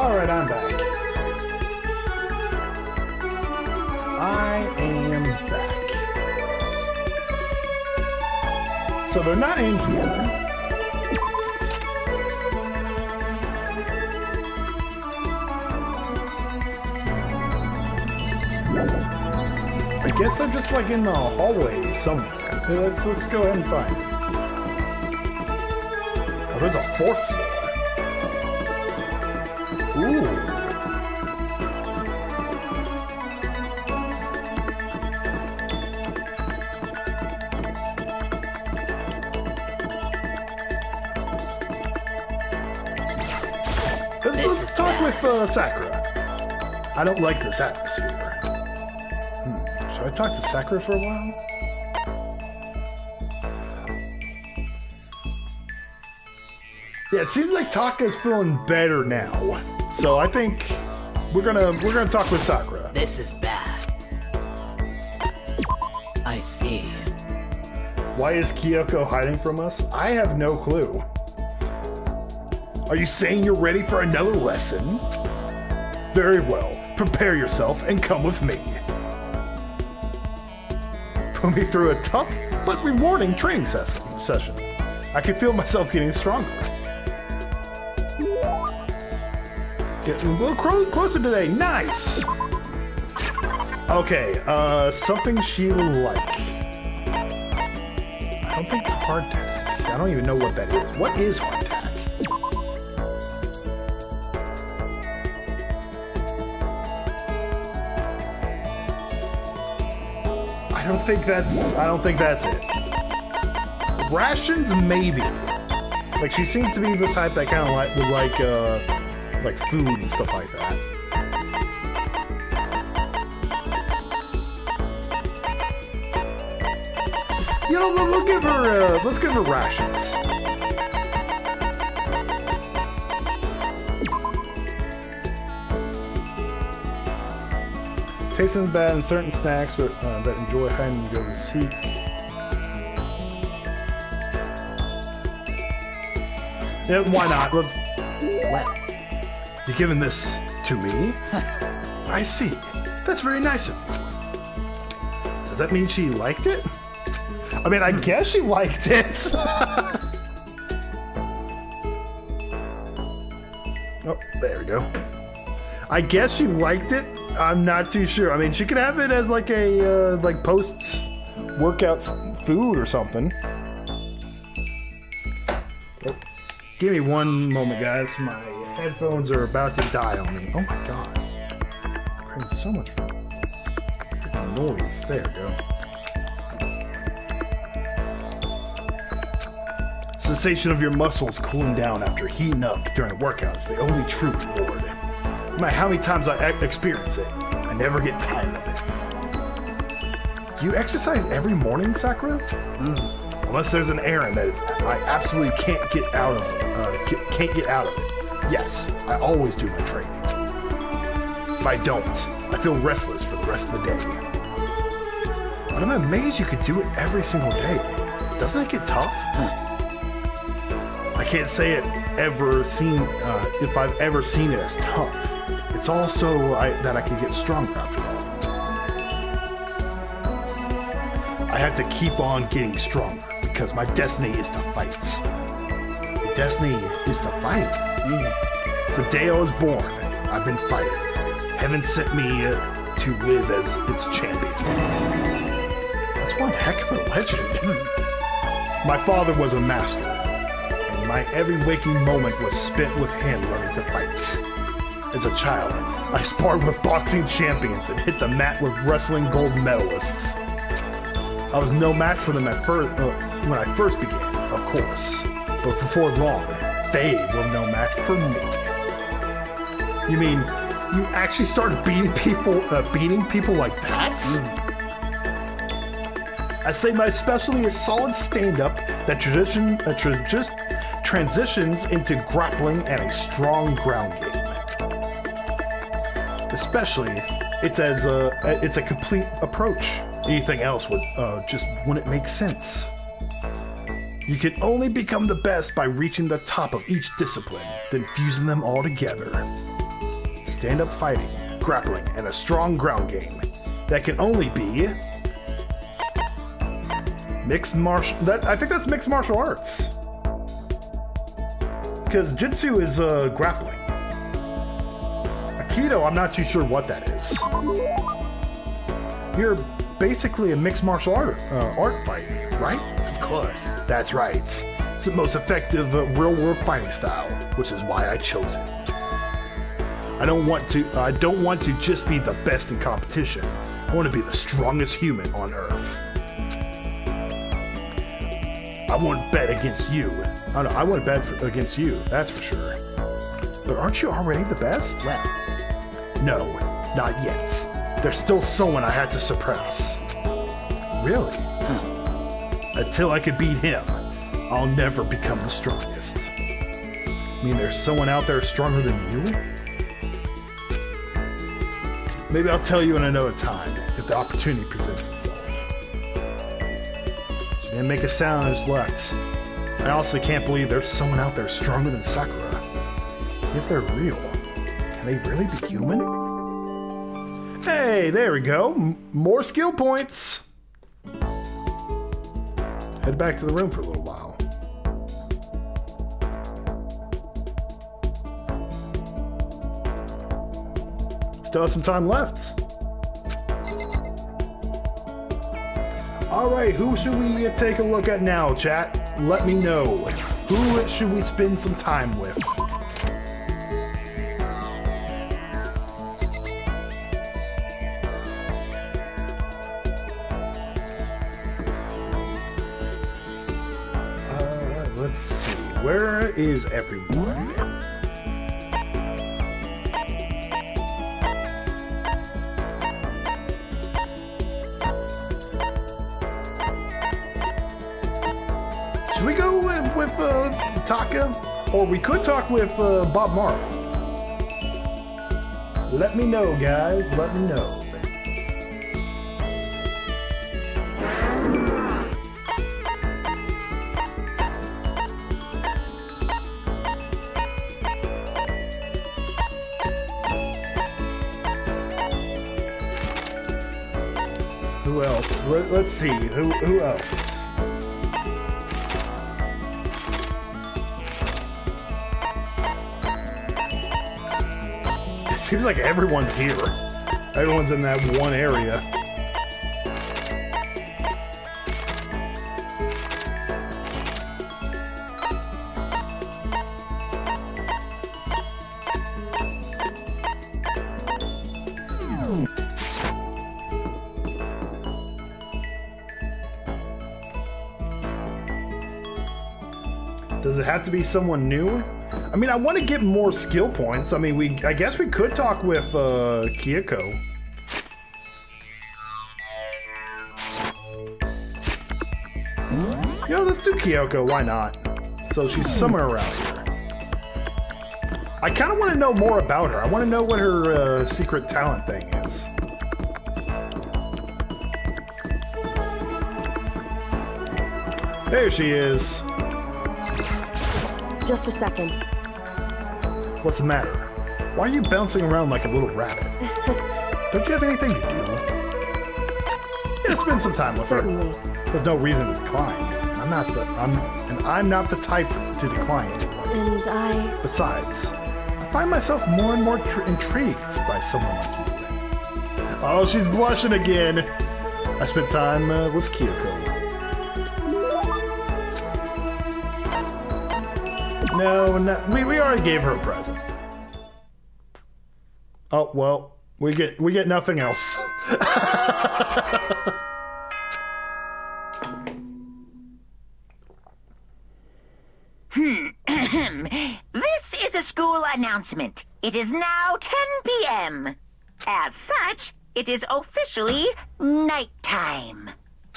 Alright, I'm back. I am back. So they're not in here. I guess they're just like in the hallway somewhere. Yeah, let's go ahead and find it. Oh, there's a 4th floor. Ooh. Let's talk with Sakura. I don't like this atmosphere. Should I talk to Sakura for a while? Yeah, it seems like Taka's feeling better now. So I think we're gonna talk with Sakura. This is bad. I see. Why is Kyoko hiding from us? I have no clue. Are you saying you're ready for another lesson? Very well. Prepare yourself and come with me. Put me through a tough but rewarding training session. I can feel myself getting stronger. Getting a little closer today. Nice! Okay, something she will like. I don't think hardtack. I don't even know what that is. What is hardtack? I don't think that's it. Rations, maybe. Like, she seems to be the type that kind of would like food and stuff like that. You know, we'll give her, let's give her rations. Tasting bad and certain snacks that enjoy hide and go to Zeke. Yeah, why not? Let's. Well, You're giving this to me? I see. That's very nice of you. Does that mean she liked it? I mean, I guess she liked it. Oh, there we go. I guess she liked it. I'm not too sure. I mean, she could have it as like a like post-workout food or something. Oh, give me one moment, guys. My headphones are about to die on me. Oh my god. I'm creating so much freaking noise. There we go. Sensation of your muscles cooling down after heating up during a workout is the only true reward. No matter how many times I experience it, I never get tired of it. Do you exercise every morning, Sakura? Unless there's an errand that I absolutely can't get out of it. Yes, I always do my training. If I don't, I feel restless for the rest of the day. But I'm amazed you could do it every single day. Doesn't it get tough? I can't say if I've ever seen it as tough. It's also that I can get stronger after all. I have to keep on getting stronger because my destiny is to fight. The destiny is to fight. The day I was born, I've been fighting. Heaven sent me to live as its champion. That's one heck of a legend. My father was a master, and my every waking moment was spent with him learning to fight. As a child, I sparred with boxing champions and hit the mat with wrestling gold medalists. I was no match for them at first when I first began, of course. But before long, they were no match for me. You mean you actually started beating people like that? I say my specialty is solid stand-up that transitions into grappling and a strong ground game. Especially, it's a complete approach. Anything else would just wouldn't make sense. You can only become the best by reaching the top of each discipline, then fusing them all together. stand-up fighting, grappling, and a strong ground game. That can only be I think that's mixed martial arts. Because Jitsu is grappling. Aikido, I'm not too sure what that is. You're basically a mixed martial art fight, right? Of course. That's right. It's the most effective real-world fighting style, which is why I chose it. I don't want to just be the best in competition. I want to be the strongest human on Earth. I won't bet against you. I won't bet against you, that's for sure. But aren't you already the best? Well. No, not yet. There's still someone I had to suppress. Really? Until I could beat him, I'll never become the strongest. I mean, there's someone out there stronger than you? Maybe I'll tell you in another time, if the opportunity presents itself. She didn't make a sound and just left. I also can't believe there's someone out there stronger than Sakura. If they're real, can they really be human? Hey, there we go. More skill points. Head back to the room for a little while. Still have some time left. Alright, who should we take a look at now, chat? Let me know. Who should we spend some time with? Let's see. Where is everyone? Should we go with Taka? Or we could talk with Bob Marley. Let me know, guys. Let me know. Who else? Let's see. Who else? It seems like everyone's here. Everyone's in that one area. Does it have to be someone new? I mean, I want to get more skill points. I mean, I guess we could talk with Kyoko. Yo, let's do Kyoko. Why not? So she's somewhere around here. I kind of want to know more about her. I want to know what her secret talent thing is. There she is. Just a second. What's the matter? Why are you bouncing around like a little rabbit? Don't you have anything to do? Yeah, spend some time with Certainly. her. There's no reason to decline. I'm not the type to decline anyone. And I... Besides, I find myself more and more intrigued by someone like you. Oh, she's blushing again. I spent time with Kyoko. No, we already gave her a present. Oh well, we get nothing else. This is a school announcement. It is now 10 p.m. As such, it is officially nighttime.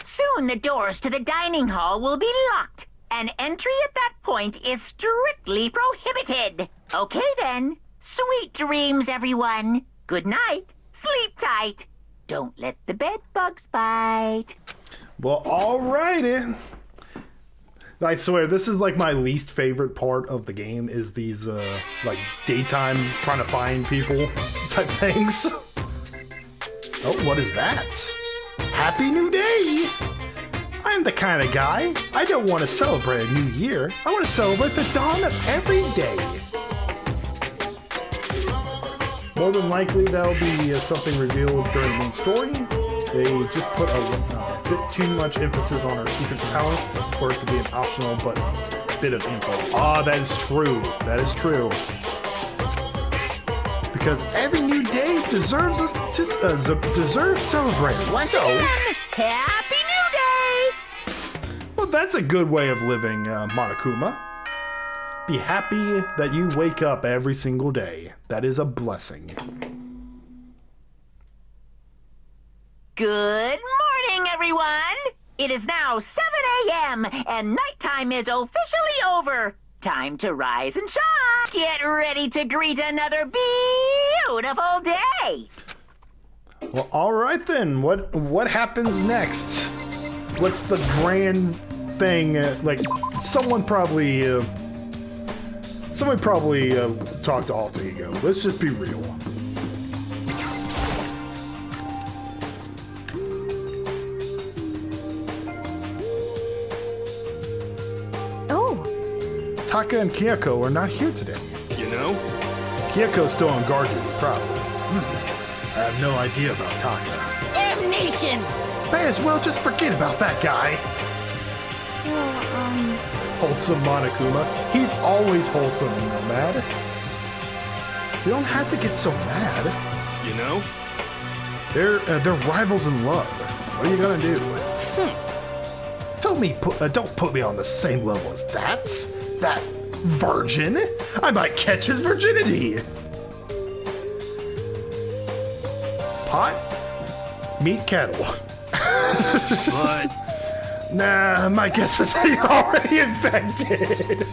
Soon the doors to the dining hall will be locked. And entry at that point is strictly prohibited. Okay then. Sweet dreams, everyone. Good night. Sleep tight. Don't let the bed bugs bite. Well, alrighty. I swear, this is like my least favorite part of the game is these like daytime trying to find people type things. Oh, what is that? Happy New Day! I'm the kind of guy, I don't want to celebrate a new year. I want to celebrate the dawn of every day. More than likely, that'll be something revealed during the main story. They just put a bit too much emphasis on our secret talents for it to be an optional but bit of info. Ah, that is true. That is true. Because every new day deserves us to deserves celebrating. Once again, Happy New Day! Well, that's a good way of living, Monokuma. Be happy that you wake up every single day. That is a blessing. Good morning, everyone! It is now 7 a.m. and nighttime is officially over. Time to rise and shine. Get ready to greet another beautiful day. Well, all right then. What happens next? What's the grand thing? Like someone probably talked to Alter Ego. Let's just be real. Taka and Kyoko are not here today. You know? Kyoko's still on guard duty, probably. I have no idea about Taka. Damnation! May as well just forget about that guy. So, Wholesome Monokuma. He's always wholesome, Mad. You don't have to get so mad. You know? They're rivals in love. What are you gonna do? Don't put me on the same level as that virgin. I might catch his virginity. Pot, meat, kettle. But Nah, my guess is that you're already infected.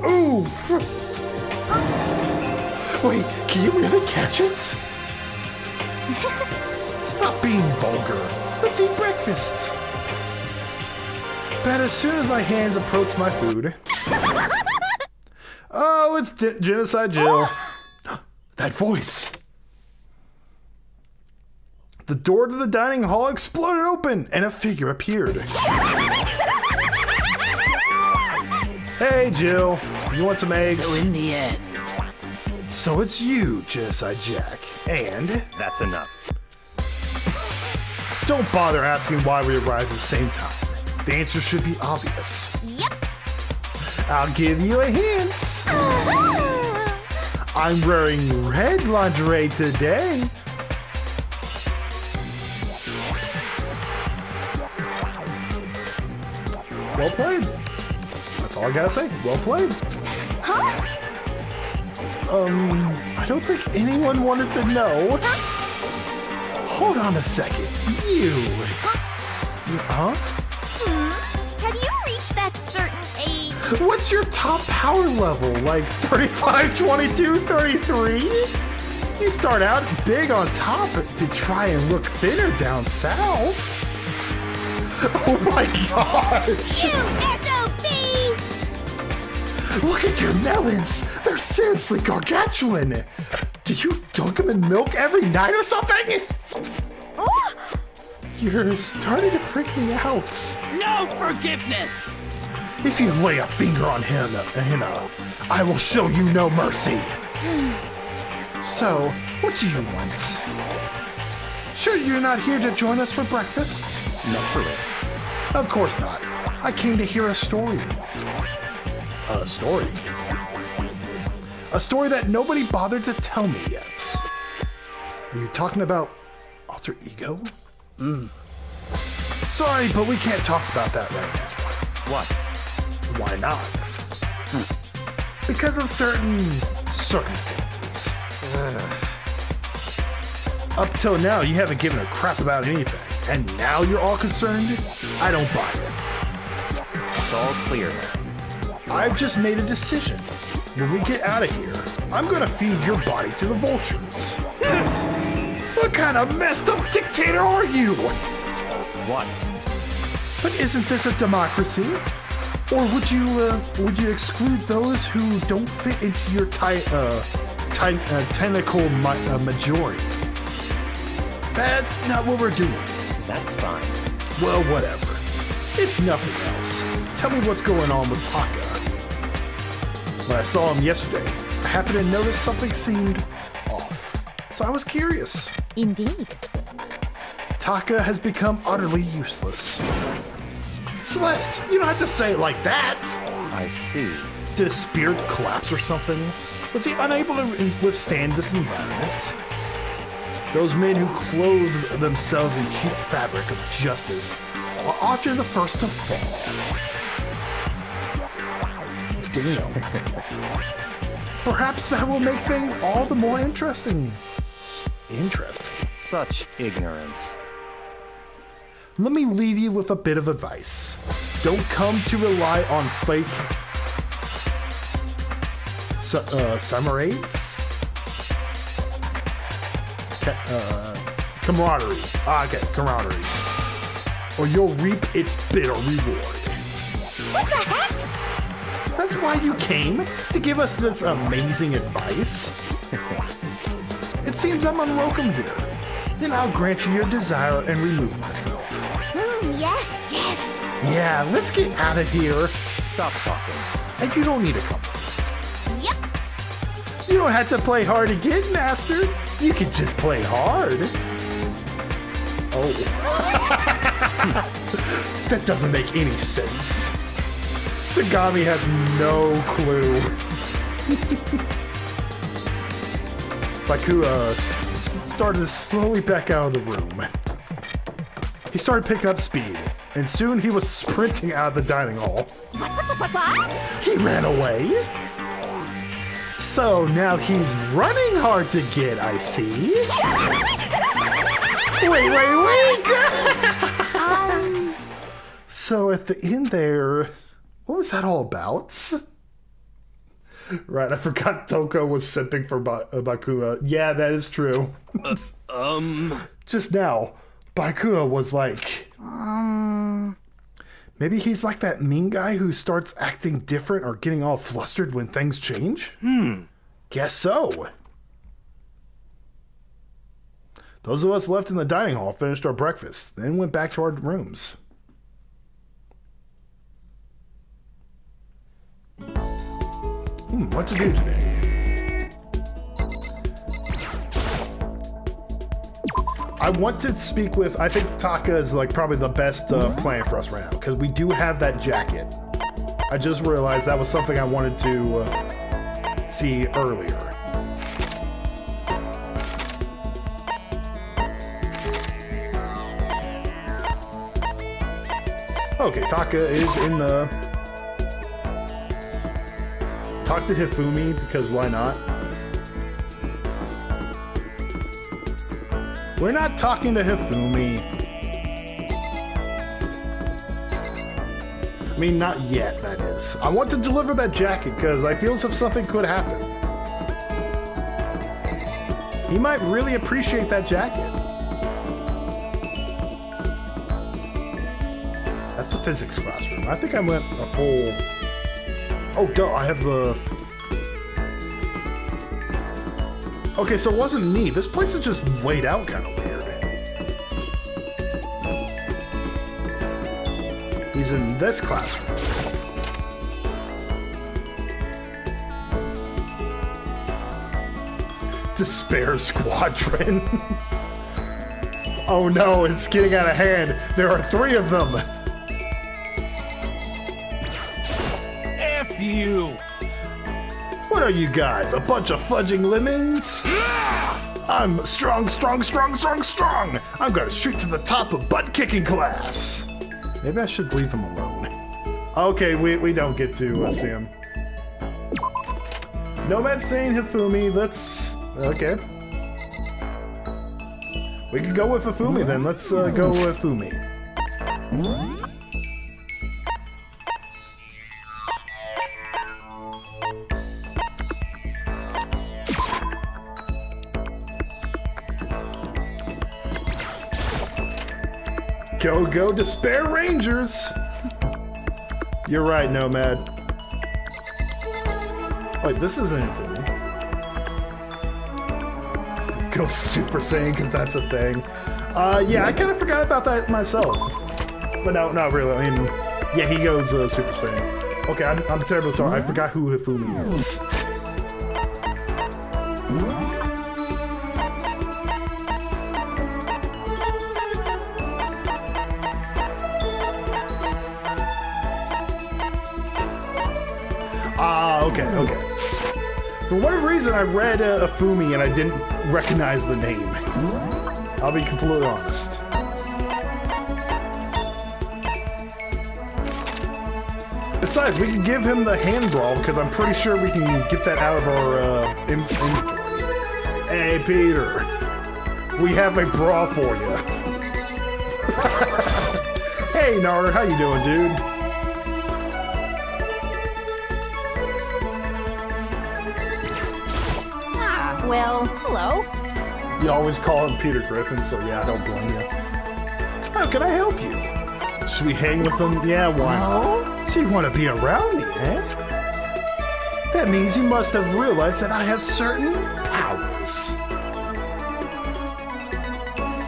Oof. Wait, can you really catch it? Stop being vulgar. Let's eat breakfast. But as soon as my hands approach my food... Oh, it's Genocide Jill. That voice. The door to the dining hall exploded open, and a figure appeared. Hey, Jill. You want some eggs? So in the end, So it's you, Genocide Jack. And... that's enough. Don't bother asking why we arrived at the same time. The answer should be obvious. Yep. I'll give you a hint. I'm wearing red lingerie today. Well played. That's all I gotta say. Well played. Huh? I don't think anyone wanted to know. Hold on a second. You. Huh? have you reached that certain age? What's your top power level? Like 35, 22, 33? You start out big on top to try and look thinner down south. Oh my gosh! You SOB! Look at your melons! They're seriously gargantuan! Do you dunk them in milk every night or something? Ooh! You're starting to freak me out. no forgiveness! If you lay a finger on him, I will show you no mercy. So, what do you want? Sure you're not here to join us for breakfast? Naturally. Of course not. I came to hear a story. A story? A story that nobody bothered to tell me yet. Are you talking about Alter Ego? Sorry, but we can't talk about that right now. What? Why not? Because of certain circumstances. Up till now, you haven't given a crap about anything. And now you're all concerned? I don't buy it. It's all clear now. I've just made a decision. When we get out of here, I'm gonna feed your body to the vultures. What kind of messed up dictator are you? What? But isn't this a democracy? Or would you exclude those who don't fit into your tentacle majority? That's not what we're doing. That's fine. Well, whatever. It's nothing else. Tell me what's going on with Taka. When I saw him yesterday, I happened to notice something seemed off. So I was curious. Indeed. Taka has become utterly useless. Celeste, you don't have to say it like that. I see. Did his spirit collapse or something? Was he unable to withstand this environment? Those men who clothe themselves in cheap fabric of justice are often the first to fall. Damn. Perhaps that will make things all the more interesting. Interesting. Such ignorance. Let me leave you with a bit of advice. Don't come to rely on fake summaries. Camaraderie. Okay, camaraderie. Or you'll reap its bitter reward. What the heck? That's why you came? To give us this amazing advice? It seems I'm unwelcome here. Then I'll grant you your desire and remove myself. Yes, yes. Yeah, let's get out of here. Stop talking. And you don't need to come. Yep. You don't have to play hard to get, Master. You can just play hard. Oh. That doesn't make any sense. Tagami has no clue. Bakura started to slowly back out of the room. He started picking up speed, and soon he was sprinting out of the dining hall. What? He ran away? So now he's running hard to get, I see. Wait. So at the end there, what was that all about? Right, I forgot Toko was simping for Bakura. Yeah, that is true. Just now, Bakura was like, maybe he's like that mean guy who starts acting different or getting all flustered when things change? Guess so. Those of us left in the dining hall finished our breakfast, then went back to our rooms. What to do today? I want to speak with, I think Taka is like probably the best plan for us right now, because we do have that jacket. I just realized that was something I wanted to see earlier. Okay, Taka is in the... Talk to Hifumi, because why not? We're not talking to Hifumi. I mean, not yet, that is. I want to deliver that jacket, because I feel as if something could happen. He might really appreciate that jacket. That's the physics classroom. I think I went a full... Oh, duh, I have the... Okay, so it wasn't me. This place is just laid out kind of weird. He's in this classroom. Despair Squadron. Oh no, it's getting out of hand. There are 3 of them. You. What are you guys, a bunch of fudging lemons? I'm strong. I'm gonna shoot to the top of butt-kicking class. Maybe I should leave him alone. Okay, we don't get to see him. Nomad saying Hifumi, let's... Okay. We can go with Hifumi then, let's go with Hifumi. Go, go, Despair Rangers! You're right, Nomad. Wait, this isn't it for me. Go Super Saiyan, because that's a thing. Yeah, I kind of forgot about that myself. But no, not really. I mean, yeah, he goes Super Saiyan. Okay, I'm terribly sorry. I forgot who Hifumi is. Okay. For whatever reason, I read Hifumi and I didn't recognize the name. I'll be completely honest. Besides, we can give him the hand brawl because I'm pretty sure we can get that out of our inventory. Hey, Peter. We have a brawl for you. Hey, Naruto, how you doing, dude? Well, hello. You always call him Peter Griffin, so yeah, I don't blame you. How can I help you? Should we hang with him? Yeah, why not? So you want to be around me, eh? That means you must have realized that I have certain powers.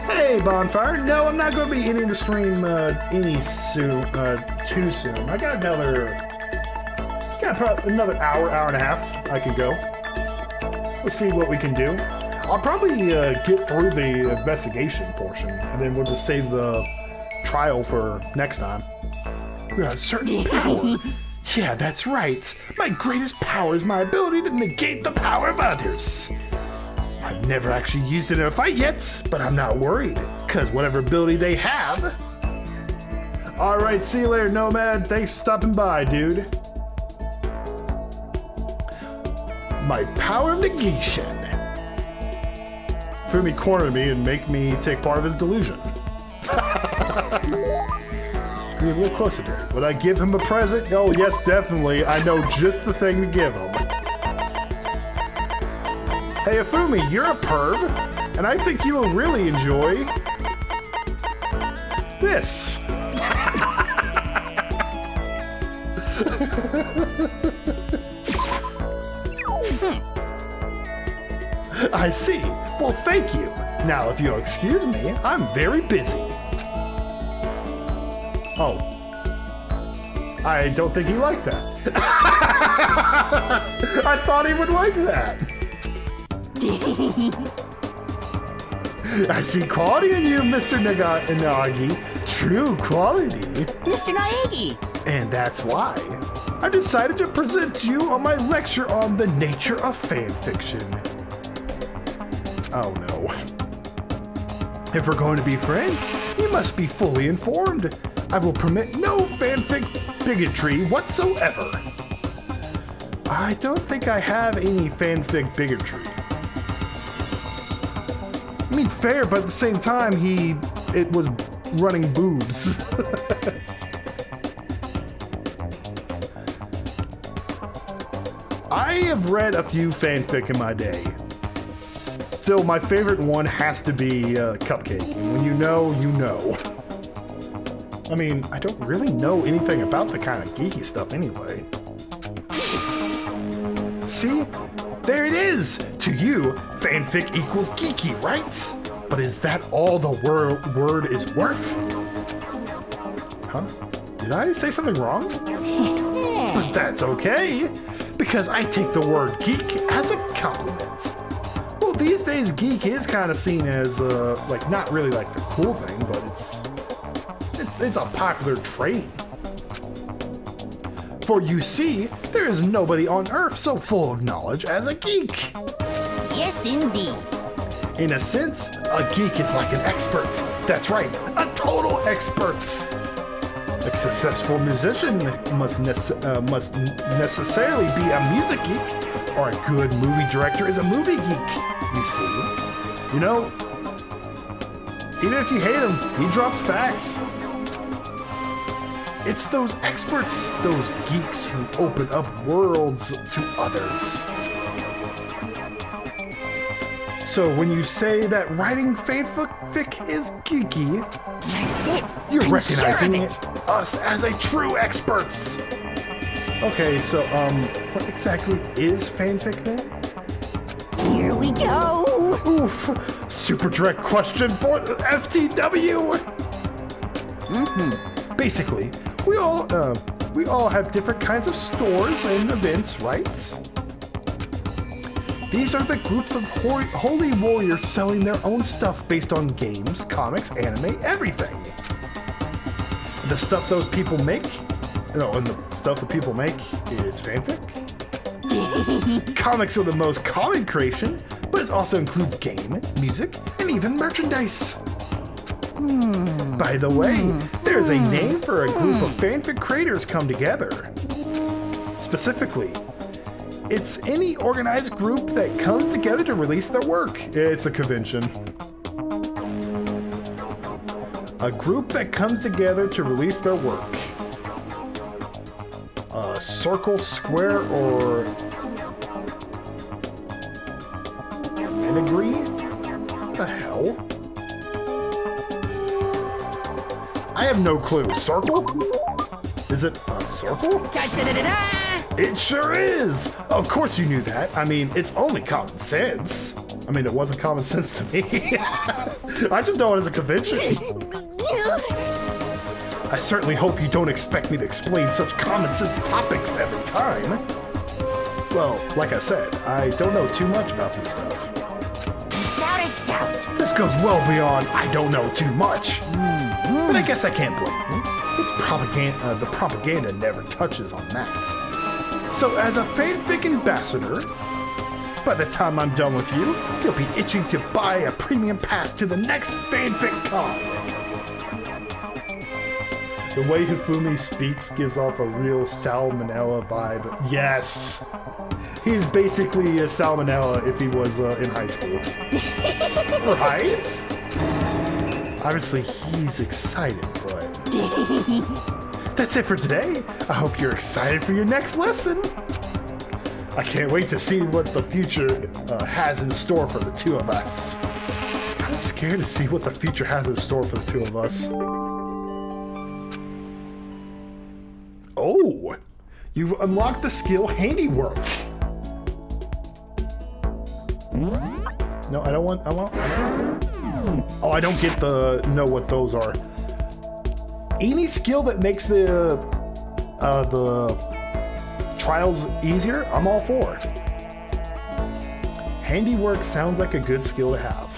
Hey, Bonfire. No, I'm not going to be ending the stream too soon. I got another hour and a half I can go. Let's see what we can do. I'll probably get through the investigation portion, and then we'll just save the trial for next time. We got a certain power. Yeah, that's right. My greatest power is my ability to negate the power of others. I've never actually used it in a fight yet, but I'm not worried, because whatever ability they have. Alright, see you later, Nomad. Thanks for stopping by, dude. My power of negation. Fumi cornered me and make me take part of his delusion. You're a little closer to it. Would I give him a present? Oh, yes, definitely. I know just the thing to give him. Hey, Fumi, you're a perv, and I think you will really enjoy this. I see. Well, thank you. Now, if you'll excuse me, I'm very busy. Oh. I don't think he liked that. I thought he would like that. I see quality in you, Mr. Nagi. True quality. Mr. Naegi. And that's why I decided to present you on my lecture on the nature of fanfiction. Oh no. If we're going to be friends, you must be fully informed. I will permit no fanfic bigotry whatsoever. I don't think I have any fanfic bigotry. I mean, fair, but at the same time, it was running boobs. I have read a few fanfic in my day. Still, my favorite one has to be Cupcake. And when you know, you know. I mean, I don't really know anything about the kind of geeky stuff anyway. See? There it is! To you, fanfic equals geeky, right? But is that all the word is worth? Huh? Did I say something wrong? But that's okay, because I take the word geek as a compliment. Well, these days, geek is kind of seen as, like, not really like the cool thing, but it's a popular trait. For you see, there is nobody on Earth so full of knowledge as a geek. Yes, indeed. In a sense, a geek is like an expert. That's right, a total expert. A successful musician must necessarily be a music geek, or a good movie director is a movie geek, you see. You know, even if you hate him, he drops facts. It's those experts, those geeks who open up worlds to others. So when you say that writing fanfic is geeky, That's it. you're I'm recognizing sure of it. us as a true experts. Okay, so what exactly is fanfic then? Here we go. Oof, super direct question for the FTW. Basically, we all have different kinds of stores and events, right? These are the groups of holy warriors selling their own stuff based on games, comics, anime, everything. The stuff those people make, and the stuff that people make is fanfic. Comics are the most common creation, but it also includes game, music, and even merchandise. By the way, there's a name for a group of fanfic creators come together. Specifically, it's any organized group that comes together to release their work. It's a convention. A group that comes together to release their work. A circle, square, or agree? What the hell? I have no clue. Circle? Is it a circle? It sure is! Of course you knew that. I mean, it's only common sense. I mean, it wasn't common sense to me. I just know it as a convention. I certainly hope you don't expect me to explain such common sense topics every time. Well, like I said, I don't know too much about this stuff. Without a doubt. This goes well beyond I don't know too much. But I guess I can't blame you. It's propaganda. The propaganda never touches on that. So as a fanfic ambassador, by the time I'm done with you, you'll be itching to buy a premium pass to the next fanfic con. The way Hifumi speaks gives off a real Salmonella vibe. Yes! He's basically a Salmonella if he was in high school. Right? Obviously, he's excited, but... That's it for today. I hope you're excited for your next lesson. I can't wait to see what the future has in store for the two of us. Kind of scared to see what the future has in store for the two of us. Oh, you've unlocked the skill handiwork. No, I don't want. Oh, I don't get the know what those are. Any skill that makes the trials easier, I'm all for. Handiwork sounds like a good skill to have.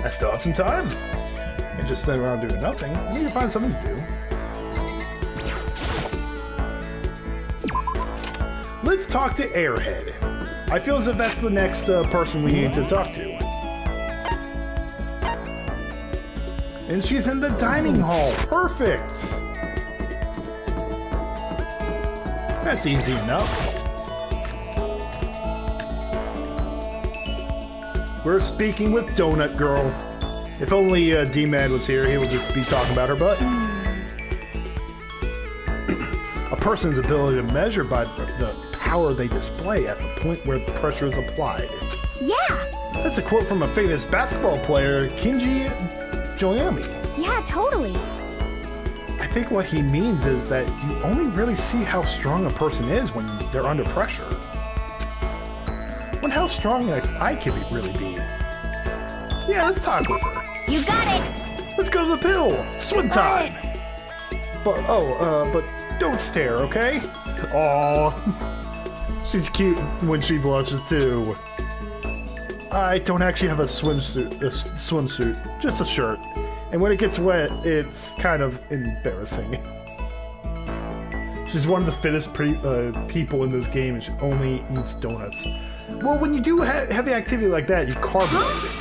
I still have some time. And just sit around doing nothing. I need to find something to do. Let's talk to Airhead. I feel as if that's the next person we need to talk to. And she's in the dining hall. Perfect. That's easy enough. We're speaking with Donut Girl. If only D-Man was here, he would just be talking about her butt. A person's ability to measure by the power they display at the point where the pressure is applied. Yeah. That's a quote from a famous basketball player, Kinji Joyami. Yeah, totally. I think what he means is that you only really see how strong a person is when they're under pressure. When how strong I can really be. Yeah, let's talk with her. You got it! Let's go to the pill! Swim time! But don't stare, okay? Aw. She's cute when she blushes too. I don't actually have a swimsuit, just a shirt. And when it gets wet, it's kind of embarrassing. She's one of the fittest people in this game, and she only eats donuts. Well, when you do heavy activity like that, you carbonate.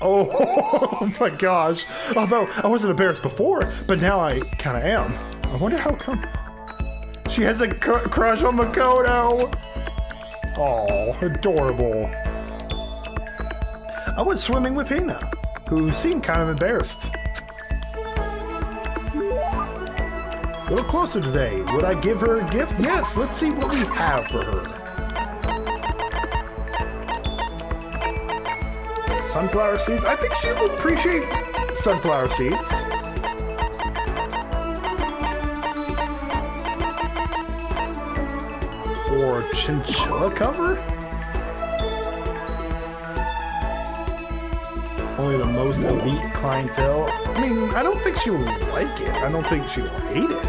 Oh my gosh. Although I wasn't embarrassed before, but now I kind of am. I wonder how come. She has a crush on Makoto. Oh, adorable. I went swimming with Hina, who seemed kind of embarrassed. little closer today. Would I give her a gift? Yes, let's see what we have for her. Sunflower seeds? I think she would appreciate sunflower seeds. Or chinchilla cover? Only the most elite clientele. I mean, I don't think she will like it. I don't think she will hate it.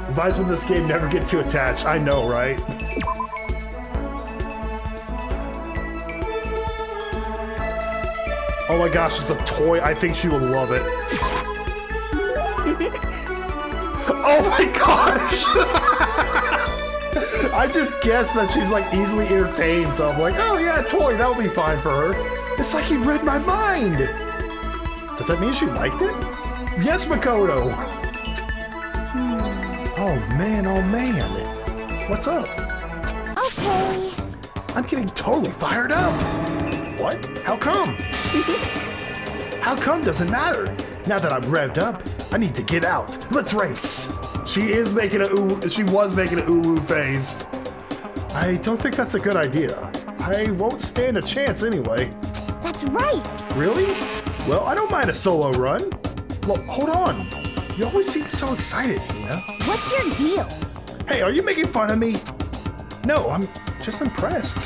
Advice with this game, never get too attached. I know, right? Oh my gosh, it's a toy. I think she will love it. Oh my gosh! I just guessed that she's like easily entertained, so I'm like, oh yeah, toy, that'll be fine for her. It's like he read my mind. Does that mean she liked it? Yes, Makoto. Oh man, oh man. What's up? Okay. I'm getting totally fired up. What? How come? How come doesn't matter. Now that I'm revved up, I need to get out. Let's race. She was making an ooh-woo face. I don't think that's a good idea. I won't stand a chance anyway. That's right. Really? Well, I don't mind a solo run. Well, hold on. You always seem so excited, Hina. What's your deal? Hey, are you making fun of me? No, I'm just impressed.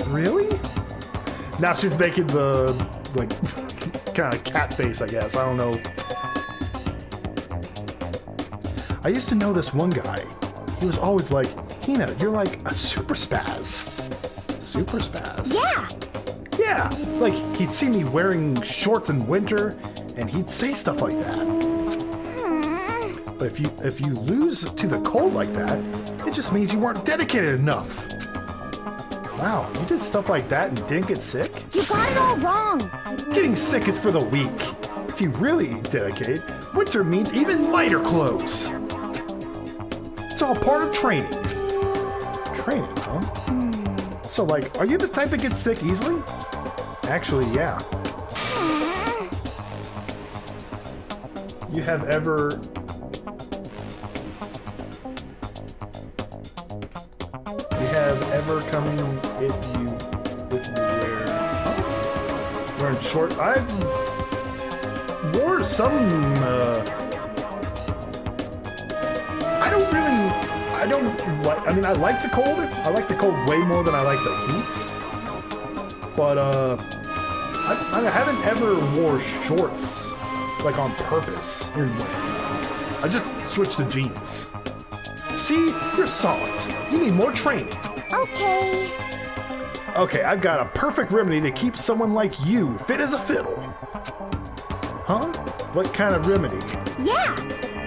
Really? Now she's making the, like, kind of cat face, I guess. I don't know. I used to know this one guy. He was always like, Hina, you're like a super spaz. Super spaz? Yeah. Yeah, like he'd see me wearing shorts in winter and he'd say stuff like that. But if you lose to the cold like that, it just means you weren't dedicated enough. Wow, you did stuff like that and didn't get sick? You got it all wrong. Getting sick is for the weak. If you really dedicate, winter means even lighter clothes. It's all part of training. Training, huh? So, like, are you the type that gets sick easily? Actually, yeah. You have ever... come if you wearing short... I've wore some... I mean, I like the cold. I like the cold way more than I like the heat. But, I haven't ever wore shorts, like, on purpose in winter. I just switched to jeans. See? You're soft. You need more training. Okay. Okay, I've got a perfect remedy to keep someone like you fit as a fiddle. Huh? What kind of remedy? Yeah.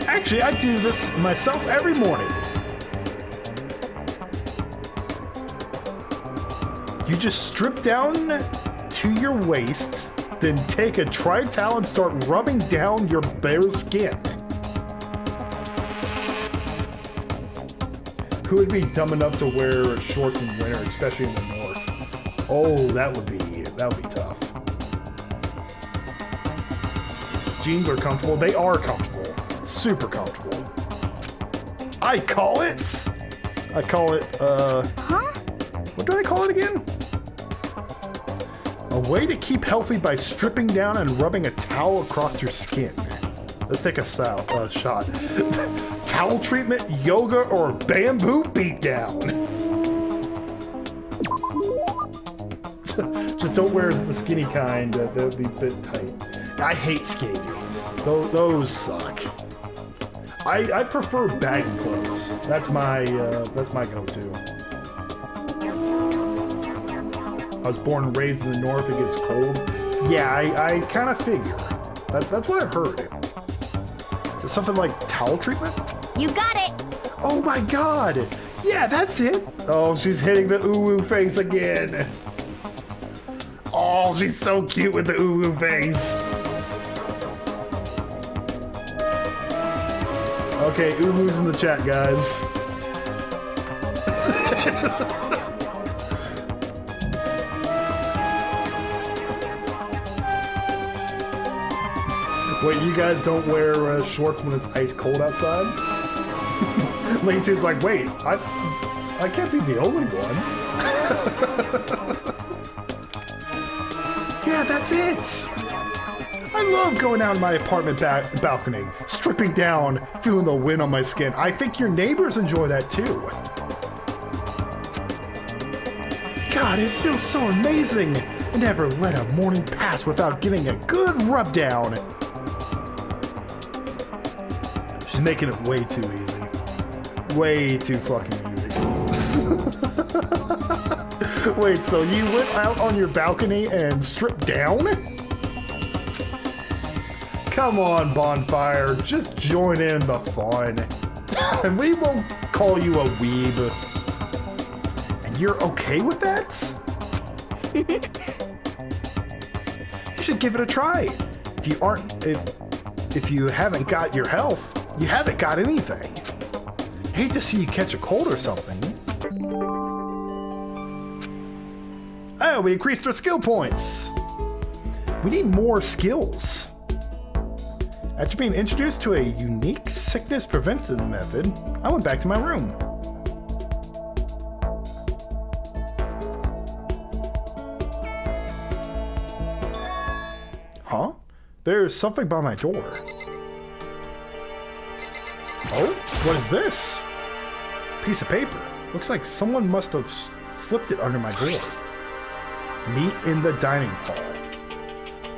Actually, I do this myself every morning. You just strip down to your waist, then take a tri-towel and start rubbing down your bare skin. Who would be dumb enough to wear shorts in winter, especially in the north? Oh, that would be tough. Jeans are comfortable. They are comfortable. Super comfortable. I call it, Huh? what do I call it again? A way to keep healthy by stripping down and rubbing a towel across your skin. Let's take a shot. Towel treatment, yoga, or bamboo beatdown. Just don't wear the skinny kind. That would be a bit tight. I hate skinny jeans. Those suck. I prefer baggy clothes. That's my go-to. I was born and raised in the north. It gets cold. Yeah, I kind of figure. That's what I've heard. Is it something like towel treatment? You got it. Oh my god! Yeah, that's it! Oh, she's hitting the ooh-woo face again. Oh, she's so cute with the ooh-woo face. Okay, ooh-woo's in the chat, guys. Wait, you guys don't wear shorts when it's ice cold outside? Lane 2's like, wait, I can't be the only one. Yeah, that's it. I love going out in my apartment balcony, stripping down, feeling the wind on my skin. I think your neighbors enjoy that too. God, it feels so amazing. I never let a morning pass without getting a good rub down. She's making it way too easy. Way too fucking easy. Wait, so you went out on your balcony and stripped down? Come on, Bonfire, just join in the fun. And we won't call you a weeb. And you're okay with that? You should give it a try. If you haven't got your health, you haven't got anything. Hate to see you catch a cold or something. Oh, we increased our skill points. We need more skills. After being introduced to a unique sickness prevention method, I went back to my room. Huh? There's something by my door. Oh, what is this? Piece of paper. Looks like someone must have slipped it under my door. Meet in the dining hall.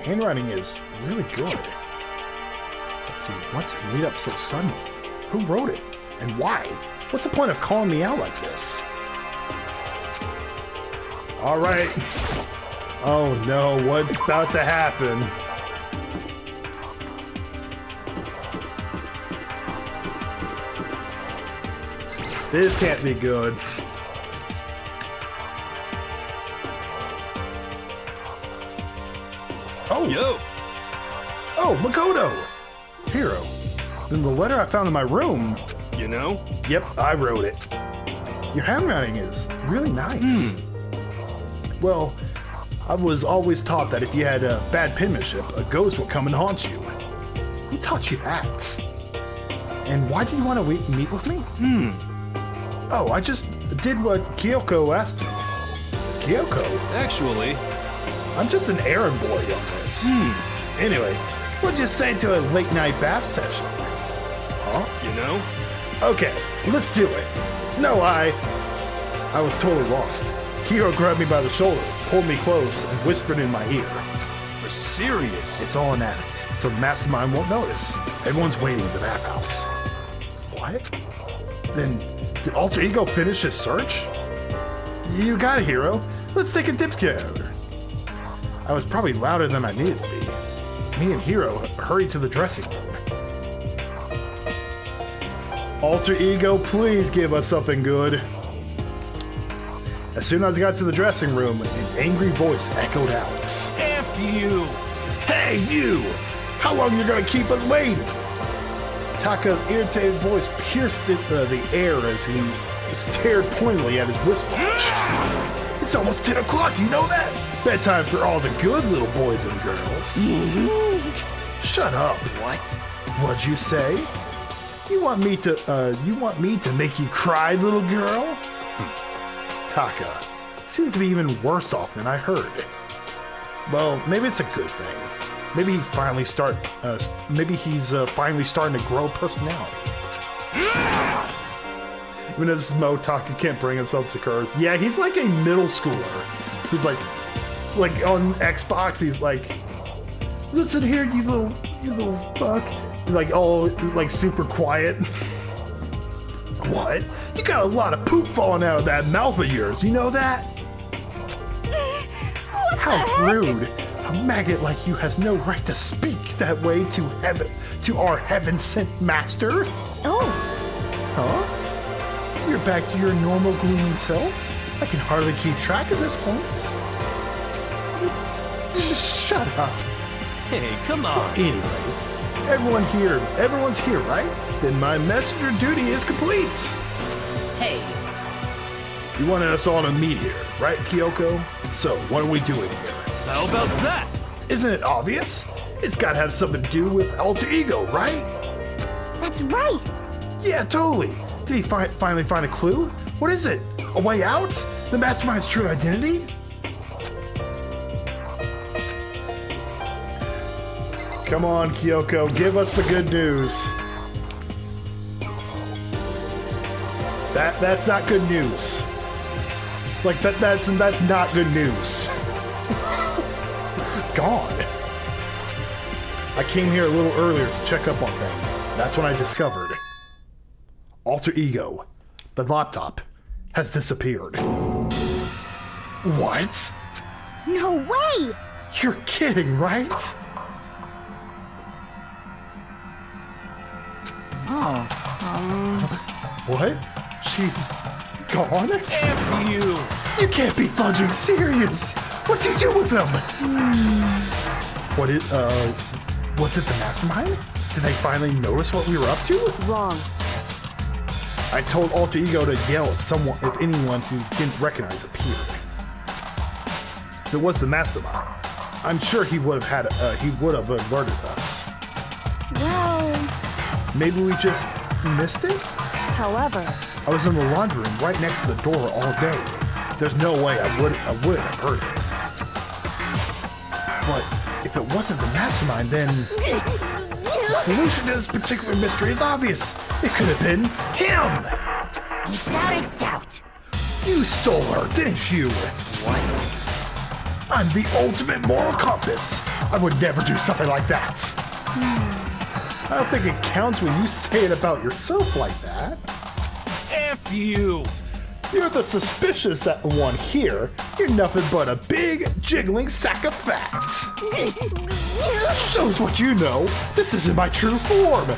Handwriting is really good. Let's see, what to meet up so suddenly? Who wrote it? And why? What's the point of calling me out like this? Alright. Oh no, what's about to happen? This can't be good. Oh! Yo! Oh, Makoto! Hero. Then the letter I found in my room. You know? Yep, I wrote it. Your handwriting is really nice. Well, I was always taught that if you had a bad penmanship, a ghost would come and haunt you. Who taught you that? And why do you want to meet with me? Oh, I just did what Kyoko asked me. Kyoko? Actually, I'm just an errand boy on this. Anyway, what'd you say to a late night bath session? Huh? you know? Okay, let's do it. No, I was totally lost. Hiro grabbed me by the shoulder, pulled me close, and whispered in my ear. We're serious. It's all an act, so the mastermind won't notice. Everyone's waiting at the bathhouse. What? Then, did Alter Ego finish his search? You got it, Hiro. Let's take a dip together. I was probably louder than I needed to be. Me and Hiro hurried to the dressing room. Alter Ego, please give us something good. As soon as I got to the dressing room, an angry voice echoed out. F you! Hey, you! How long you gonna keep us waiting? Taka's irritated voice pierced the air as he stared pointedly at his wristwatch. It's almost 10 o'clock, you know that? Bedtime for all the good little boys and girls. Shut up. What? What'd you say? You want me to make you cry, little girl? Taka seems to be even worse off than I heard. Well, maybe it's a good thing. Maybe he's finally starting to grow a personality. Even as Mo, Taka can't bring himself to curse. Yeah, he's like a middle schooler. He's like on Xbox, he's like, listen here, you little fuck. He's like all like super quiet. What? You got a lot of poop falling out of that mouth of yours, you know that? How rude. A maggot like you has no right to speak that way to our heaven-sent master. Oh, Huh? You're back to your normal gleaming self? I can hardly keep track at this point. Just shut up. Hey, come on. Anyway, everyone's here, right? Then my messenger duty is complete. Hey, You wanted us all to meet here, right, Kyoko? So, what are we doing here? How about that? Isn't it obvious? It's gotta have something to do with alter ego, right? That's right. Yeah, totally. Did he finally find a clue? What is it? A way out? The mastermind's true identity? Come on, Kyoko, give us the good news. That's not good news. Like that's not good news. Gone. I came here a little earlier to check up on things. That's when I discovered alter ego, the laptop, has disappeared. What? No way! You're kidding, right? What? She's gone? F you! You can't be fudging serious! What did you do with them? What is, was it the mastermind? Did they finally notice what we were up to? Wrong. I told Alter Ego to yell if anyone he didn't recognize appeared. If it was the mastermind, I'm sure he would have alerted us. Well, Maybe we just missed it? However, I was in the laundry room right next to the door all day. There's no way I would have heard it. But if it wasn't the mastermind, then the solution to this particular mystery is obvious. It could have been him. Without a doubt. You stole her, didn't you? What? I'm the ultimate moral compass. I would never do something like that. I don't think it counts when you say it about yourself like that. F you! You're the suspicious one here. You're nothing but a big, jiggling sack of fat. Shows what you know. This isn't my true form.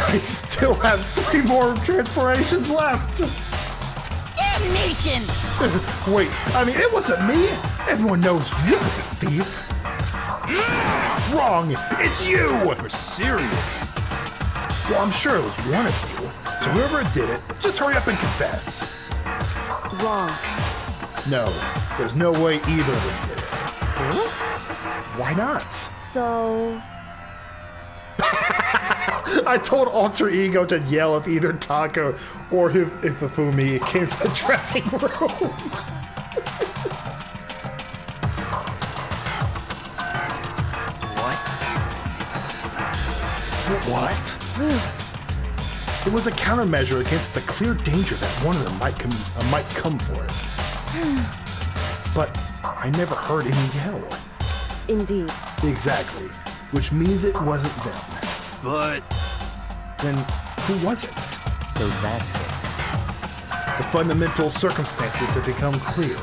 I still have 3 more transformations left. Damnation! Wait, I mean, it wasn't me. Everyone knows you're the thief. Wrong. It's you. We're serious. Well, I'm sure it was one of you. So whoever did it, just hurry up and confess. wrong. No, there's no way either of them did it. Why not? So... I told Alter Ego to yell if either Taco or if Ifumi came to the dressing room. What? It was a countermeasure against the clear danger that one of them might come for it. But I never heard any yell. Indeed. Exactly. Which means it wasn't them. But Then who was it? So that's it. The fundamental circumstances have become clear.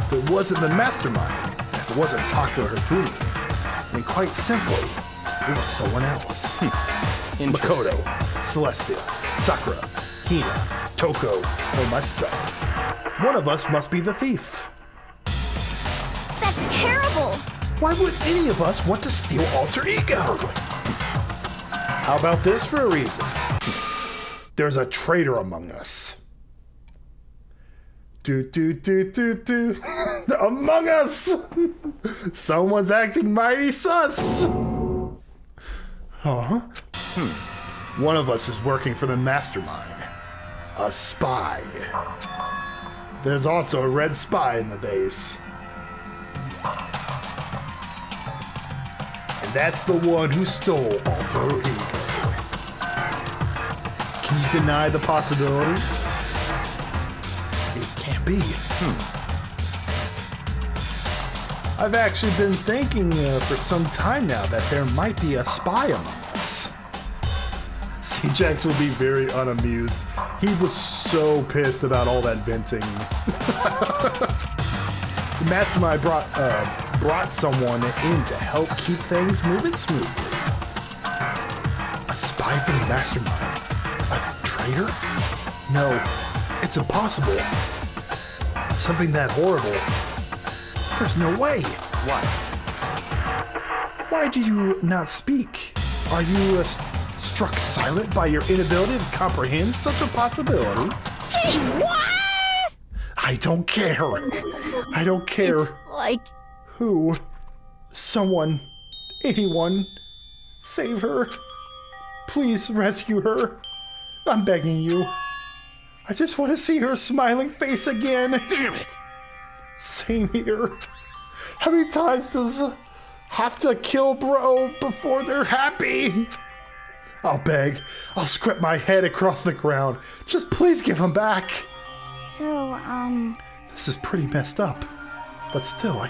If it wasn't the mastermind, if it wasn't Taka or Hifumi, then quite simply, it was someone else. Makoto, Celestia, Sakura, Hina, Toko, or myself. One of us must be the thief. That's terrible! Why would any of us want to steal Alter Ego? How about this for a reason? There's a traitor among us. Among us! Someone's acting mighty sus! Huh? One of us is working for the mastermind. A spy. There's also a red spy in the base. And that's the one who stole Alter Ego. Can you deny the possibility? It can't be. I've actually been thinking for some time now that there might be a spy among us. C-Jax will be very unamused. He was so pissed about all that venting. The mastermind brought someone in to help keep things moving smoothly. A spy for the mastermind? A traitor? No, it's impossible. Something that horrible. There's no way. What? Why do you not speak? Are you struck silent by your inability to comprehend such a possibility? Gee, what? I don't care. I don't care It's like who. Someone Anyone, save her. Please rescue her. I'm begging you. I just want to see her smiling face again. Damn it! Same here. How many times does have to kill bro before they're happy? I'll beg. I'll scrape my head across the ground. Just please give him back. So, This is pretty messed up. But still, I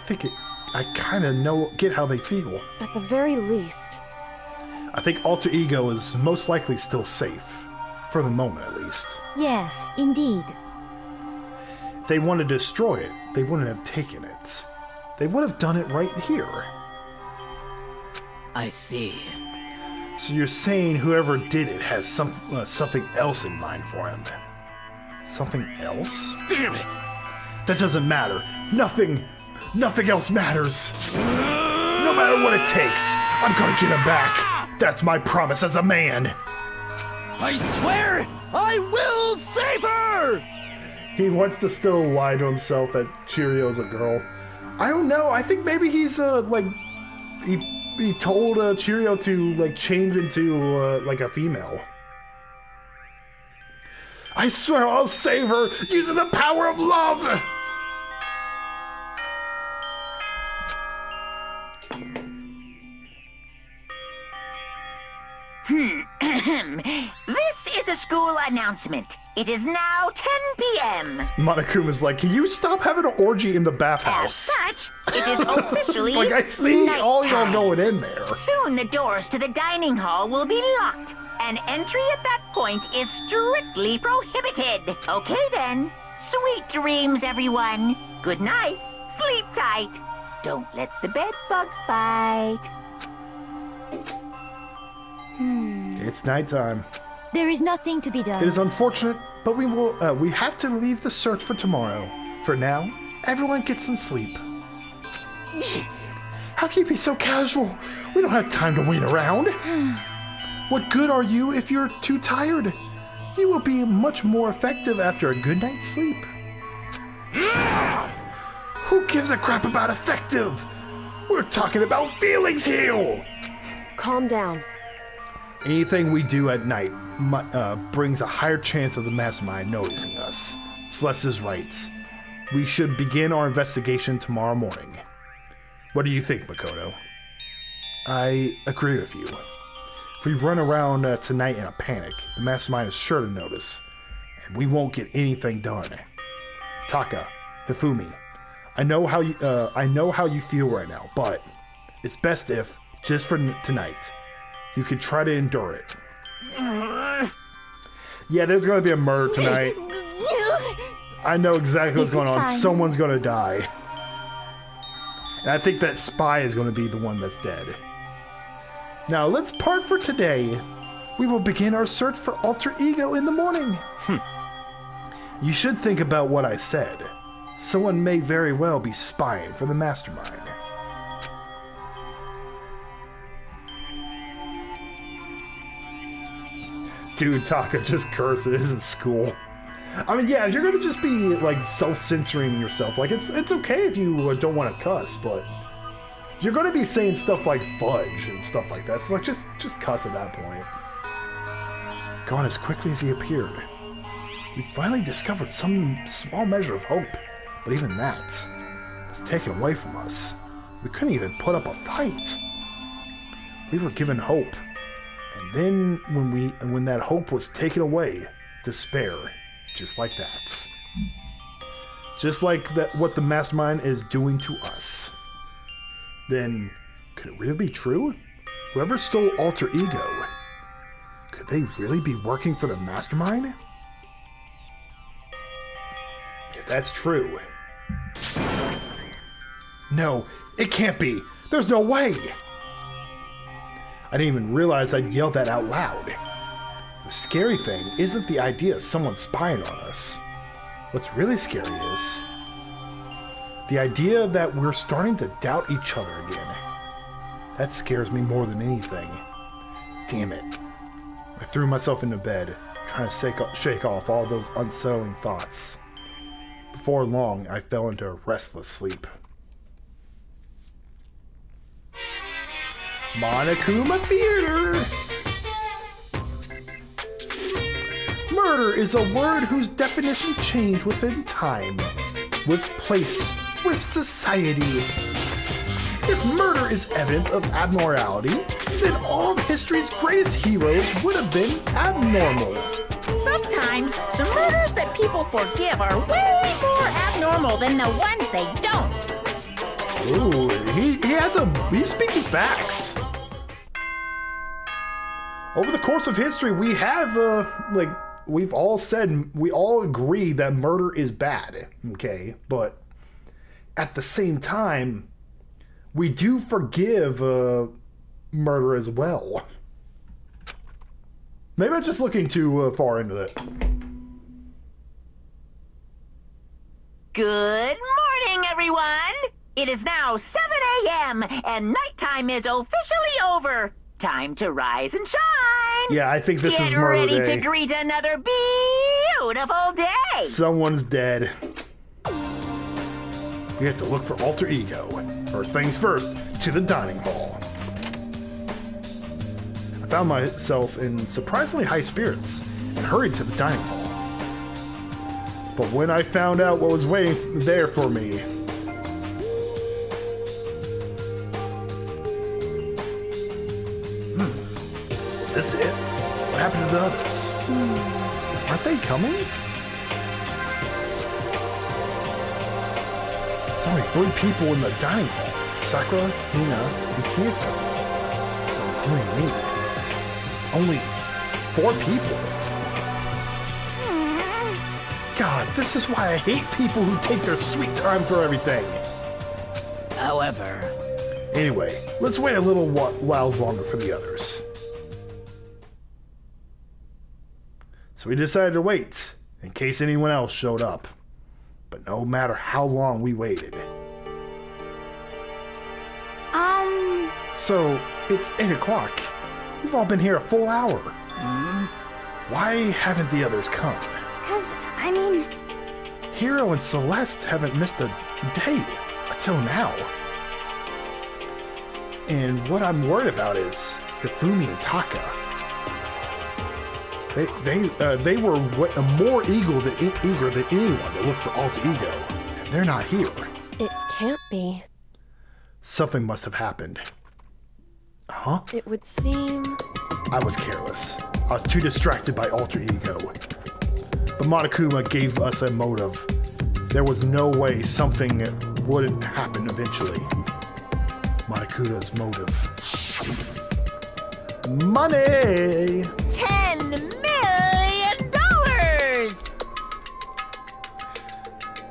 kind of get how they feel. At the very least. I think Alter Ego is most likely still safe. For the moment, at least. yes, indeed. If they wanted to destroy it, they wouldn't have taken it. They would have done it right here. I see. So you're saying whoever did it has something else in mind for him? Something else? Damn it! That doesn't matter. Nothing else matters. No matter what it takes, I'm gonna get him back. That's my promise as a man. I swear I will save her! He wants to still lie to himself that Cheerio's a girl. I don't know. I think maybe he's he told Cheerio to change into a female. I swear I'll save her using the power of love. This is a school announcement. It is now 10 p.m. Monokuma's like, can you stop having an orgy in the As bathhouse? such, it is officially Like, I see all y'all nighttime. going in there. Soon the doors to the dining hall will be locked, and entry at that point is strictly prohibited. Okay then. Sweet dreams, everyone. Good night. Sleep tight. Don't let the bed bugs bite. It's nighttime. There is nothing to be done. It is unfortunate, but we have to leave the search for tomorrow. For now, everyone get some sleep. How can you be so casual? We don't have time to wait around. What good are you if you're too tired? You will be much more effective after a good night's sleep. Who gives a crap about effective? We're talking about feelings here. Calm down. Anything we do at night brings a higher chance of the mastermind noticing us. Celeste is right. We should begin our investigation tomorrow morning. What do you think, Makoto? I agree with you. If we run around tonight in a panic, the mastermind is sure to notice, and we won't get anything done. Taka, Hifumi, I know how you feel right now, but it's best if, just for tonight, you could try to endure it. Yeah, there's gonna be a murder tonight. I know exactly what's going on. fine. Someone's gonna die. And I think that spy is gonna be the one that's dead. Now, let's part for today. We will begin our search for Alter Ego in the morning. You should think about what I said. Someone may very well be spying for the mastermind. Dude, Taka, just curse. It isn't school. I mean, yeah, if you're gonna just be self-censoring yourself, it's okay if you don't want to cuss, but you're gonna be saying stuff like fudge and stuff like that. So just cuss at that point. Gone as quickly as he appeared. We finally discovered some small measure of hope, but even that was taken away from us. We couldn't even put up a fight. We were given hope. And then when that hope was taken away, despair, just like that. Just like that, what the mastermind is doing to us. Then, could it really be true? Whoever stole Alter Ego, could they really be working for the mastermind? If that's true... No, it can't be! There's no way! I didn't even realize I'd yelled that out loud. The scary thing isn't the idea of someone spying on us. What's really scary is the idea that we're starting to doubt each other again. That scares me more than anything. Damn it. I threw myself into bed, trying to shake off all those unsettling thoughts. Before long, I fell into a restless sleep. Monokuma Theater! Murder is a word whose definition changed within time, with place, with society. If murder is evidence of abnormality, then all of history's greatest heroes would have been abnormal. Sometimes the murders that people forgive are way more abnormal than the ones they don't. Ooh, he's speaking facts. Over the course of history, we have, we've all said, we all agree that murder is bad, okay? But at the same time, we do forgive murder as well. Maybe I'm just looking too far into it. Good morning, everyone. It is now 7 a.m. and nighttime is officially over. Time to rise and shine. Yeah, I think this is murder Get ready day. to greet another beautiful day. Someone's dead. We have to look for alter ego. First things first, to the dining hall. I found myself in surprisingly high spirits and hurried to the dining hall. But when I found out what was waiting there for me, is this it? What happened to the others? Aren't they coming? There's only 3 people in the dining hall. Sakura, Hina, and Kiyoko. So including me. Only 4 people. God, this is why I hate people who take their sweet time for everything. However, Anyway, let's wait a little while longer for the others. So we decided to wait, in case anyone else showed up. But no matter how long we waited. So, it's 8 o'clock. We've all been here a full hour. Why haven't the others come? 'Cause, I mean, Hiro and Celeste haven't missed a day until now. And what I'm worried about is Hifumi and Taka. They were more eager than anyone to look for alter ego, and they're not here. It can't be. Something must have happened. Huh? It would seem... I was careless. I was too distracted by alter ego. But Monokuma gave us a motive. There was no way something wouldn't happen eventually. Monokuma's motive. Money! $10 million!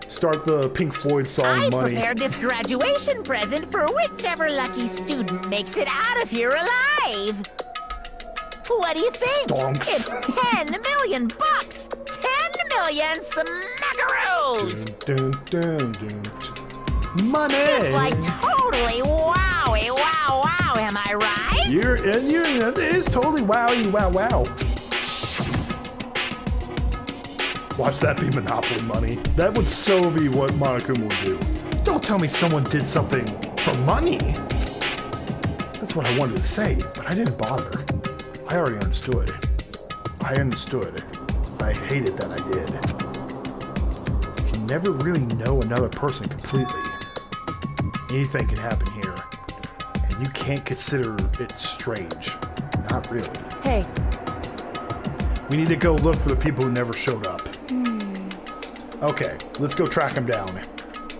Start the Pink Floyd song, I've Money. prepared this graduation present for whichever lucky student makes it out of here alive. What do you think? Stonks. It's $10 million bucks. 10 million smackaroos. Dun, dun, dun, dun. Money! It's like totally wowie, wow, wow, am I right? It is totally wowie, wow, wow. Watch that be Monopoly money. That would so be what Monokuma would do. Don't tell me someone did something for money. That's what I wanted to say, but I didn't bother. I already understood. I hated that I did. You can never really know another person completely. Anything can happen here, and you can't consider it strange. Not really. Hey, We need to go look for the people who never showed up. Okay, let's go track them down.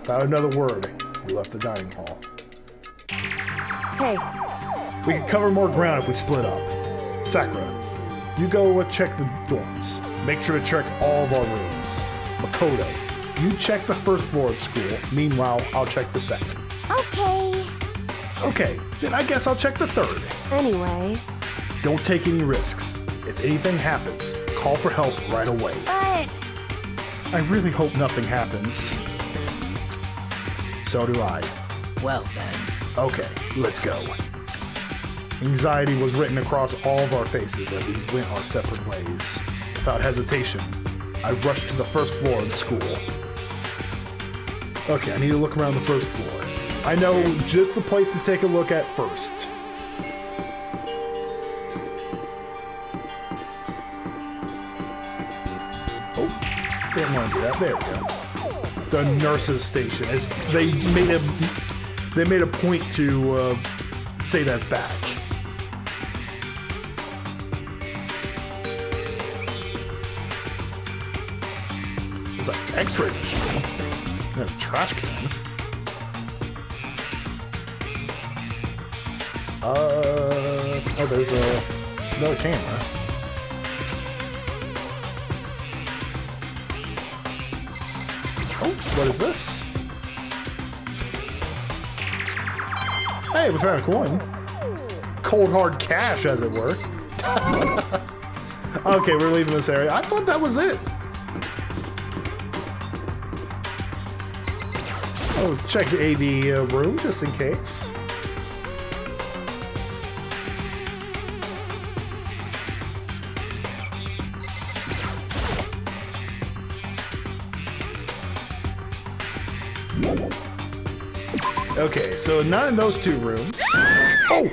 Without another word, we left the dining hall. hey, We can cover more ground if we split up. Sakura, you go check the dorms. Make sure to check all of our rooms. Makoto, you check the first floor of school. Meanwhile, I'll check the second. okay. Okay, then I guess I'll check the third. anyway, Don't take any risks. If anything happens, call for help right away. But I really hope nothing happens. So do I. well then. Okay, let's go. Anxiety was written across all of our faces as we went our separate ways. Without hesitation, I rushed to the first floor of the school. Okay, I need to look around the first floor. I know just the place to take a look at first. Didn't want to do that. There we go. The nurses' station. They made a point to say that's back. It's like an X-ray machine. And a trash can. Oh, there's another camera. Oh, what is this? Hey, we found a coin. Cold hard cash, as it were. Okay, we're leaving this area. I thought that was it. Oh, check the AV room just in case. Okay, so not in those two rooms. Oh!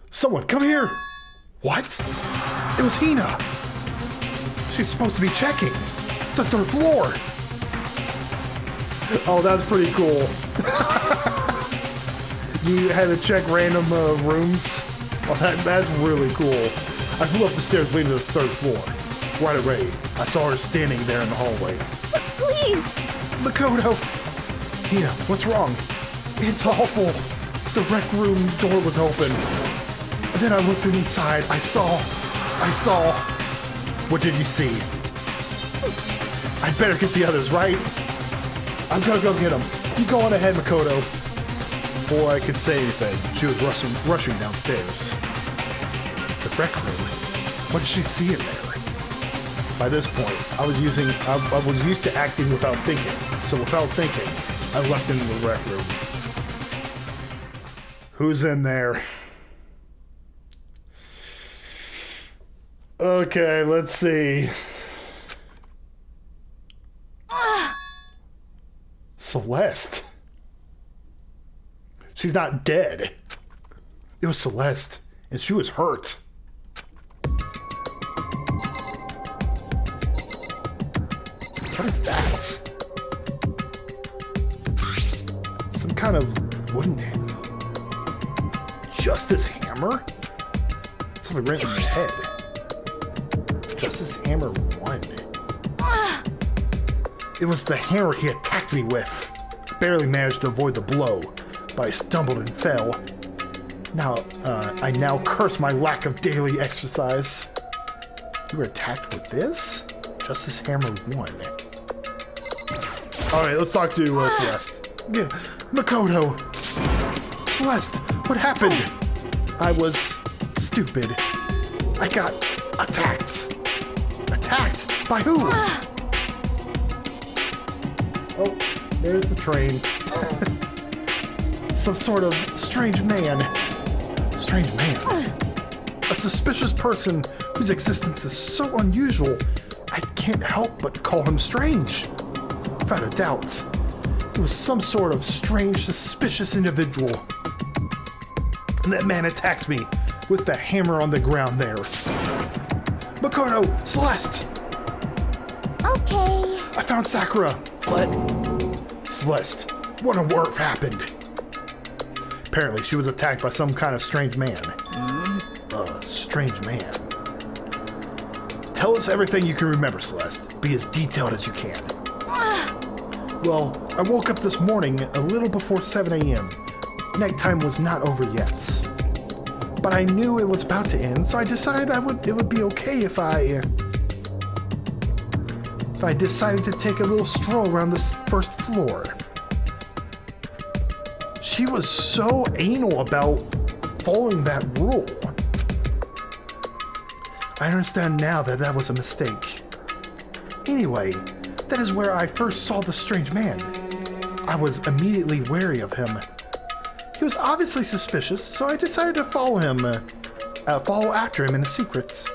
Someone, come here! What? It was Hina! She's supposed to be checking the 3rd floor! Oh, that's pretty cool. You had to check random rooms? Oh, that's really cool. I flew up the stairs leading to the 3rd floor. Right away, I saw her standing there in the hallway. Please! Makoto! Hina, what's wrong? It's awful. The rec room door was open. And then I looked inside. I saw. What did you see? I'd better get the others, right? I'm gonna go get them. You go on ahead, Makoto. Before I could say anything, she was rushing downstairs. The rec room? What did she see in there? By this point, I was used to acting without thinking. So without thinking, I left into the rec room. Who's in there? Okay, let's see. Celeste. She's not dead. It was Celeste, and she was hurt. What is that? Some kind of wooden hammer. Justice Hammer? Something right in my head. Justice Hammer 1. It was the hammer he attacked me with. I barely managed to avoid the blow, but I stumbled and fell. I now curse my lack of daily exercise. You were attacked with this? Justice Hammer 1. Alright, let's talk to Celeste. Yeah, Makoto! Celeste, what happened? I was stupid. I got attacked. Attacked? By who? Oh, there's the train. Some sort of strange man. Strange man? A suspicious person whose existence is so unusual, I can't help but call him strange. Without a doubt, it was some sort of strange, suspicious individual. And that man attacked me with the hammer on the ground there. Makoto! Celeste! Okay. I found Sakura! What? Celeste, what on earth happened? Apparently, she was attacked by some kind of strange man. Strange man. Tell us everything you can remember, Celeste. Be as detailed as you can. Well, I woke up this morning a little before 7 a.m. Nighttime was not over yet. But I knew it was about to end, so I decided it would be okay if I decided to take a little stroll around the 1st floor. She was so anal about following that rule. I understand now that was a mistake. Anyway, that is where I first saw the strange man. I was immediately wary of him. He was obviously suspicious, so I decided to follow after him in a secret.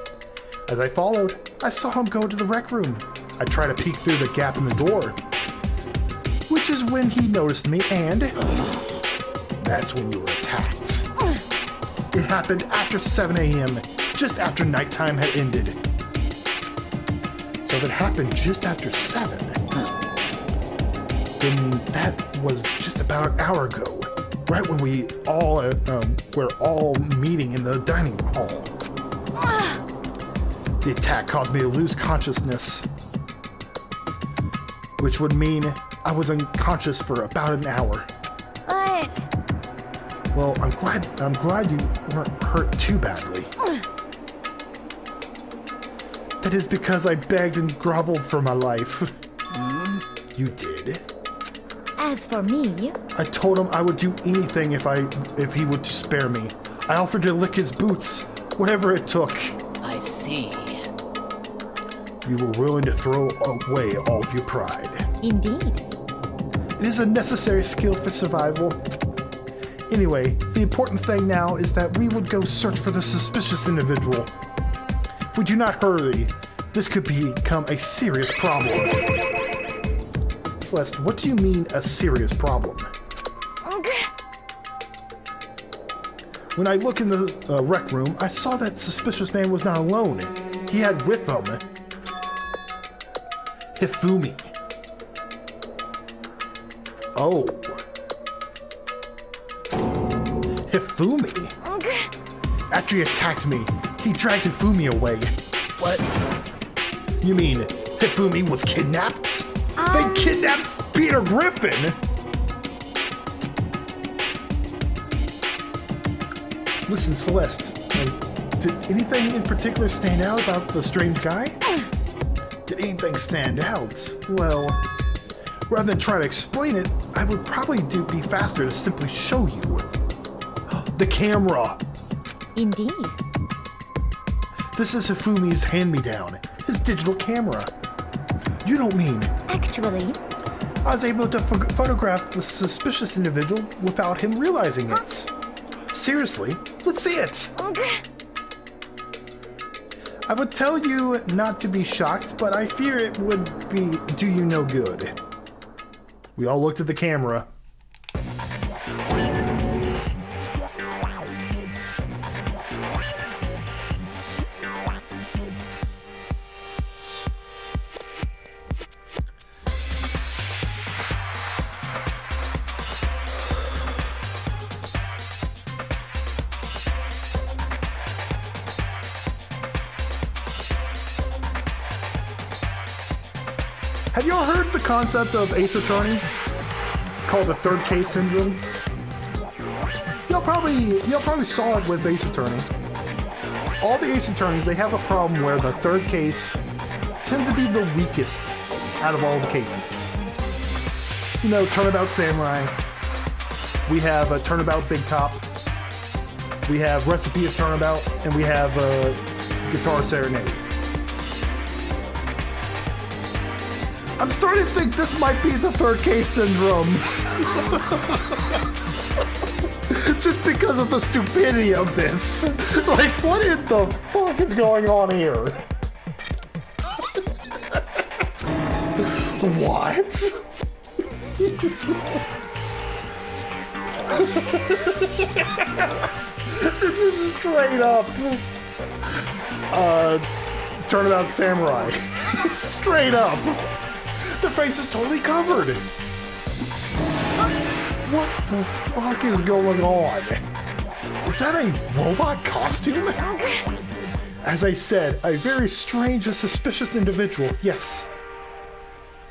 As I followed, I saw him go to the rec room. I tried to peek through the gap in the door, which is when he noticed me, and that's when you were attacked. It happened after 7 a.m., just after nighttime had ended. So if it happened just after 7, then that was just about an hour ago, right when we all were all meeting in the dining hall. The attack caused me to lose consciousness, which would mean I was unconscious for about an hour. But Well, I'm glad you weren't hurt too badly. That is because I begged and groveled for my life. You did? as for me, I told him I would do anything if he would spare me. I offered to lick his boots, whatever it took. I see. You were willing to throw away all of your pride. indeed. It is a necessary skill for survival. Anyway, the important thing now is that we would go search for the suspicious individual. If we do not hurry, this could become a serious problem. Celeste, what do you mean a serious problem? When I look in the rec room, I saw that suspicious man was not alone. He had with him Hifumi. Oh. Hifumi? After he attacked me, he dragged Hifumi away. What? You mean Hifumi was kidnapped? They kidnapped Peter Griffin! Listen, Celeste, did anything in particular stand out about the strange guy? Did anything stand out? Well, rather than try to explain it, I would probably be faster to simply show you. The camera! Indeed. This is Hifumi's hand-me-down, his digital camera. You don't mean... Actually, I was able to photograph the suspicious individual without him realizing it. Seriously, let's see it! I would tell you not to be shocked, but I fear it would do you no good. We all looked at the camera. Have you all heard the concept of Ace Attorney called the third case syndrome? Y'all probably saw it with Ace Attorney. All the Ace Attorneys, they have a problem where the third case tends to be the weakest out of all the cases. You know, Turnabout Samurai. We have a Turnabout Big Top. We have Recipe of Turnabout, and we have Guitar Serenade. I'm starting to think this might be the third case syndrome. Just because of the stupidity of this. Like, what in the fuck is going on here? What? This is straight up Turnabout Samurai. Straight up. The face is totally covered. What the fuck is going on? Is that a robot costume? As I said, a very strange and suspicious individual, yes.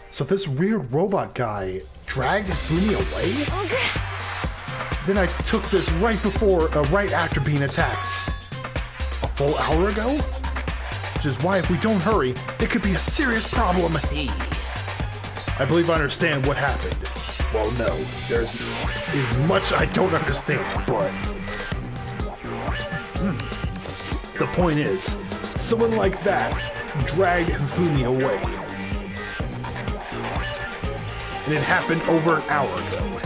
So this weird robot guy dragged Fumi away? Then I took this right after being attacked. A full hour ago? Which is why if we don't hurry, it could be a serious problem. I see. I believe I understand what happened. Well, no, there's much I don't understand, but... The point is, someone like that dragged Hifumi away. And it happened over an hour ago.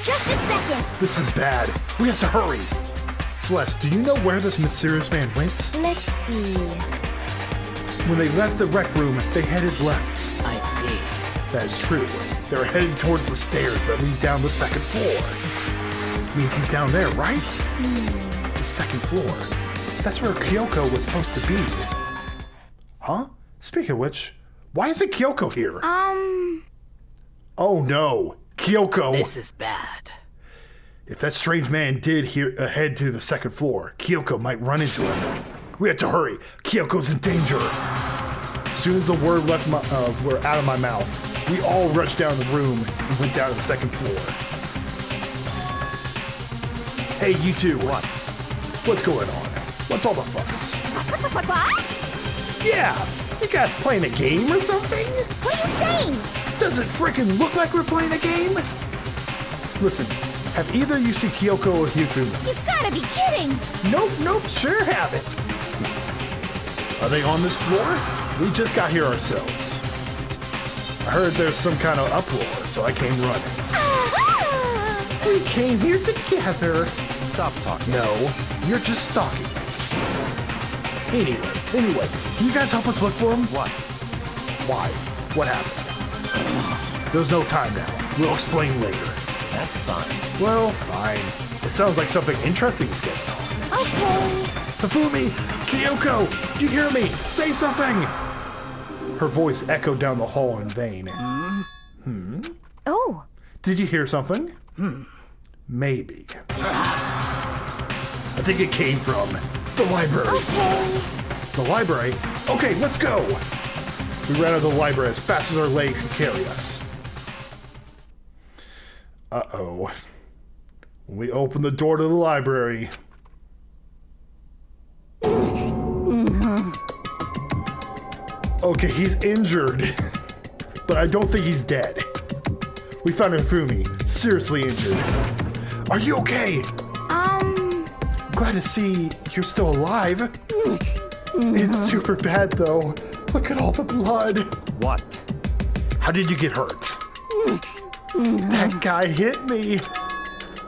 just a second. This is bad. We have to hurry. Celeste, do you know where this mysterious man went? Let's see. When they left the rec room, they headed left. I see. That is true. They're headed towards the stairs that lead down the second floor. Means he's down there, right? The second floor. That's where Kyoko was supposed to be. Huh? Speaking of which, why isn't Kyoko here? Oh no, Kyoko! This is bad. If that strange man did head to the second floor, Kyoko might run into him. We have to hurry. Kyoko's in danger. As soon as the word were out of my mouth, we all rushed down the room and went down to the second floor. Hey, you two. What? What's going on? What's all the fuss? What? Yeah, you guys playing a game or something? What are you saying? Does it freaking look like we're playing a game? Listen, have either you seen Kyoko or Hifumi? You've gotta be kidding! Nope, sure haven't. Are they on this floor? We just got here ourselves. I heard there's some kind of uproar, so I came running. Ah! We came here together. Stop talking. No, you're just stalking me. Anyway, can you guys help us look for him? What? Why? What happened? There's no time now. We'll explain later. That's fine. Well, fine. It sounds like something interesting is going on. Okay. Hifumi! Kyoko! Do you hear me? Say something! Her voice echoed down the hall in vain. Oh. Did you hear something? Maybe. Perhaps. I think it came from the library. Okay. The library? Okay, let's go! We ran out of the library as fast as our legs could carry us. Uh-oh. When we opened the door to the library... Okay, he's injured. But I don't think he's dead. We found Hifumi, seriously injured. Are you okay? Glad to see you're still alive. It's super bad though. Look at all the blood. What? How did you get hurt? That guy hit me.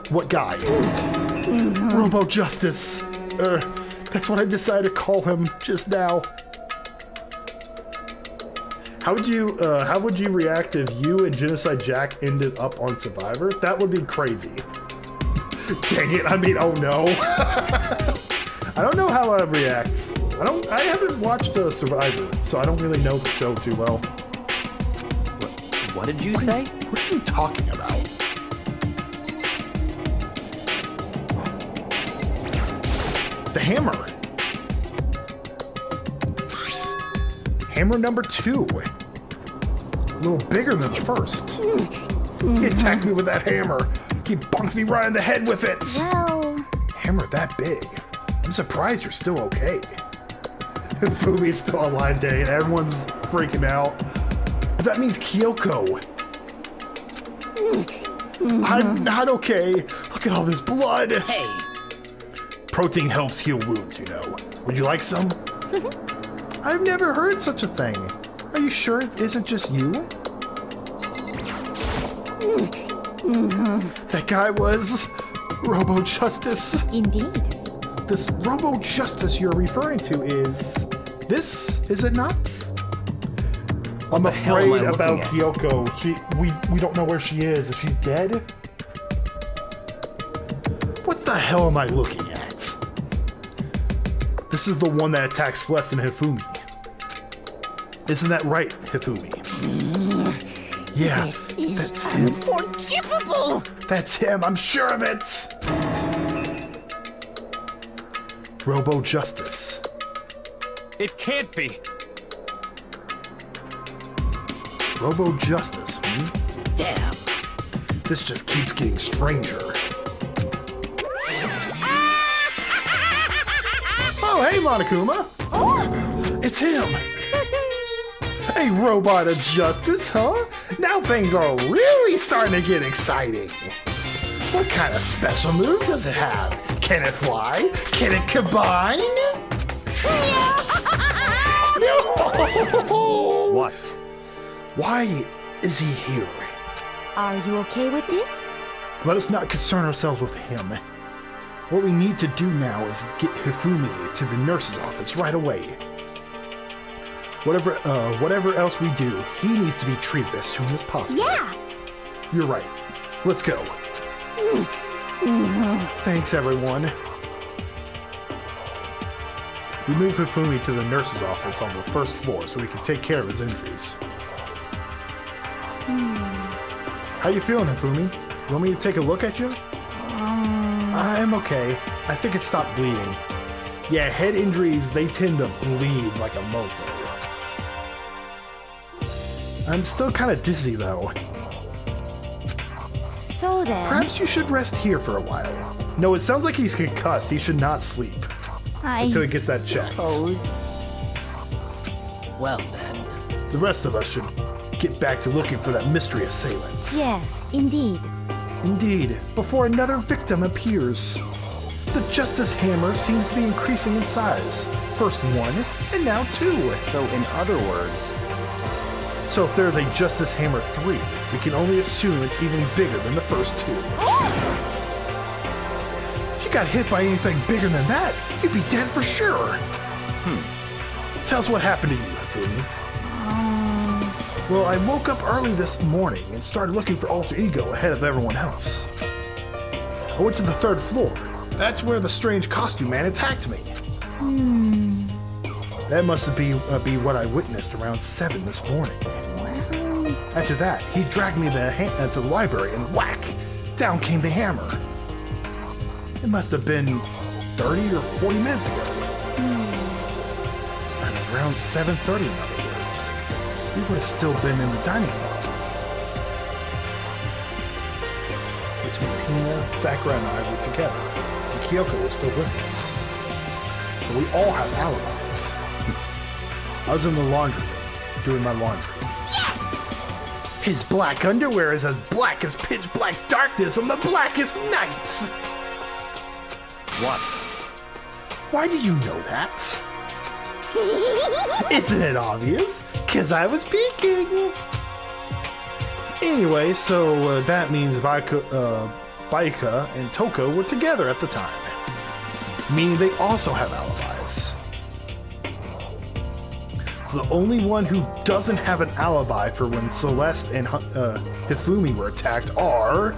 What guy? Robo Justice. That's what I decided to call him just now. How would you react if you and Genocide Jack ended up on Survivor? That would be crazy. Dang it, I mean, oh no. I don't know how I'd react. I haven't watched Survivor, so I don't really know the show too well. What did you say? What are you talking about? The hammer. Hammer number 2. A little bigger than the first. He attacked me with that hammer. He bonked me right in the head with it. Well... Hammer that big. I'm surprised you're still okay. Fumi's still alive, dang. Everyone's freaking out. But that means Kyoko. I'm not okay. Look at all this blood. Hey. Protein helps heal wounds, you know. Would you like some? I've never heard such a thing. Are you sure it isn't just you? That guy was Robo Justice. Indeed. This Robo Justice you're referring to is it not? I'm hell am I afraid about looking at? Kyoko. We don't know where she is. Is she dead? What the hell am I looking at? This is the one that attacks Celeste and Hifumi. Isn't that right, Hifumi? Yeah, This is that's him. unforgivable! That's him, I'm sure of it! Robo Justice. It can't be. Robo Justice, Damn. This just keeps getting stranger. Oh, hey, Monokuma! Oh! It's him! Hey, Robot of Justice, huh? Now things are really starting to get exciting. What kind of special move does it have? Can it fly? Can it combine? No! What? Why is he here? Are you okay with this? Let us not concern ourselves with him. What we need to do now is get Hifumi to the nurse's office right away. Whatever else we do, he needs to be treated as soon as possible. Yeah! You're right. Let's go. Thanks, everyone. We moved Hifumi to the nurse's office on the first floor so we could take care of his injuries. How you feeling, Hifumi? You want me to take a look at you? I'm okay. I think it stopped bleeding. Yeah, head injuries, they tend to bleed like a mofo. I'm still kind of dizzy, though. So then... Perhaps you should rest here for a while. No, it sounds like he's concussed. He should not sleep until he gets that checked. Well then. The rest of us should get back to looking for that mystery assailant. Yes, indeed. Indeed, before another victim appears. The Justice Hammer seems to be increasing in size. First one, and now two. So in other words, So if there's a Justice Hammer 3, we can only assume it's even bigger than the first two. If you got hit by anything bigger than that, you'd be dead for sure. Tell us what happened to you, Hifumi. Well, I woke up early this morning and started looking for Alter Ego ahead of everyone else. I went to the 3rd floor. That's where the strange costume man attacked me. That must be what I witnessed around 7 this morning. After that, he dragged me to the library and whack! Down came the hammer. It must have been 30 or 40 minutes ago. And around 7:30 in other words. We would have still been in the dining hall. Which means Hina, Sakura, and I were together. And Kyoko was still with us. So we all have alibis. I was in the laundry room, doing my laundry. Yes! His black underwear is as black as pitch black darkness on the blackest nights! what? Why do you know that? Isn't it obvious? 'Cause I was peeking! Anyway, so that means Baika and Toko were together at the time. Meaning they also have alibis. So the only one who doesn't have an alibi for when Celeste and Hifumi were attacked are...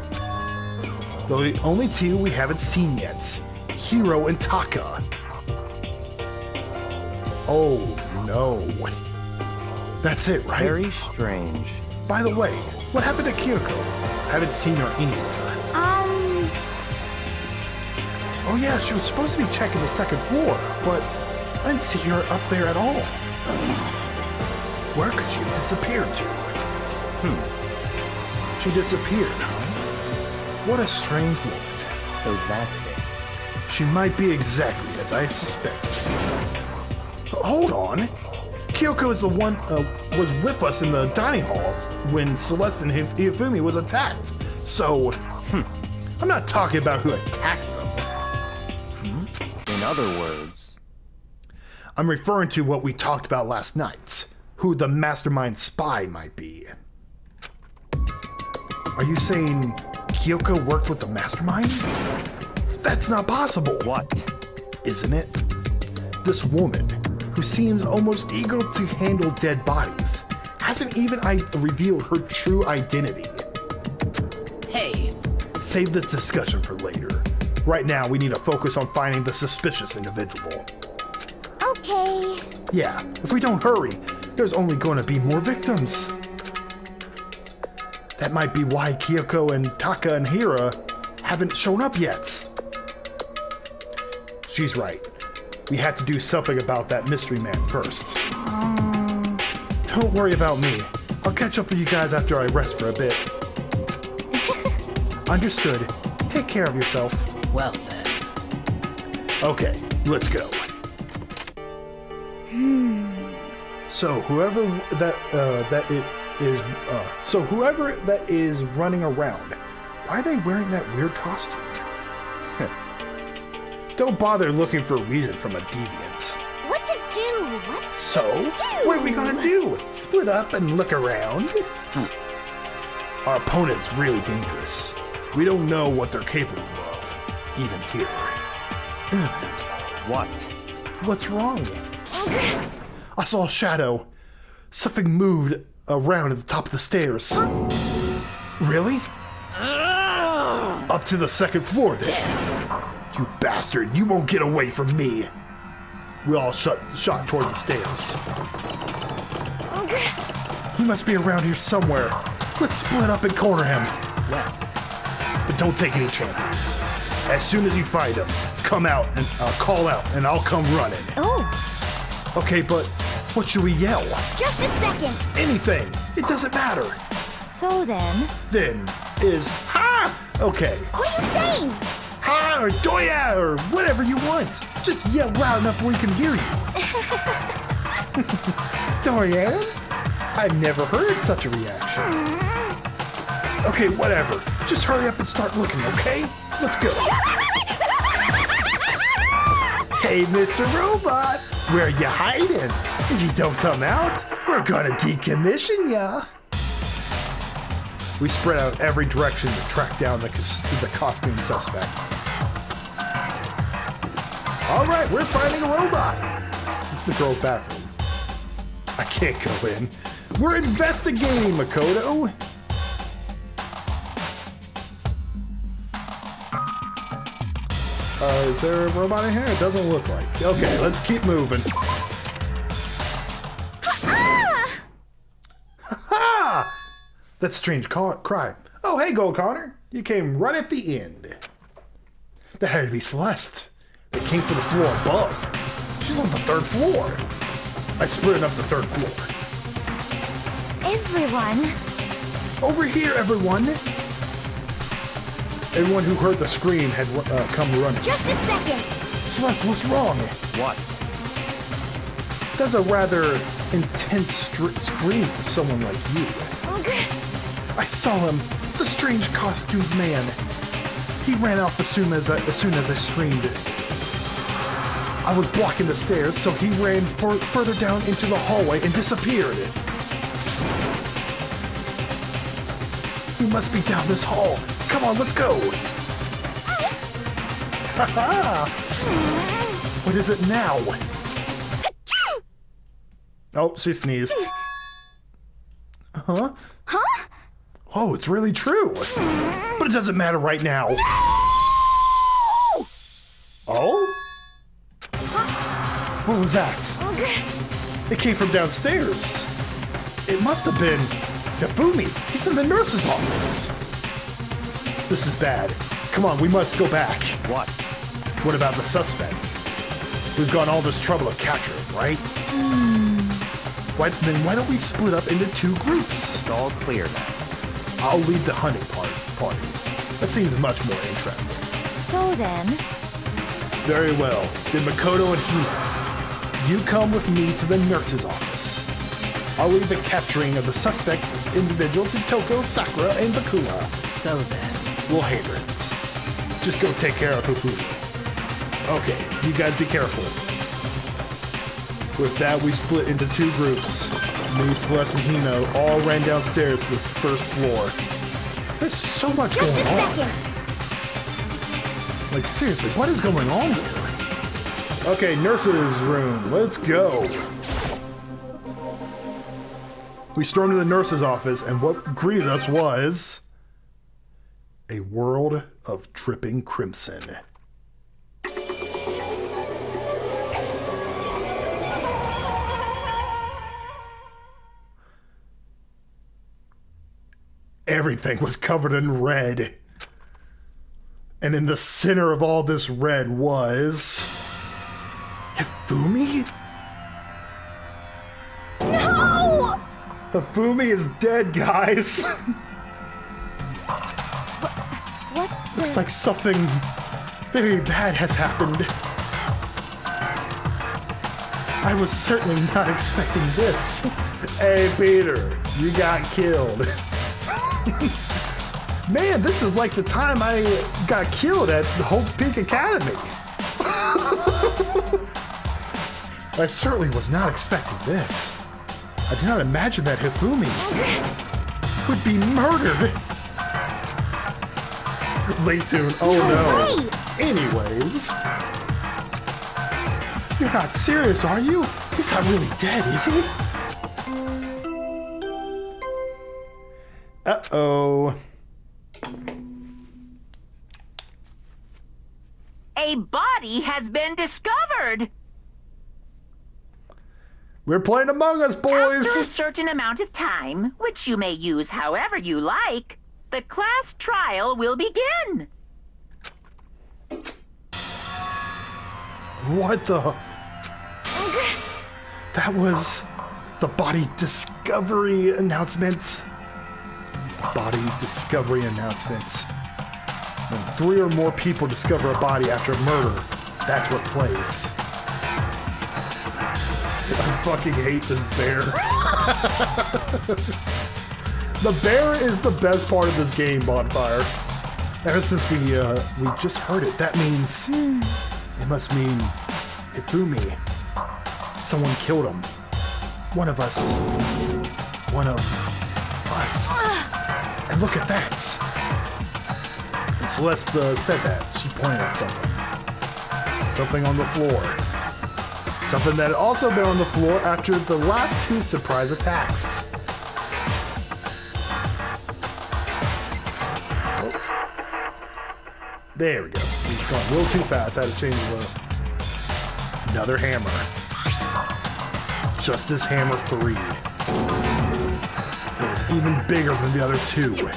the only two we haven't seen yet. Hiro and Taka. Oh, no. That's it, right? Very strange. By the way, what happened to Kyoko? Haven't seen her anywhere. Oh yeah, she was supposed to be checking the 2nd floor, but I didn't see her up there at all. Where could she have disappeared to? She disappeared, huh? What a strange woman. So that's it. She might be exactly as I suspected. Hold on. Kyoko is the one was with us in the dining halls when Celeste and Hifumi was attacked. So, I'm not talking about who attacked them. In other words, I'm referring to what we talked about last night. Who the mastermind spy might be. Are you saying Kyoko worked with the mastermind? That's not possible. what? Isn't it? This woman, who seems almost eager to handle dead bodies, hasn't even revealed her true identity. Hey, Save this discussion for later. Right now, we need to focus on finding the suspicious individual. Okay. Yeah, if we don't hurry, there's only going to be more victims. That might be why Kyoko and Taka and Hira haven't shown up yet. She's right. We have to do something about that mystery man first. Don't worry about me. I'll catch up with you guys after I rest for a bit. Understood. Take care of yourself. well then. Okay, let's go. So whoever that is running around, why are they wearing that weird costume? Don't bother looking for a reason from a deviant. What to do? What So, to do? what are we gonna do? Split up and look around? Our opponent's really dangerous. We don't know what they're capable of, even here. What? What's wrong? I saw a shadow. Something moved around at the top of the stairs. Really? Up to the 2nd floor then. You bastard, you won't get away from me. We all shot towards the stairs. He must be around here somewhere. Let's split up and corner him. Well, But don't take any chances. As soon as you find him, come out and call out, and I'll come running. Oh, Okay, but what should we yell? just a second. Anything. It doesn't matter. So then, Then is ha. Okay. what are you saying? Ha or doya or whatever you want. Just yell loud enough where we can hear you. Dorian? I've never heard such a reaction. Okay, whatever. Just hurry up and start looking, okay? Let's go. Hey, Mr. Robot, where you hiding? If you don't come out, we're gonna decommission ya. We spread out every direction to track down the costume suspects. All right, we're finding a robot. This is the girl's bathroom. I can't go in. We're investigating, Makoto. Is there a robot in here? It doesn't look like. Okay, let's keep moving. Ha! That's strange cry. Oh, hey, Gold Connor. You came right at the end. That had to be Celeste. They came from the floor above. She's on the 3rd floor. I split up the 3rd floor. Everyone. Over here, everyone. Everyone who heard the scream had come running. Just a second. Celeste, what's wrong? What? That's a rather intense scream for someone like you. I saw him, the strange costumed man. He ran off as soon as I screamed. I was blocking the stairs, so he ran further down into the hallway and disappeared. He must be down this hall. Come on, let's go. Haha! What is it now? Oh, she sneezed. Huh? Huh? Oh, it's really true. But it doesn't matter right now. Oh? What was that? It came from downstairs. It must have been Hifumi. He's in the nurse's office. This is bad. Come on, we must go back. What? What about the suspects? We've gone all this trouble to capture him, right? Why don't we split up into 2 groups? It's all clear now. I'll lead the hunting party. That seems much more interesting. So then, Very well. Then Makoto and Hina, you come with me to the nurse's office. I'll leave the capturing of the suspect individual to Toko, Sakura, and Bakula. so then. We'll handle it. Just go take care of Hifumi. Okay, you guys be careful. With that, we split into 2 groups. Me, Celeste, and Hino all ran downstairs to the 1st floor. There's so much just going a on. second. Like, seriously, what is going on here? Okay, nurse's room. Let's go. We stormed to the nurse's office, and what greeted us was a world of dripping crimson. Everything was covered in red. And in the center of all this red was Hifumi? No! Hifumi is dead, guys. What Looks like something very bad has happened. I was certainly not expecting this. Hey, Peter, you got killed. Man, this is like the time I got killed at the Hope's Peak Academy. I certainly was not expecting this. I did not imagine that Hifumi would be murdered. Late tune, oh no. Anyways. You're not serious, are you? He's not really dead, is he? Uh-oh. A body has been discovered. We're playing Among Us, boys! After a certain amount of time, which you may use however you like, the class trial will begin. What the? That was the body discovery announcement. The body discovery announcement. When 3 or more people discover a body after a murder, that's what plays. I fucking hate this bear. The bear is the best part of this game, Bonfire. Ever since we just heard it, that means it must mean Ifumi. Someone killed him. One of us. One of us. And look at that. And Celeste said that. She pointed at something. Something on the floor. Something that had also been on the floor after the last 2 surprise attacks. Oh. There we go. He's gone a little too fast. I had to change another hammer. Justice Hammer 3. It was even bigger than the other 2.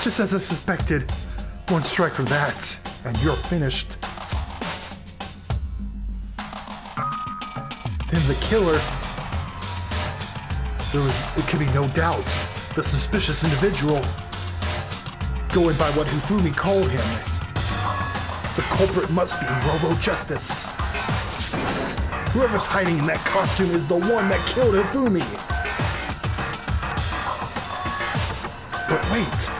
Just as I suspected, 1 strike from that, and you're finished. Then the killer, it could be no doubt, the suspicious individual, going by what Hifumi called him. The culprit must be Robo-Justice. Whoever's hiding in that costume is the one that killed Hifumi. But wait.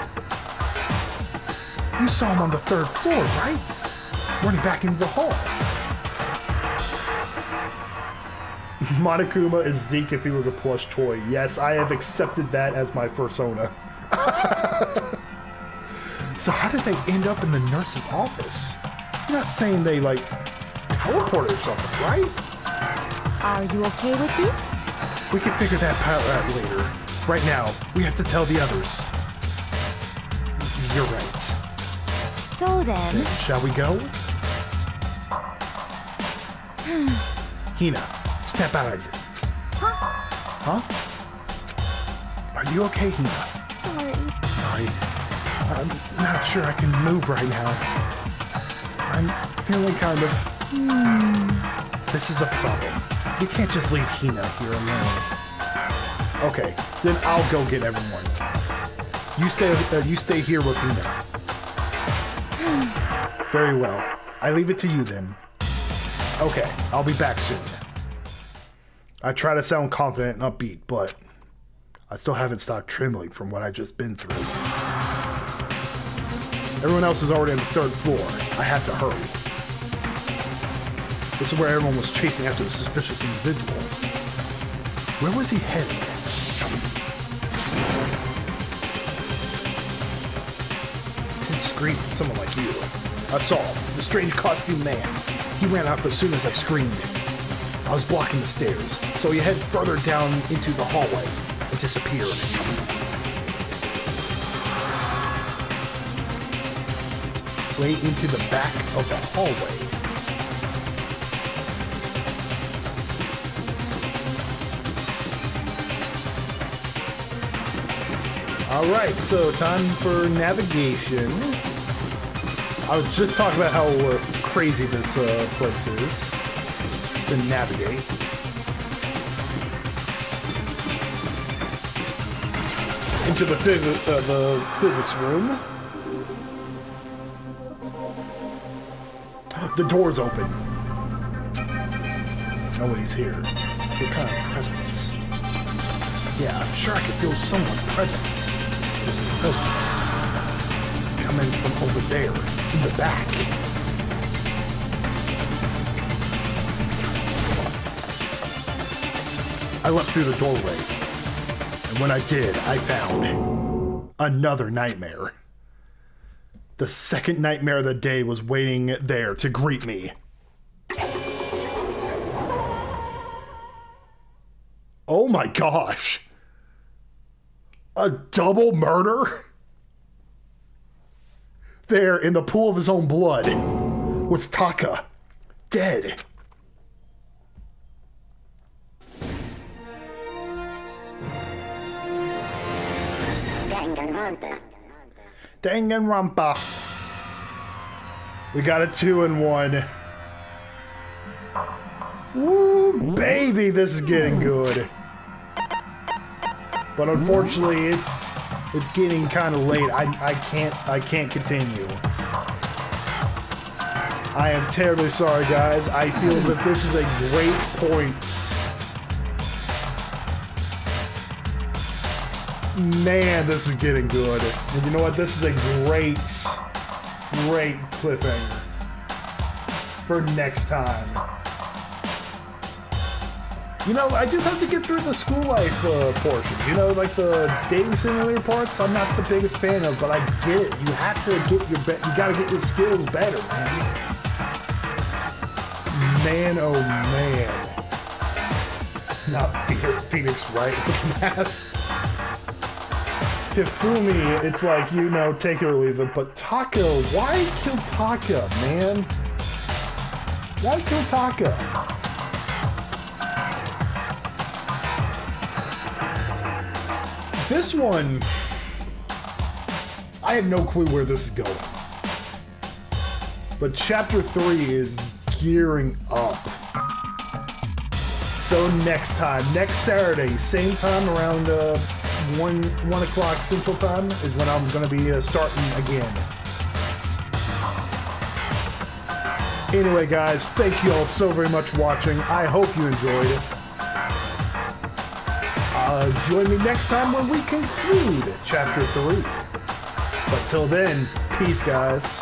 You saw him on the 3rd floor, right? Running back into the hall. Monokuma is Zeke if he was a plush toy. Yes, I have accepted that as my persona. So how did they end up in the nurse's office? You're not saying they, like, teleported or something, right? Are you okay with this? We can figure that out later. Right now, we have to tell the others. You're right. So then... Shall we go? Hina, step out of it. Huh? Are you okay, Hina? Sorry. I'm not sure I can move right now. I'm feeling kind of... This is a problem. We can't just leave Hina here alone. Okay, then I'll go get everyone. You stay here with Hina. Very well. I leave it to you then. Okay, I'll be back soon. I try to sound confident and upbeat, but I still haven't stopped trembling from what I've just been through. Everyone else is already on the 3rd floor. I have to hurry. This is where everyone was chasing after the suspicious individual. Where was he headed? Intense scream from someone like you. I saw him, the strange costume man. He ran out as soon as I screamed. I was blocking the stairs, so he headed further down into the hallway and disappeared. Way into the back of the hallway. Alright, so time for navigation. I was just talking about how crazy this place is to navigate. Into the physics room. The door's open. Nobody's here. What kind of presence? Yeah, I'm sure I could feel someone's presence. There's a presence. It's coming from over there, in the back. I leapt through the doorway. And when I did, I found another nightmare. The second nightmare of the day was waiting there to greet me. Oh my gosh. A double murder? There, in the pool of his own blood, was Taka, dead. Danganronpa. We got a 2-in-1. Woo, baby, this is getting good. But unfortunately, it's getting kind of late. I can't continue. I am terribly sorry, guys. I feel as if this is a great point. Man, this is getting good. And you know what? This is a great cliffhanger for next time. You know, I just have to get through the school life portion. You know, like the dating simulator parts, I'm not the biggest fan of, but I get it. You have to get you gotta get your skills better, man. Man, oh man. Not Phoenix Wright with mask. Hifumi, it's like, you know, take it or leave it, but Taka, why kill Taka, man? Why kill Taka? This one, I have no clue where this is going. But chapter 3 is gearing up. So next Saturday, same time around 1 o'clock Central Time is when I'm going to be starting again. Anyway, guys, thank you all so very much for watching. I hope you enjoyed it. Join me next time when we conclude Chapter 3. But till then, peace, guys.